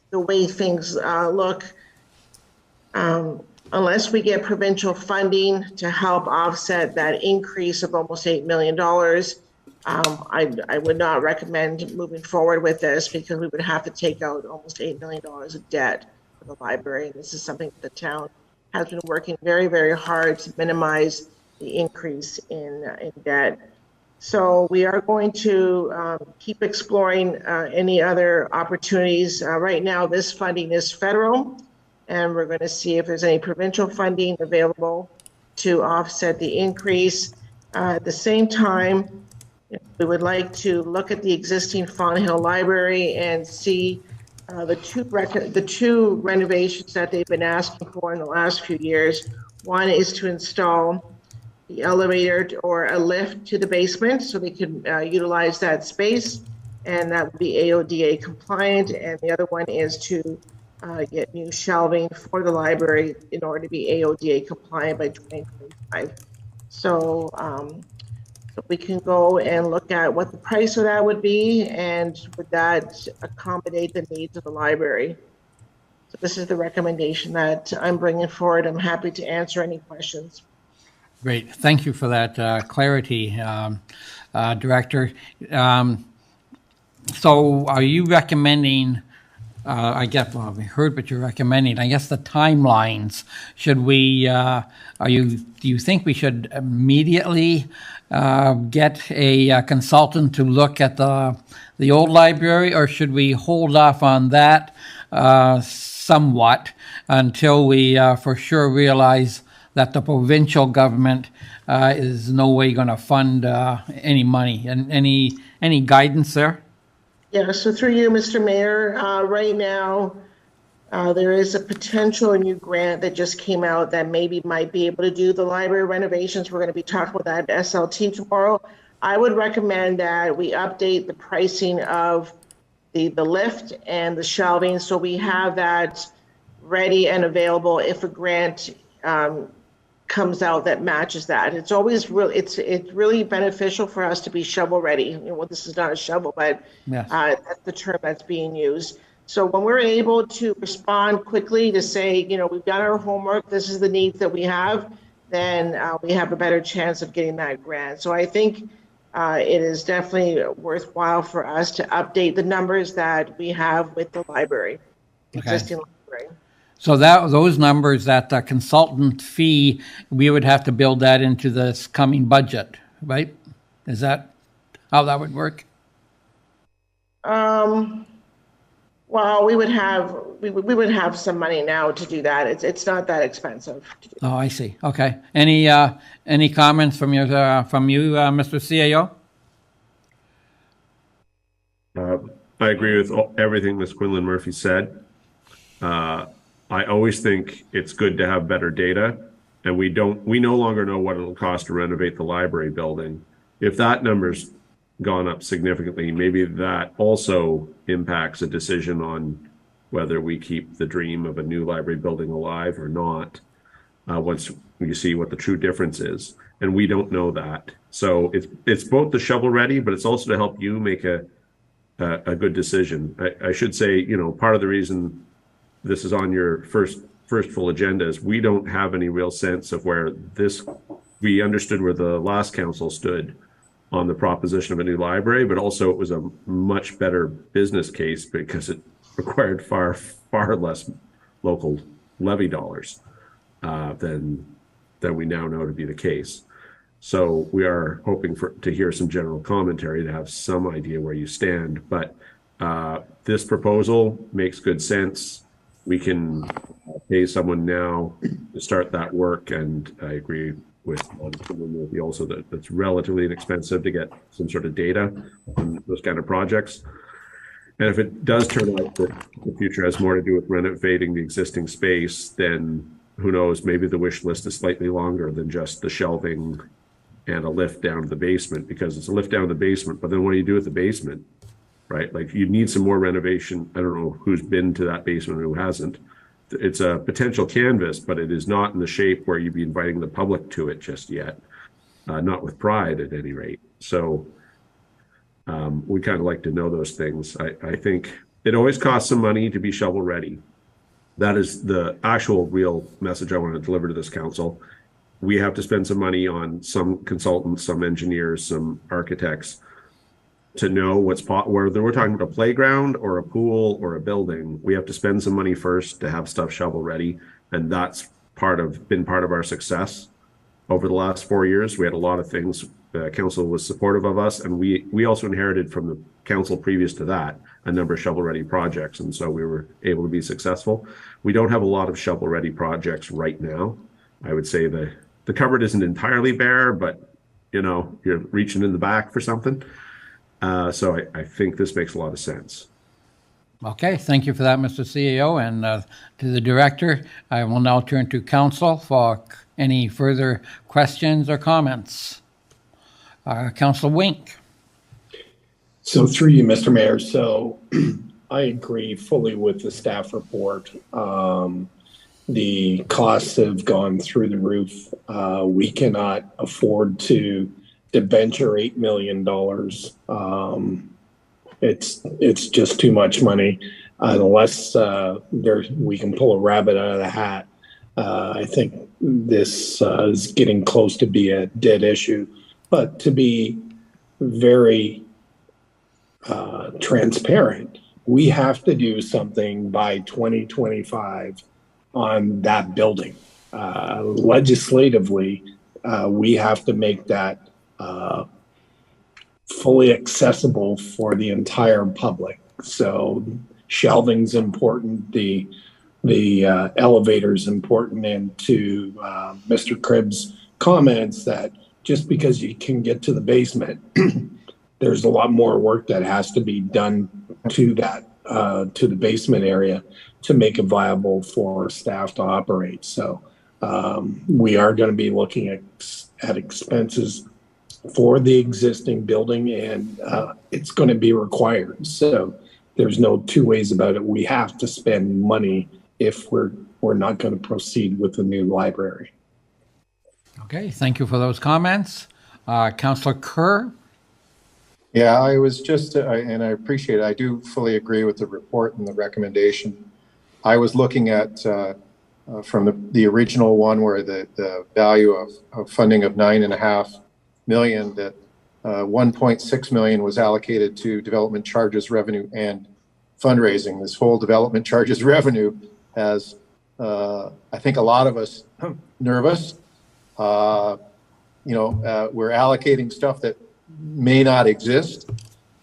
the way things look, unless we get provincial funding to help offset that increase of almost $8 million, I would not recommend moving forward with this because we would have to take out almost $8 million of debt for the library. And this is something the town has been working very, very hard to minimize the increase in debt. So we are going to keep exploring any other opportunities. Right now, this funding is federal, and we're going to see if there's any provincial funding available to offset the increase. At the same time, we would like to look at the existing Fawn Hill Library and see the two renovations that they've been asking for in the last few years. One is to install the elevator or a lift to the basement so they can utilize that space, and that would be AODA compliant. And the other one is to get new shelving for the library in order to be AODA compliant by 2025. So we can go and look at what the price of that would be and would that accommodate the needs of the library. So this is the recommendation that I'm bringing forward. I'm happy to answer any questions. Great. Thank you for that clarity, Director. So are you recommending, I guess, well, we heard what you're recommending. I guess the timelines, should we, do you think we should immediately get a consultant to look at the old library, or should we hold off on that somewhat until we for sure realize that the provincial government is no way going to fund any money? And any guidance there? Yeah, so through you, Mr. Mayor, right now there is a potential new grant that just came out that maybe might be able to do the library renovations. We're going to be talking about that at SLT tomorrow. I would recommend that we update the pricing of the lift and the shelving so we have that ready and available if a grant comes out that matches that. It's always really, it's really beneficial for us to be shovel ready. You know, well, this is not a shovel, but yes. That's the term that's being used. So when we're able to respond quickly to say, you know, we've done our homework, this is the needs that we have, then we have a better chance of getting that grant. So I think it is definitely worthwhile for us to update the numbers that we have with the library, existing library. So those numbers, that consultant fee, we would have to build that into this coming budget, right? Is that how that would work? Well, we would have some money now to do that. It's not that expensive to do. Oh, I see. Okay. Any comments from you, Mr. CAO? I agree with everything Ms. Quinlan Murphy said. I always think it's good to have better data, and we no longer know what it'll cost to renovate the library building. If that number's gone up significantly, maybe that also impacts a decision on whether we keep the dream of a new library building alive or not, once we see what the true difference is. And we don't know that. So it's both the shovel ready, but it's also to help you make a good decision. I should say, you know, part of the reason this is on your first full agenda is we don't have any real sense of where we understood where the last council stood on the proposition of a new library, but also it was a much better business case because it required far less local levy dollars than we now know to be the case. So we are hoping to hear some general commentary to have some idea where you stand. But this proposal makes good sense. We can pay someone now to start that work, and I agree with also that it's relatively inexpensive to get some sort of data on those kind of projects. And if it does turn out that the future has more to do with renovating the existing space, then who knows, maybe the wish list is slightly longer than just the shelving and a lift down to the basement, because it's a lift down to the basement, but then what do you do with the basement, right? Like you need some more renovation. I don't know who's been to that basement or who hasn't. It's a potential canvas, but it is not in the shape where you'd be inviting the public to it just yet. Not with pride at any rate. So we kind of like to know those things. I think it always costs some money to be shovel ready. That is the actual real message I want to deliver to this council. We have to spend some money on some consultants, some engineers, some architects to know whether we're talking about a playground or a pool or a building. We have to spend some money first to have stuff shovel ready, and that's been part of our success over the last 4 years. We had a lot of things. Council was supportive of us, and we also inherited from the council previous to that a number of shovel-ready projects, and so we were able to be successful. We don't have a lot of shovel-ready projects right now. I would say the cupboard isn't entirely bare, but you're reaching in the back for something. So I think this makes a lot of sense. Okay, thank you for that, Mr. CEO. And to the director, I will now turn to council for any further questions or comments. Councilor Wink. So through you, Mr. Mayor, so I agree fully with the staff report. The costs have gone through the roof. We cannot afford to debenture $8 million. It's just too much money unless we can pull a rabbit out of the hat. I think this is getting close to be a dead issue. But to be very transparent, we have to do something by 2025 on that building. Legislatively, we have to make that fully accessible for the entire public. So shelving's important, the elevator's important, and to Mr. Cribb's comments that just because you can get to the basement, there's a lot more work that has to be done to that, to the basement area to make it viable for staff to operate. So we are going to be looking at expenses for the existing building, and it's going to be required. So there's no two ways about it. We have to spend money if we're not going to proceed with the new library. Okay, thank you for those comments. Councillor Kerr. Yeah, I was just, and I appreciate it. I do fully agree with the report and the recommendation. I was looking at from the original one where the value of funding of $9.5 million, that 1.6 million was allocated to development charges revenue and fundraising. This whole development charges revenue has, I think, a lot of us nervous. We're allocating stuff that may not exist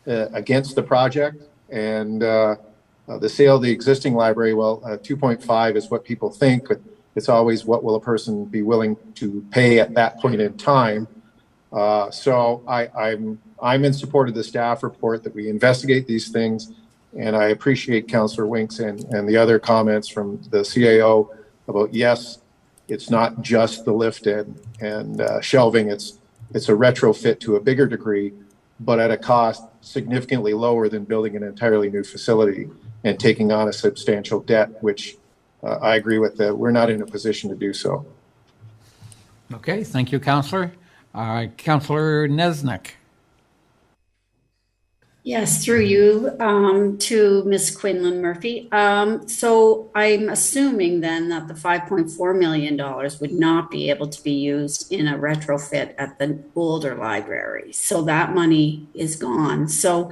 against the project, and the sale of the existing library, 2.5 is what people think, but it's always what will a person be willing to pay at that point in time. So I'm in support of the staff report that we investigate these things, and I appreciate Councillor Winks and the other comments from the CAO about, yes, it's not just the lift and shelving, it's a retrofit to a bigger degree, but at a cost significantly lower than building an entirely new facility and taking on a substantial debt, which I agree with that we're not in a position to do so. Okay, thank you, Councillor. Councillor Nesnick. Yes, through you to Ms. Quinlan Murphy. So I'm assuming then that the $5.4 million would not be able to be used in a retrofit at the older library. So that money is gone. So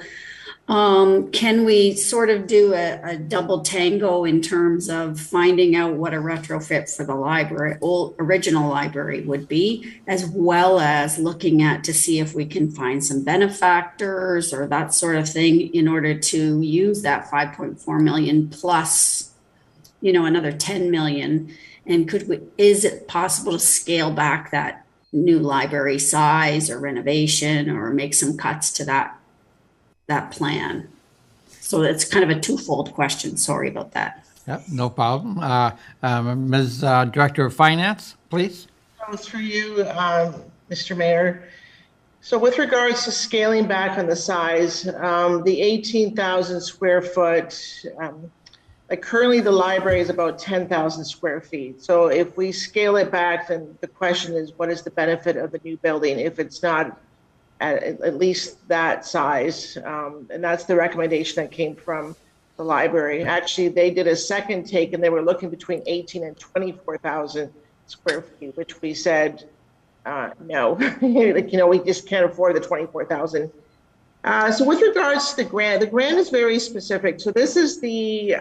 can we sort of do a double tango in terms of finding out what a retrofit for the library, original library would be, as well as looking at to see if we can find some benefactors or that sort of thing in order to use that 5.4 million plus, another 10 million. And is it possible to scale back that new library size or renovation or make some cuts to that plan? So it's kind of a twofold question. Sorry about that. Yep, no problem. Ms. Director of Finance, please. Through you, Mr. Mayor. So with regards to scaling back on the size, the 18,000 square foot, currently the library is about 10,000 square feet. So if we scale it back, then the question is, what is the benefit of the new building if it's not at least that size? And that's the recommendation that came from the library. Actually, they did a second take and they were looking between 18 and 24,000 square feet, which we said, no, like, we just can't afford the 24,000. So with regards to the grant is very specific. So this is the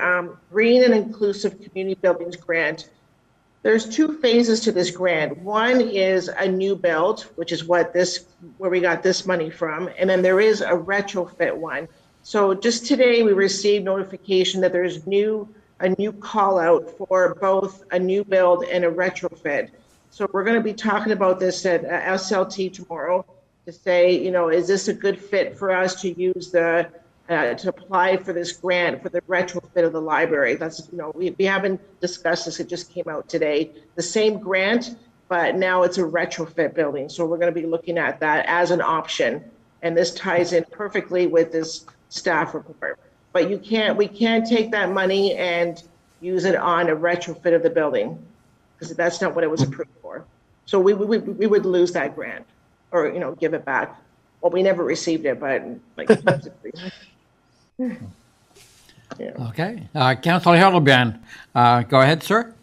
Green and Inclusive Community Buildings Grant. There's two phases to this grant. One is a new build, which is where we got this money from. And then there is a retrofit one. So just today we received notification that there's a new call out for both a new build and a retrofit. So we're going to be talking about this at SLT tomorrow to say, is this a good fit for us to use to apply for this grant for the retrofit of the library? That's, we haven't discussed this. It just came out today. The same grant, but now it's a retrofit building. So we're going to be looking at that as an option. And this ties in perfectly with this staff report. But we can't take that money and use it on a retrofit of the building because that's not what it was approved for. So we would lose that grant or, give it back. Well, we never received it, but yeah. Okay. Councillor Hildebrand, go ahead, sir.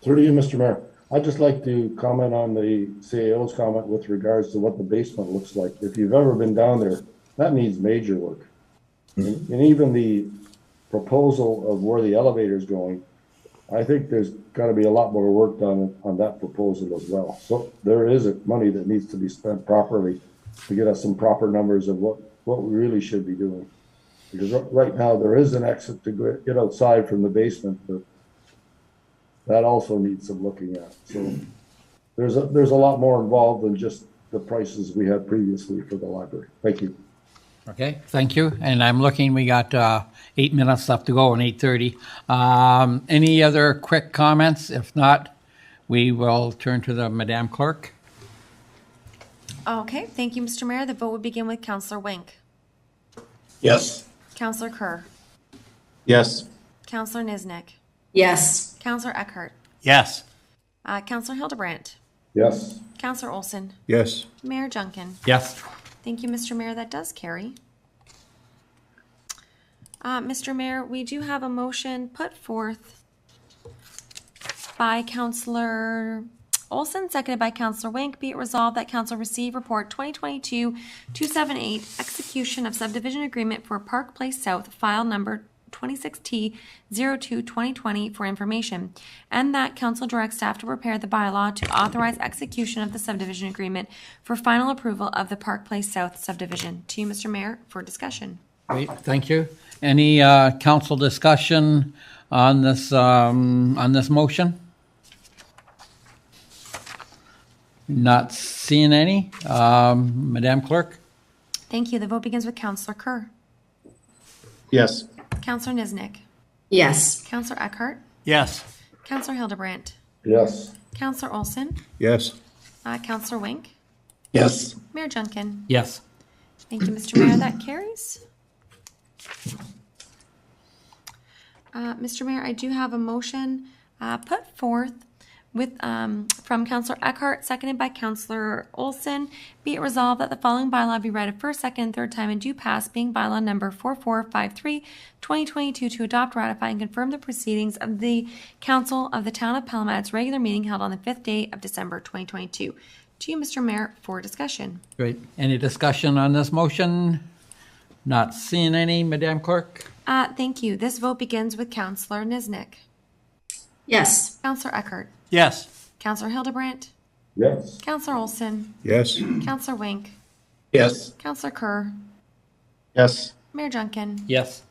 Through you, Mr. Mayor. I'd just like to comment on the CAO's comment with regards to what the basement looks like. If you've ever been down there, that needs major work. And even the proposal of where the elevator is going, I think there's got to be a lot more work done on that proposal as well. So there is money that needs to be spent properly to get us some proper numbers of what we really should be doing. Because right now there is an exit to get outside from the basement, but that also needs some looking at. So there's a lot more involved than just the prices we had previously for the library. Thank you. Okay, thank you. And I'm looking, we got 8 minutes left to go on 8:30. Any other quick comments? If not, we will turn to the Madam Clerk. Okay, thank you, Mr. Mayor. The vote would begin with Councillor Wink. Yes. Councillor Kerr. Yes. Councillor Niznik. Yes. Councillor Eckhart. Yes. Councillor Hildebrandt. Yes. Councillor Olson. Yes. Mayor Junkin. Yes. Thank you, Mr. Mayor. That does carry. Mr. Mayor, we do have a motion put forth by Councillor Olson, seconded by Councillor Wink. Be it resolved that Council receive report 2022-278, execution of subdivision agreement for Park Place South, file number 26T02-2020 for information, and that Council directs staff to prepare the bylaw to authorize execution of the subdivision agreement for final approval of the Park Place South subdivision. To you, Mr. Mayor, for discussion. Great, thank you. Any council discussion on this motion? Not seeing any. Madam Clerk? Thank you. The vote begins with Councillor Kerr. Yes. Councillor Niznik. Yes. Councillor Eckhart. Yes. Councillor Hildebrandt. Yes. Councillor Olson. Yes. Councillor Wink. Yes. Mayor Junkin. Yes. Thank you, Mr. Mayor. That carries. Mr. Mayor, I do have a motion put forth with from Councillor Eckhart, seconded by Councillor Olson. Be it resolved that the following bylaw be read a first, second, and third time and do pass, being bylaw number 4453-2022, to adopt, ratify, and confirm the proceedings of the Council of the Town of Pelham at its regular meeting held on the 5th day of December 2022. To you, Mr. Mayor, for discussion. Great. Any discussion on this motion? Not seeing any. Madam Clerk? Thank you. This vote begins with Councillor Niznik. Yes. Councillor Eckhart. Yes. Councillor Hildebrandt. Yes. Councillor Olson. Yes. Councillor Wink. Yes. Councillor Kerr. Yes. Mayor Junkin. Yes.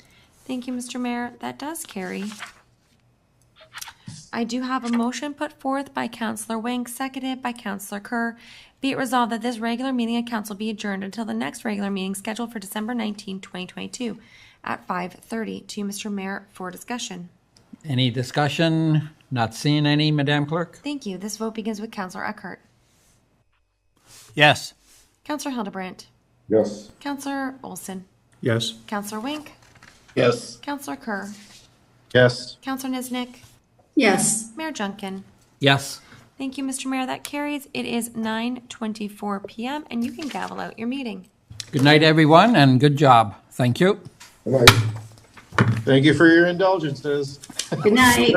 Thank you, Mr. Mayor. That does carry. I do have a motion put forth by Councillor Wink, seconded by Councillor Kerr. Be it resolved that this regular meeting of council be adjourned until the next regular meeting scheduled for December 19, 2022 at 5:30. To you, Mr. Mayor, for discussion. Any discussion? Not seeing any. Madam Clerk? Thank you. This vote begins with Councillor Eckhart. Yes. Councillor Hildebrandt. Yes. Councillor Olson. Yes. Councillor Wink. Yes. Councillor Kerr. Yes. Councillor Niznik. Yes. Mayor Junkin. Yes. Thank you, Mr. Mayor. That carries. It is 9:24 p.m. and you can gavel out your meeting. Good night, everyone, and good job. Thank you. Good night. Thank you for your indulgences. Good night.